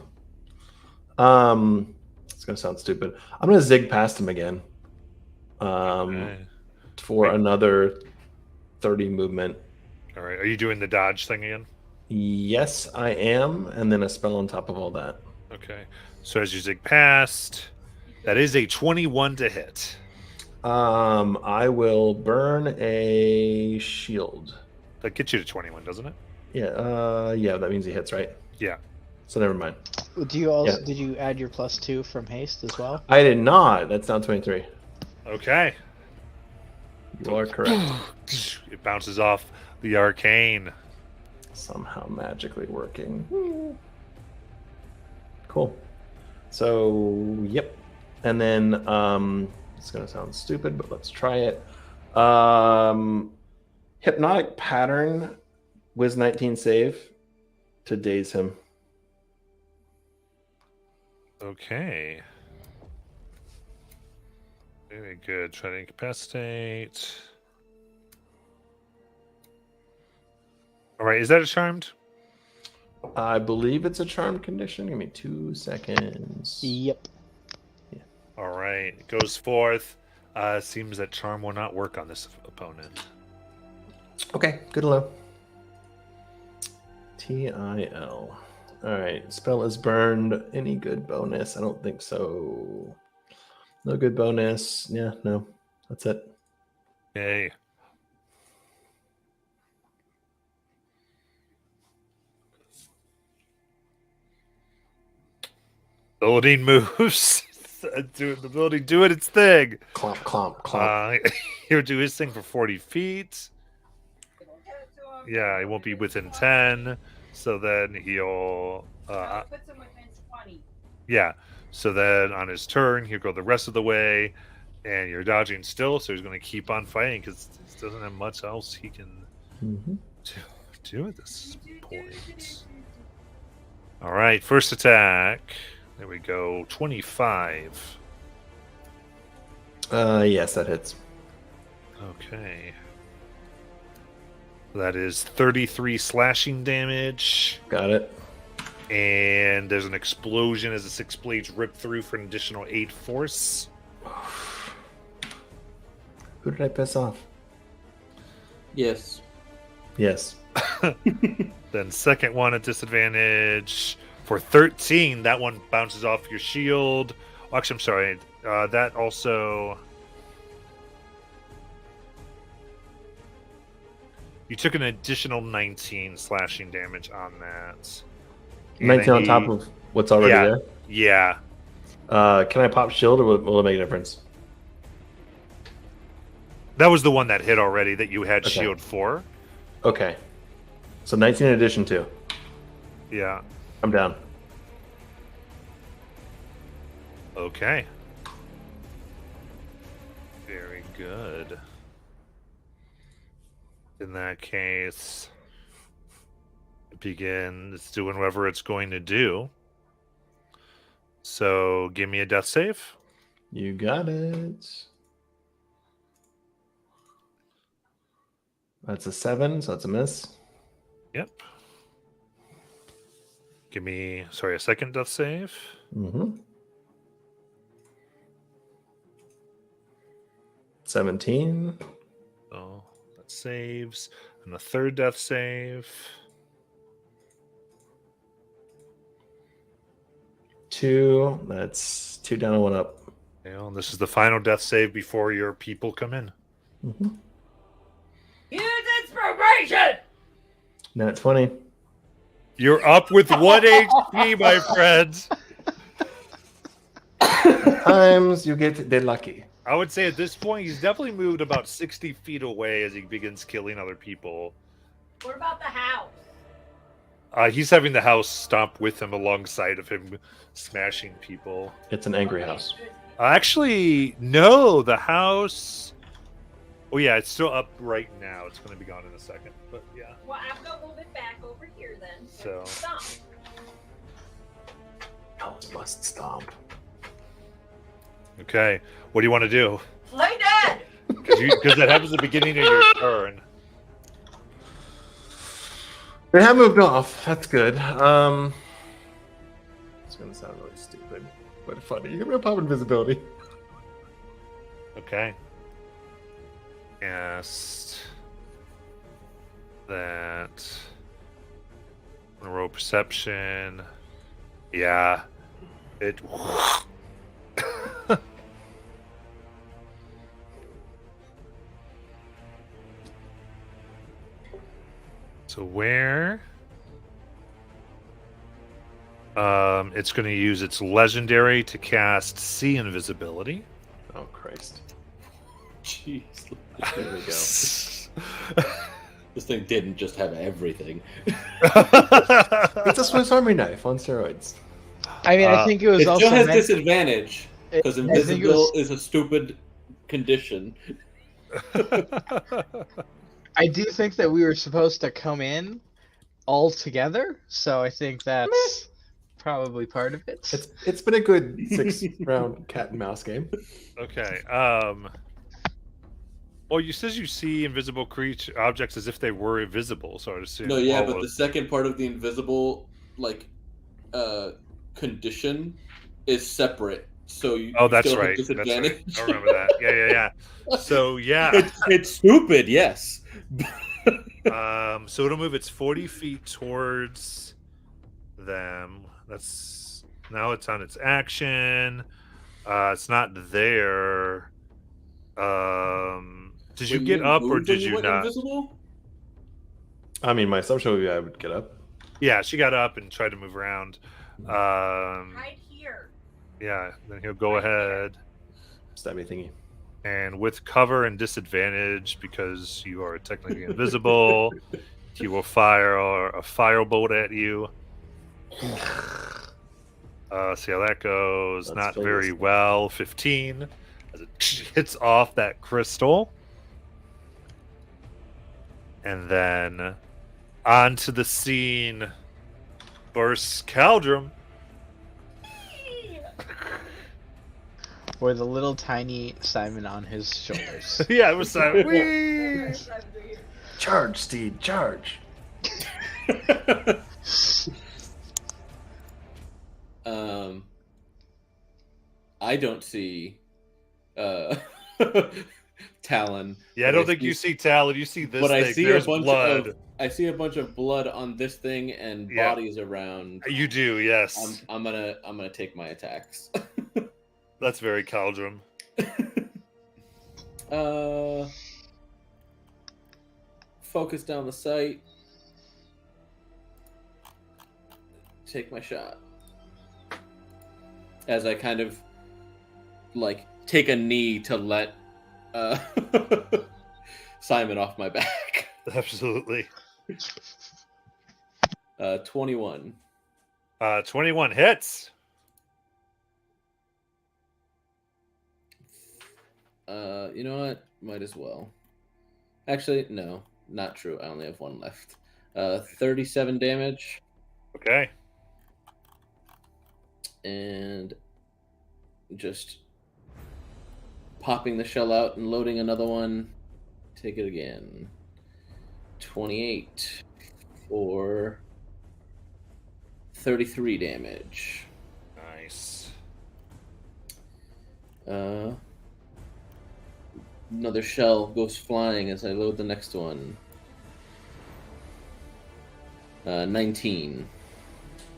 It's gonna sound stupid. I'm gonna zig past him again. Okay. For another 30 movement. All right. Are you doing the dodge thing again? Yes, I am, and then a spell on top of all that. Okay. So as you zig past, that is a 21 to hit. I will burn a shield. That gets you to 21, doesn't it? Yeah, that means he hits, right? Yeah. So never mind. Do you also Yeah. did you add your +2 from haste as well? I did not. That's down 23. Okay. You are correct. It bounces off the arcane. Somehow magically working. Cool. So, yep. And then, it's going to sound stupid, but let's try it. Hypnotic Pattern, Wiz 19 save to daze him. Okay. Very good. Try to incapacitate. All right. Is that a charmed? I believe it's a charmed condition. Give me 2 seconds. Yep. All right. It goes forth. Seems that charm will not work on this opponent. Okay, good to know. TIL. All right, spell is burned. Any good bonus? I don't think so. No good bonus. Yeah, no. That's it. Okay. Building moves. The building doing its thing. Clomp, clomp, clomp. He'll do his thing for 40 feet. Get it to Yeah, he won't be within 10. So then he'll. No, it puts him within 20. Yeah. So then on his turn, he'll go the rest of the way, and you're dodging still. So he's going to keep on fighting because he doesn't have much else he can do at this point. All right, first attack. There we go. 25. Yes, that hits. Okay. That is 33 slashing damage. Got it. And there's an explosion as the 6 blades rip through for an additional 8 force. Who did I piss off? Yes. Yes. Then second one at disadvantage for 13. That one bounces off your shield. Oh, actually, I'm sorry. That also... You took an additional 19 slashing damage on that. 19 on top of what's already there? Yeah. Can I pop shield, or will it make a difference? That was the one that hit already that you had shield for. Okay. So 19 in addition to. Yeah. I'm down. Okay. Very good. In that case, it begins doing whatever it's going to do. So give me a death save. You got it. That's a 7, so that's a miss. Yep. Give me, a second death save. Mm-hmm. 17. Oh, that saves. And the third death save. 2. That's 2 down and 1 up. And this is the final death save before your people come in. Mm-hmm. Use inspiration! Nat 20. You're up with 1 HP, my friends. Times you get the lucky. I would say at this point, he's definitely moved about 60 feet away as he begins killing other people. What about the house? He's having the house stomp with him alongside of him smashing people. It's an angry house. Actually, no, the house... Oh, yeah, it's still up right now. It's going to be gone in a second, but yeah. Well, I'm going to move it back over here then. So... Stop. House must stomp. Okay, what do you want to do? Play dead! Because that happens at the beginning of your turn. They have moved off. That's good. It's gonna sound really stupid, but funny. You're gonna pop invisibility. Okay. Yes. That. Roll perception. Yeah. It. So where? It's going to use its legendary to cast Sea Invisibility. Oh Christ! Jeez. There we go. This thing didn't just have everything. It's a Swiss Army knife on steroids. I mean, I think it was It also still has meant... disadvantage because I think it invisible was- is a stupid condition. I do think that we were supposed to come in all together, so I think that's probably part of it. It's been a good 6-round cat and mouse game. Okay. Well, you says you see invisible creature objects as if they were invisible, so I'd assume. No, yeah, all but of- the second part of the invisible condition is separate. So you Oh, that's still have right. That's right. disadvantage. I remember that. Yeah. So yeah. It's stupid, yes. So it'll move its 40 feet towards them. That's now it's on its action. It's not there. Did you When get up or moved did when you went not? Invisible? I mean, my assumption would be I would get up. Yeah, she got up and tried to move around. Right here. Yeah, then he'll go ahead Stabby thingy. and with cover and disadvantage because you are technically invisible, He will fire a firebolt at you. See how that goes. Let's Not play very this. well. 15 as it hits off that crystal. And then onto the scene bursts Caldrum. With a little tiny Simon on his shoulders. Yeah, it was Whee! Charge, Steed, charge. I don't see Talon. Yeah, I don't think you see Talon. You see this But thing. I see There's a bunch blood. of I see a bunch of blood on this thing and Yeah. bodies around. You do, yes. I'm gonna take my attacks. That's very Caldrum. Focus down the sight. Take my shot. As I kind of like take a knee to let Simon off my back. Absolutely. 21. 21 hits. You know what? Might as well. Actually, no, not true. I only have one left. 37 damage. Okay. And just popping the shell out and loading another one. Take it again. 28 for 33 damage. Nice. Another shell goes flying as I load the next one. 19.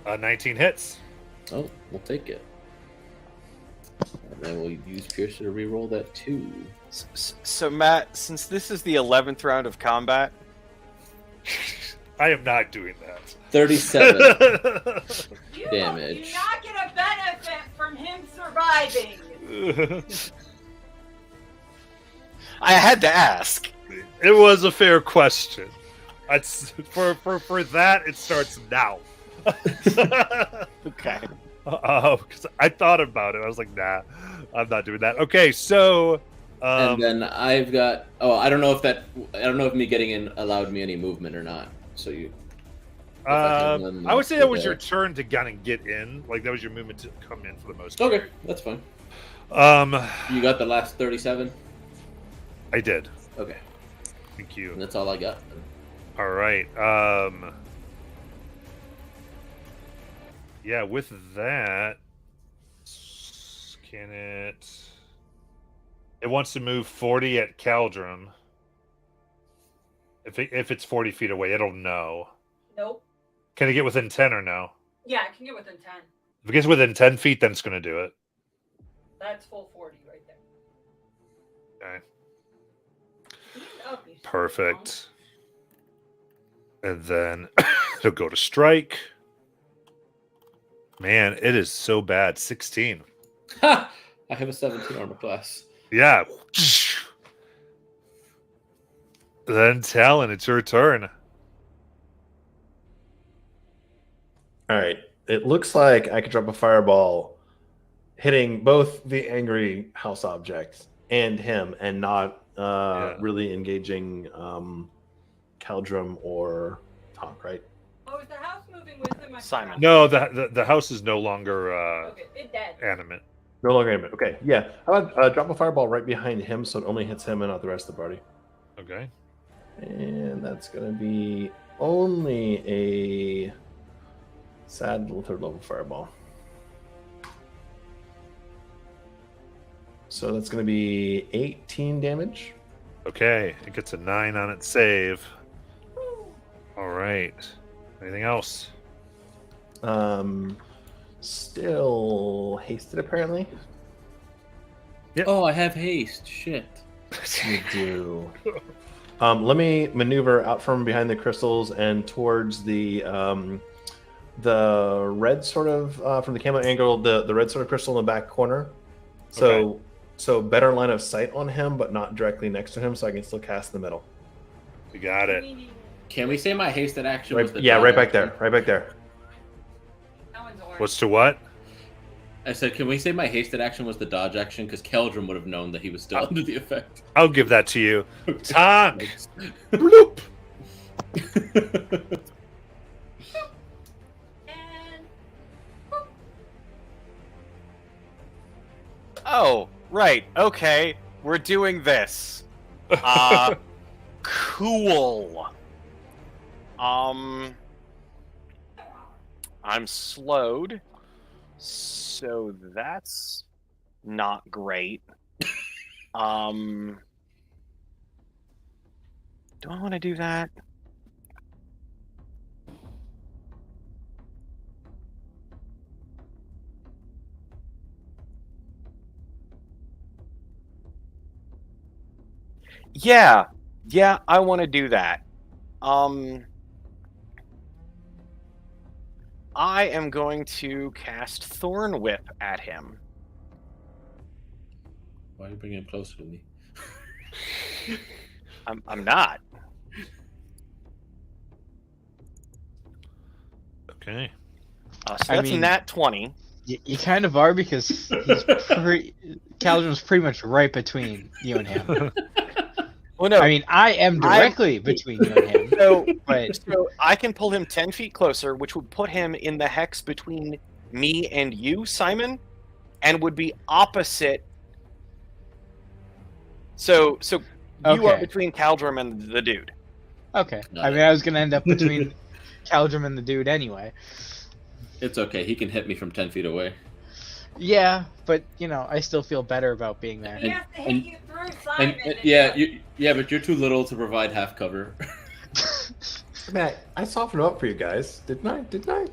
19 hits. Oh, we'll take it. And then we'll use Piercer to reroll that too. So Matt, since this is the 11th round of combat, I am not doing that. 37 You damage. do not get a benefit from him surviving. I had to ask. It was a fair question. It's, for that, it starts now. Okay. Because I thought about it. I was like, nah, I'm not doing that. Okay, so... and then I've got... Oh, I don't know if me getting in allowed me any movement or not. So you... I would say that was your turn to kind of get in. Like, that was your movement to come in for the most part. Okay, that's fine. Um, You got the last 37? I did. Okay. Thank you. And that's all I got. All right. Yeah, with that, can it... It wants to move 40 at Caldrum. If it's 40 feet away, it'll know. Nope. Can it get within 10 or no? Yeah, I can get within 10. If it gets within 10 feet, then it's going to do it. That's full 40 right there. Okay. Oh, you Perfect. And then it'll go to strike. Man, it is so bad. 16. Ha! I have a 17 armor class. Yeah. Then Talon, it's your turn. All right. It looks like I could drop a fireball hitting both the angry house objects and him and not really engaging Caldrum or Tonk, right? Oh, is the house moving with him? Simon. No, the house is no longer Okay, it's dead. animate. No longer animate. Okay, yeah. How about drop a fireball right behind him so it only hits him and not the rest of the party? Okay. And that's going to be only a sad little third level fireball. So that's going to be 18 damage. Okay. It gets a 9 on its save. All right. Anything else? Still hasted apparently. Yep. Oh, I have haste. Shit. You do. Let me maneuver out from behind the crystals and towards the red sort of from the camo angle, the red sort of crystal in the back corner. So so better line of sight on him, but not directly next to him, so I can still cast in the middle. You got it. Can we say my hasted action was the Yeah, dodge right back action? there. Right back there. That one's orange. What's to what? I said, can we say my hasted action was the dodge action? Because Keldrum would have known that he was still under the effect. I'll give that to you. Tonk! Bloop. And Oh, right. Okay, we're doing this. Cool. I'm slowed, so that's not great. Do I want to do that? Yeah, I want to do that. I am going to cast Thorn Whip at him. Why are you bringing him closer to me? I'm not. Okay. So that's nat 20. You kind of are, because Caldron's pretty much right between you and him. Well, no, I mean, I am directly between you and him. so But I can pull him 10 feet closer, which would put him in the hex between me and you, Simon, and would be opposite. So you are Okay. between Caldrum and the dude. okay, I mean, I was gonna end up between Caldrum and the dude anyway. It's okay. He can hit me from 10 feet away. Yeah, but I still feel better about being there. he has to hit you through Simon. But you're too little to provide half cover. Man, I softened up for you guys, didn't I?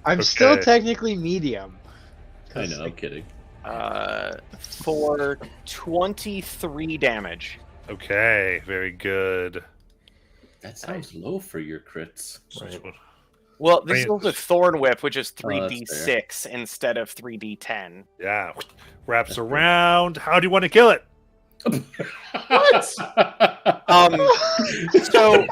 I'm still Okay. technically medium. I know. I'm kidding. For 23 damage. Okay, very good. That sounds low for your crits. Right. Well, this Right. is a Thorn Whip, which is that's 3d6 instead of 3d10. Yeah. Wraps around. How do you want to kill it? So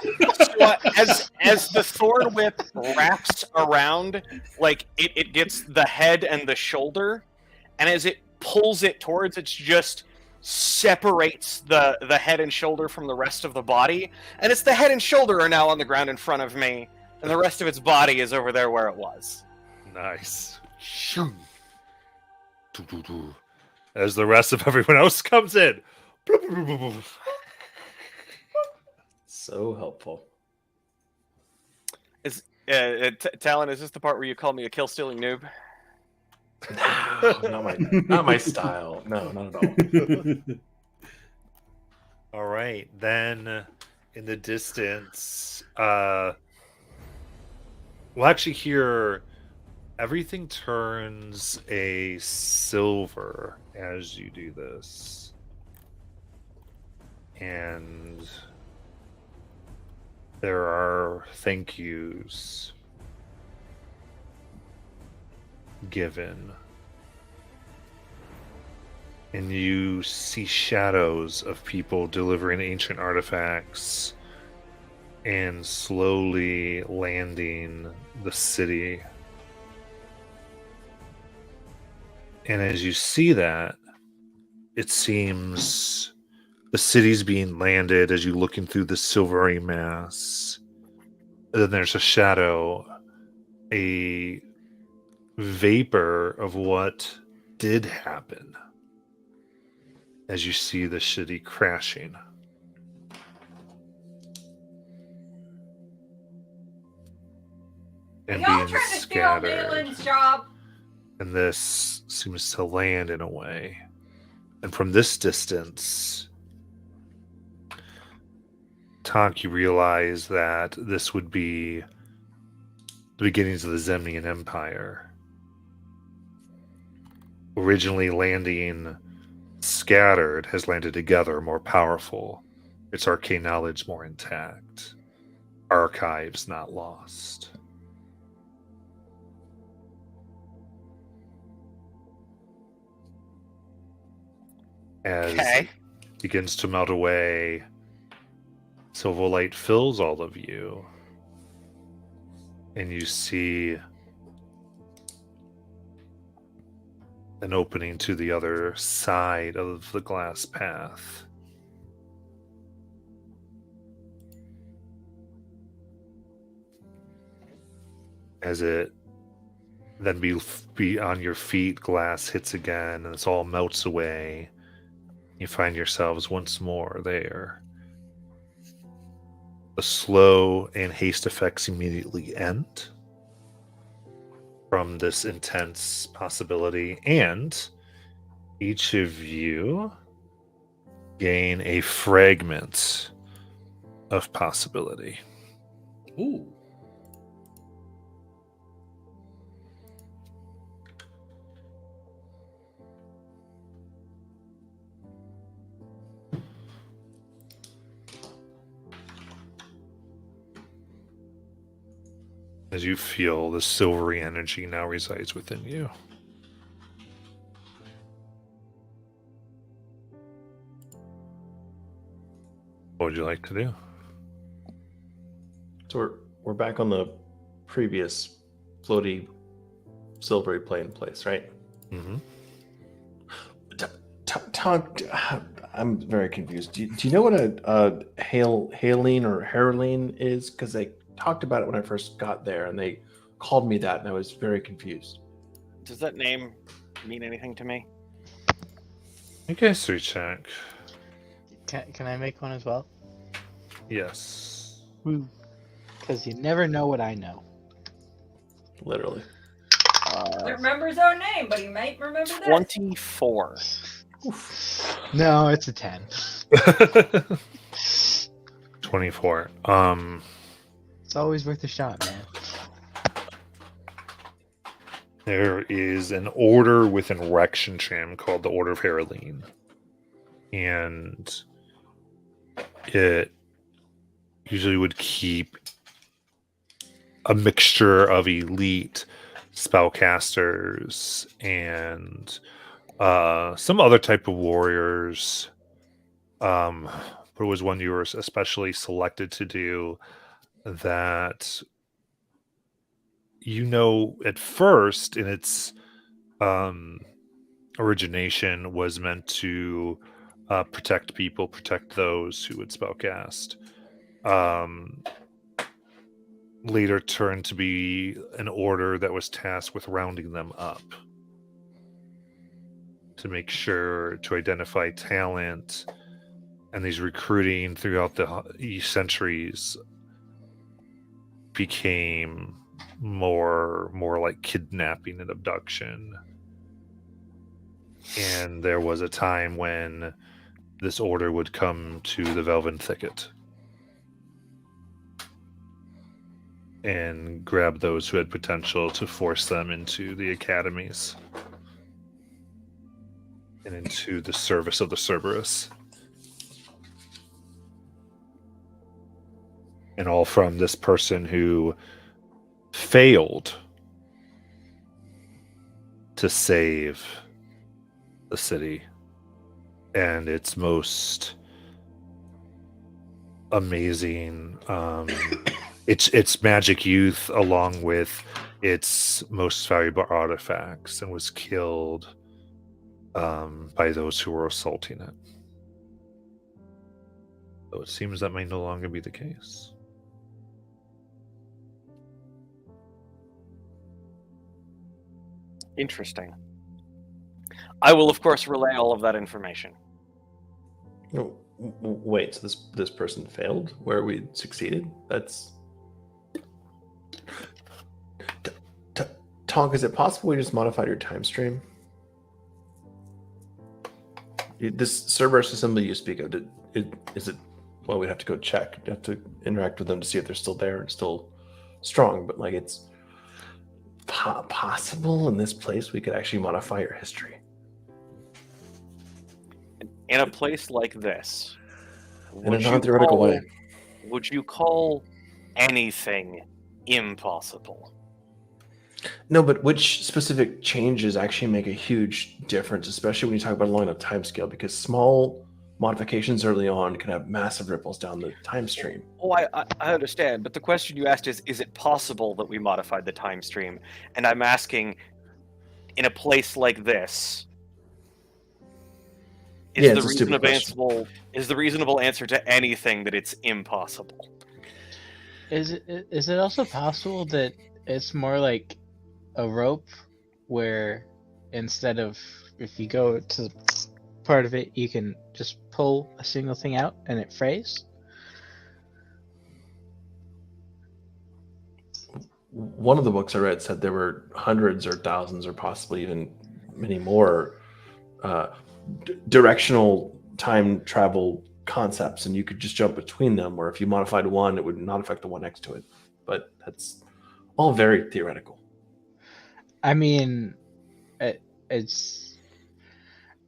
as the Thorn Whip wraps around, like it gets the head and the shoulder, and as it pulls it towards, it just separates the head and shoulder from the rest of the body, and it's the head and shoulder are now on the ground in front of me, and the rest of its body is over there where it was. Nice. As the rest of everyone else comes in. So helpful. Talon, is this the part where you call me a kill-stealing noob? Not my style. No, not at all. All right. Then in the distance, we'll actually hear everything turns a silver as you do this. And there are thank yous given. And you see shadows of people delivering ancient artifacts and slowly landing the city. And as you see that, it seems the city's being landed as you're looking through the silvery mass. And then there's a shadow, a vapor of what did happen as you see the city crashing. And Y'all being trying to steal scattered. Galen's job. And this seems to land in a way. And from this distance, Tonk, you realize that this would be the beginnings of the Zemnian Empire. Originally landing scattered, has landed together, more powerful. Its arcane knowledge more intact. Archives not lost. As Okay. it begins to melt away, Silver light fills all of you, and you see an opening to the other side of the glass path. As it then be on your feet, glass hits again, and it all melts away. You find yourselves once more there. The slow and haste effects immediately end from this intense possibility, and each of you gain a fragment of possibility. Ooh. As you feel the silvery energy now resides within you. What would you like to do? So we're back on the previous floaty silvery plane place, right? Mm-hmm. Tom, I'm very confused. Do you know what a haline or Heroline is? Because they talked about it when I first got there, and they called me that, and I was very confused. Does that name mean anything to me? I guess we check. Can I make one as well? Yes. Because you never know what I know. Literally. He remembers our name, but he might remember this. 24. No, it's a 10. 24. It's always worth a shot, man. There is an order within Rexentrim called the Order of Heroline. And it usually would keep a mixture of elite spellcasters and some other type of warriors. But it was one you were especially selected to do that, at first in its origination was meant to protect people, protect those who would spellcast. Later turned to be an order that was tasked with rounding them up to make sure to identify talent, and these recruiting throughout the centuries became more like kidnapping and abduction. And there was a time when this order would come to the Velven Thicket and grab those who had potential to force them into the academies and into the service of the Cerberus. And all from this person who failed to save the city and its most amazing its magic youth, along with its most valuable artifacts, and was killed by those who were assaulting it. So it seems that may no longer be the case. Interesting. I will, of course, relay all of that information. No, wait, so this person failed where we succeeded? That's... Tonk, is it possible we just modified your time stream? This Cerberus assembly you speak of, is it... Well, we'd have to go check. We'd have to interact with them to see if they're still there and still strong, but like it's possible in this place we could actually modify your history. In a place like this, In a non-theoretical way. Would you call anything impossible? No, but which specific changes actually make a huge difference, especially when you talk about along a time scale? Because small modifications early on can have massive ripples down the time stream. Oh, I understand, but the question you asked is it possible that we modified the time stream? And I'm asking, in a place like this, is Yeah, it's a stupid question. the reasonable answer to anything that it's impossible? Is it also possible that it's more like a rope where instead of if you go to part of it, you can just pull a single thing out and it frays? One of the books I read said there were hundreds or thousands or possibly even many more directional time travel concepts, and you could just jump between them, or if you modified one, it would not affect the one next to it. But that's all very theoretical. I mean, it's.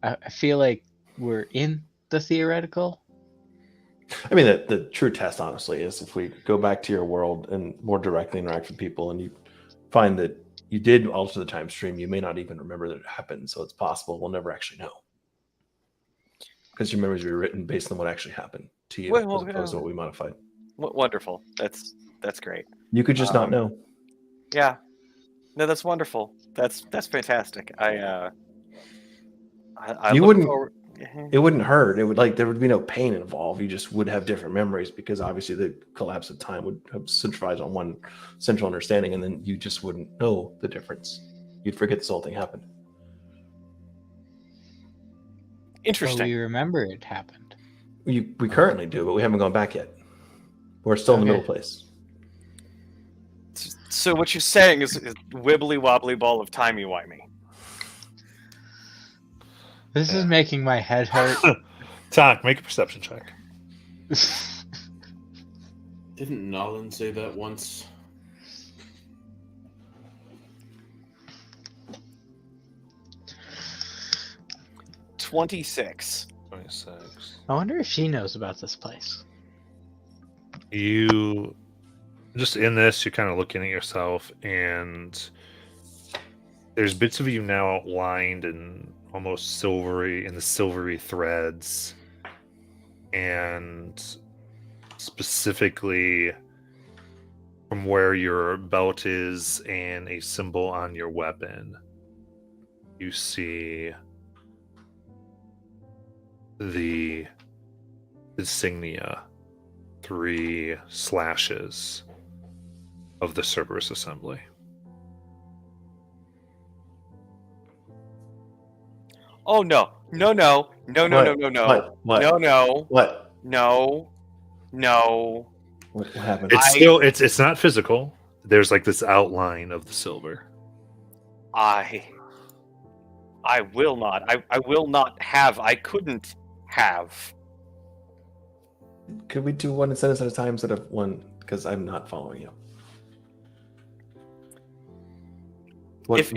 I feel like we're in the theoretical. I mean, the true test, honestly, is if we go back to your world and more directly interact with people, and you find that you did alter the time stream, you may not even remember that it happened. So it's possible we'll never actually know, because your memories were written based on what actually happened to you, as opposed to what we modified. Wonderful. That's great. You could just not know. Yeah. No, that's wonderful. That's fantastic. I You look wouldn't. forward- It wouldn't hurt. It would there would be no pain involved. You just would have different memories because obviously the collapse of time would have centralized on one central understanding, and then you just wouldn't know the difference. You'd forget this whole thing happened. Interesting. Well, we remember it happened. We currently do, but we haven't gone back yet. We're still in the middle place. So what you're saying is wibbly wobbly ball of timey-wimey. This is making my head hurt. Tak, make a perception check. Didn't Nolan say that once? $26. 26. I wonder if she knows about this place. You just in this, you're kind of looking at yourself, and there's bits of you now outlined and almost silvery in the silvery threads, and specifically from where your belt is and a symbol on your weapon, you see the insignia, 3 slashes of the Cerberus Assembly. Oh no. No. What? What happened? It's not physical. There's like this outline of the silver. I will not. I will not have. I couldn't have. Could we do one sentence at a time instead of one? Because I'm not following you. If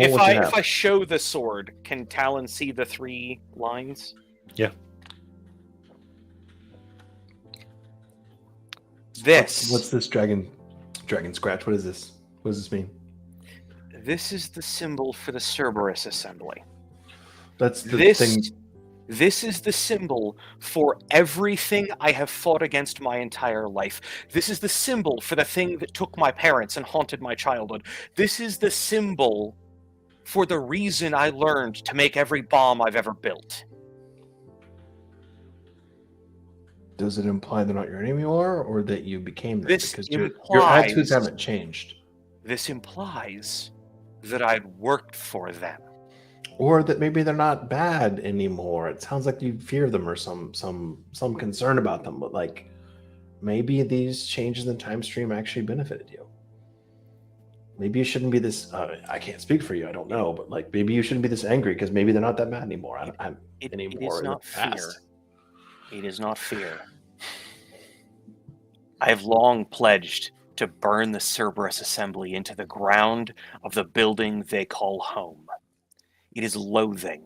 I show the sword, can Talon see the 3 lines? Yeah. What's this dragon scratch? What is this? What does this mean? This is the symbol for the Cerberus Assembly. That's the thing. This is the symbol for everything I have fought against my entire life. This is the symbol for the thing that took my parents and haunted my childhood. This is the symbol for the reason I learned to make every bomb I've ever built. Does it imply they're not your enemy anymore, or that you became them? This because implies, your attitudes haven't changed. This implies that I'd worked for them. Or that maybe they're not bad anymore. It sounds like you fear them or some concern about them, but like maybe these changes in the time stream actually benefited you. Maybe you shouldn't be this. I can't speak for you. I don't know, but like maybe you shouldn't be this angry because maybe they're not that bad anymore. It is not fear. It is not fear. I have long pledged to burn the Cerberus Assembly into the ground of the building they call home. It is loathing.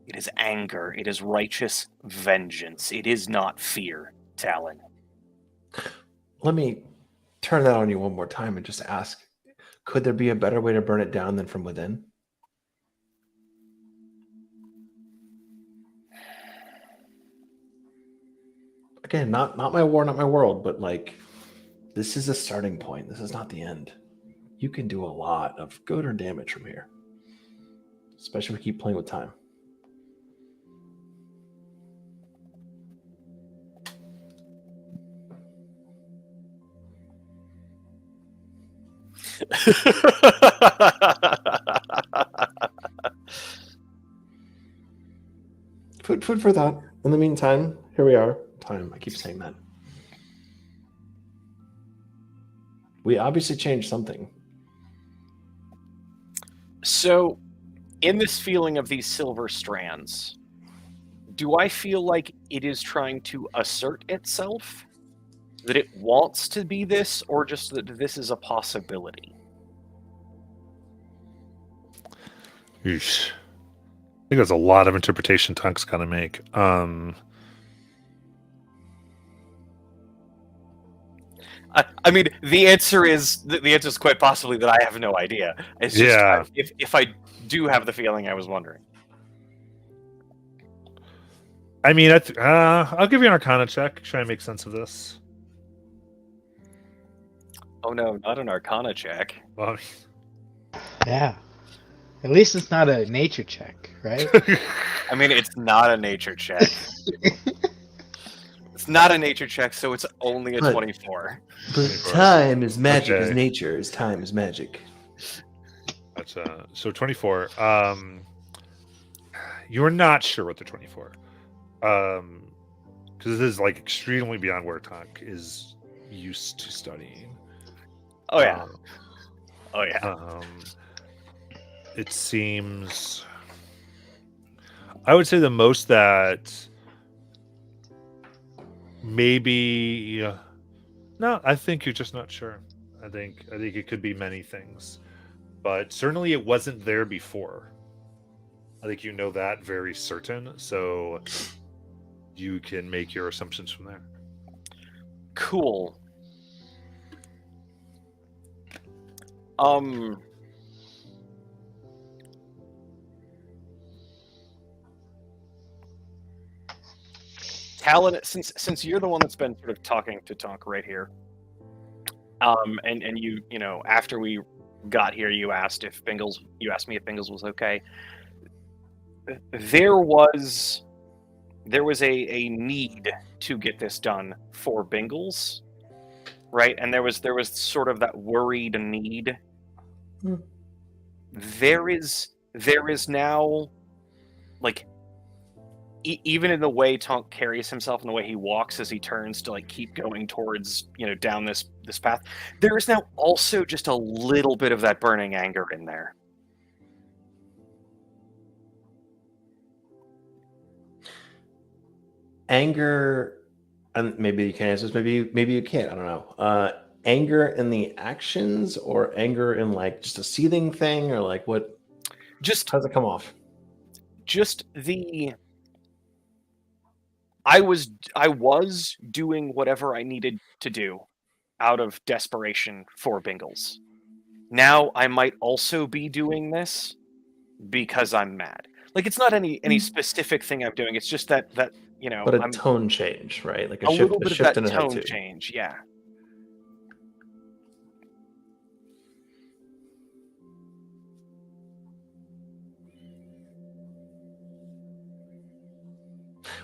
It is anger. It is righteous vengeance. It is not fear, Talon. Let me turn that on you one more time and just ask, could there be a better way to burn it down than from within? again, not my war, not my world, but like this is a starting point. This is not the end. You can do a lot of good or damage from here, especially if we keep playing with time. Food for thought. In the meantime, here we are. Time. I keep saying that. We obviously changed something. So, in this feeling of these silver strands, do I feel like it is trying to assert itself? That it wants to be this, or just that this is a possibility? Yeesh. I think there's a lot of interpretation Tunk's got to make. I mean, the answer is quite possibly that I have no idea. It's just if I do have the feeling, I was wondering. I mean, I'll give you an Arcana check. Try and make sense of this. Oh no, not an Arcana check. Well, Yeah. At least it's not a nature check, right? I mean, it's not a nature check. It's not a nature check, so it's only a 24. But time is magic Okay. as nature is time is magic. That's so 24. You're not sure what the 24. Because this is like extremely beyond where Tonk is used to studying. Oh yeah. Oh yeah. It seems. I would say the most that maybe. No, I think you're just not sure. I think it could be many things, but certainly it wasn't there before. I think you know that very certain, so you can make your assumptions from there. Cool. Talon, since you're the one that's been sort of talking to Tonk right here, and you know, after we got here, you asked me if Bingles was okay. There was a need to get this done for Bingles, right? And there was sort of that worried need. There is now, like, even in the way Tonk carries himself and the way he walks as he turns to like keep going towards, you know, down this path, there is now also just a little bit of that burning anger in there. Anger, and maybe you can answer this, maybe you can't. I don't know. Anger in the actions, or anger in like just a seething thing, or like what? Just how does it come off? Just I was doing whatever I needed to do out of desperation for Bingles. Now I might also be doing this because I'm mad. Like, it's not any specific thing I'm doing. It's just that you know. But a tone change, right? Like a shift, little bit a shift of that in tone attitude. change, yeah.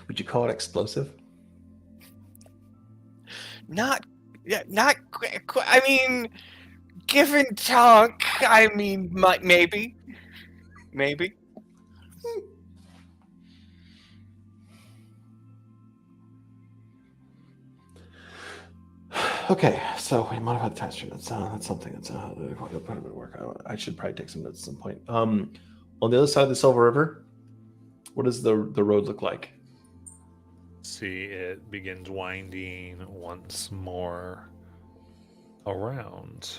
Would you call it explosive? Not. I mean, given Tonk, I mean, maybe. Okay, so we modified the task. That's something that's quite a bit of work. I should probably take some notes at some point. On the other side of the Silver River, what does the road look like? See, it begins winding once more around.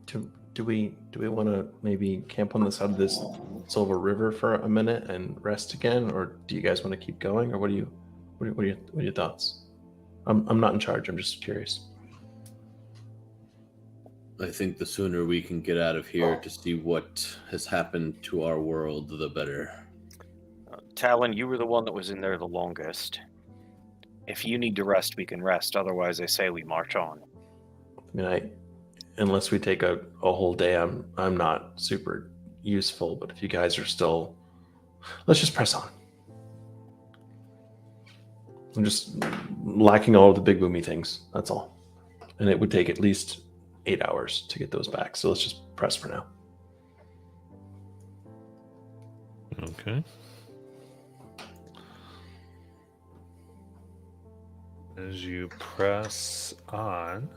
Do we want to maybe camp on the side of this Silver River for a minute and rest again, or do you guys want to keep going, or what are your thoughts? I'm not in charge. I'm just curious. I think the sooner we can get out of here to see what has happened to our world, the better. Talon, you were the one that was in there the longest. If you need to rest, we can rest. Otherwise, I say we march on. I mean, unless we take a whole day, I'm not super useful. But if you guys are still, let's just press on. I'm just lacking all of the big boomy things. That's all, and it would take at least 8 hours to get those back. So let's just press for now. Okay. As you press on,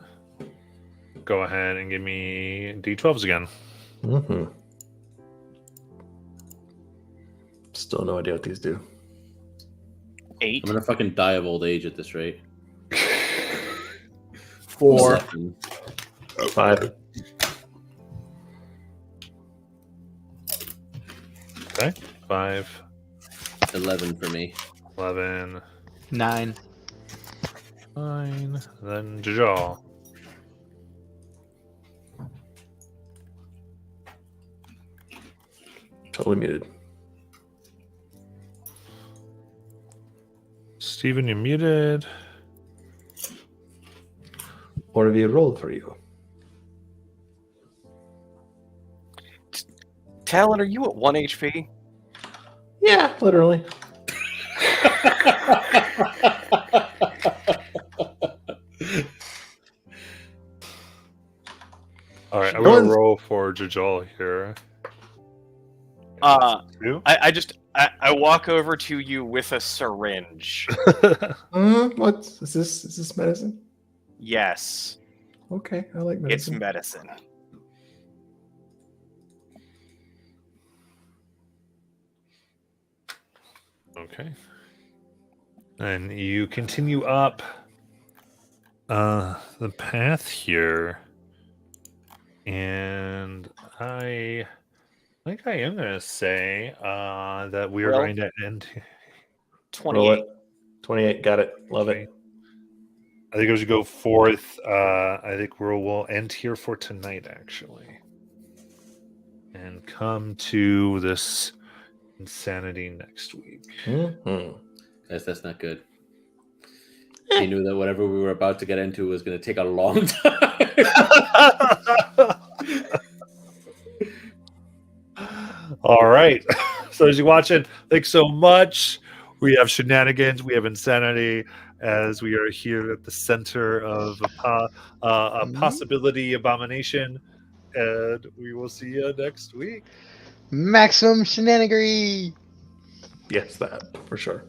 go ahead and give me D12s again. Mm-hmm. Still no idea what these do. 8. I'm gonna fucking die of old age at this rate. 4, 7. 5. Okay. 5, 11 for me. 11, 9. 9. Then Jajal. Totally muted. Steven, you're muted. What have you rolled for you? Talon, are you at 1 HP? Yeah, literally. All right, I'm going to roll for Jajal here. Two? I walk over to you with a syringe. What is this? Is this medicine? Yes, Okay, I like it's medicine. medicine. Okay. And you continue up the path here. And I think I am going to say that we are Well, going to end. 28. Roll it. 28, got it. Love it. I think as we go forth, I think we'll end here for tonight, actually. And come to this insanity next week. Mm-hmm. Guys, that's not good. He knew that whatever we were about to get into was going to take a long time. All right. So as you're watching, thanks so much. We have shenanigans. We have insanity as we are here at the center of a possibility abomination. And we will see you next week. Maximum shenanigery! Yes, that for sure.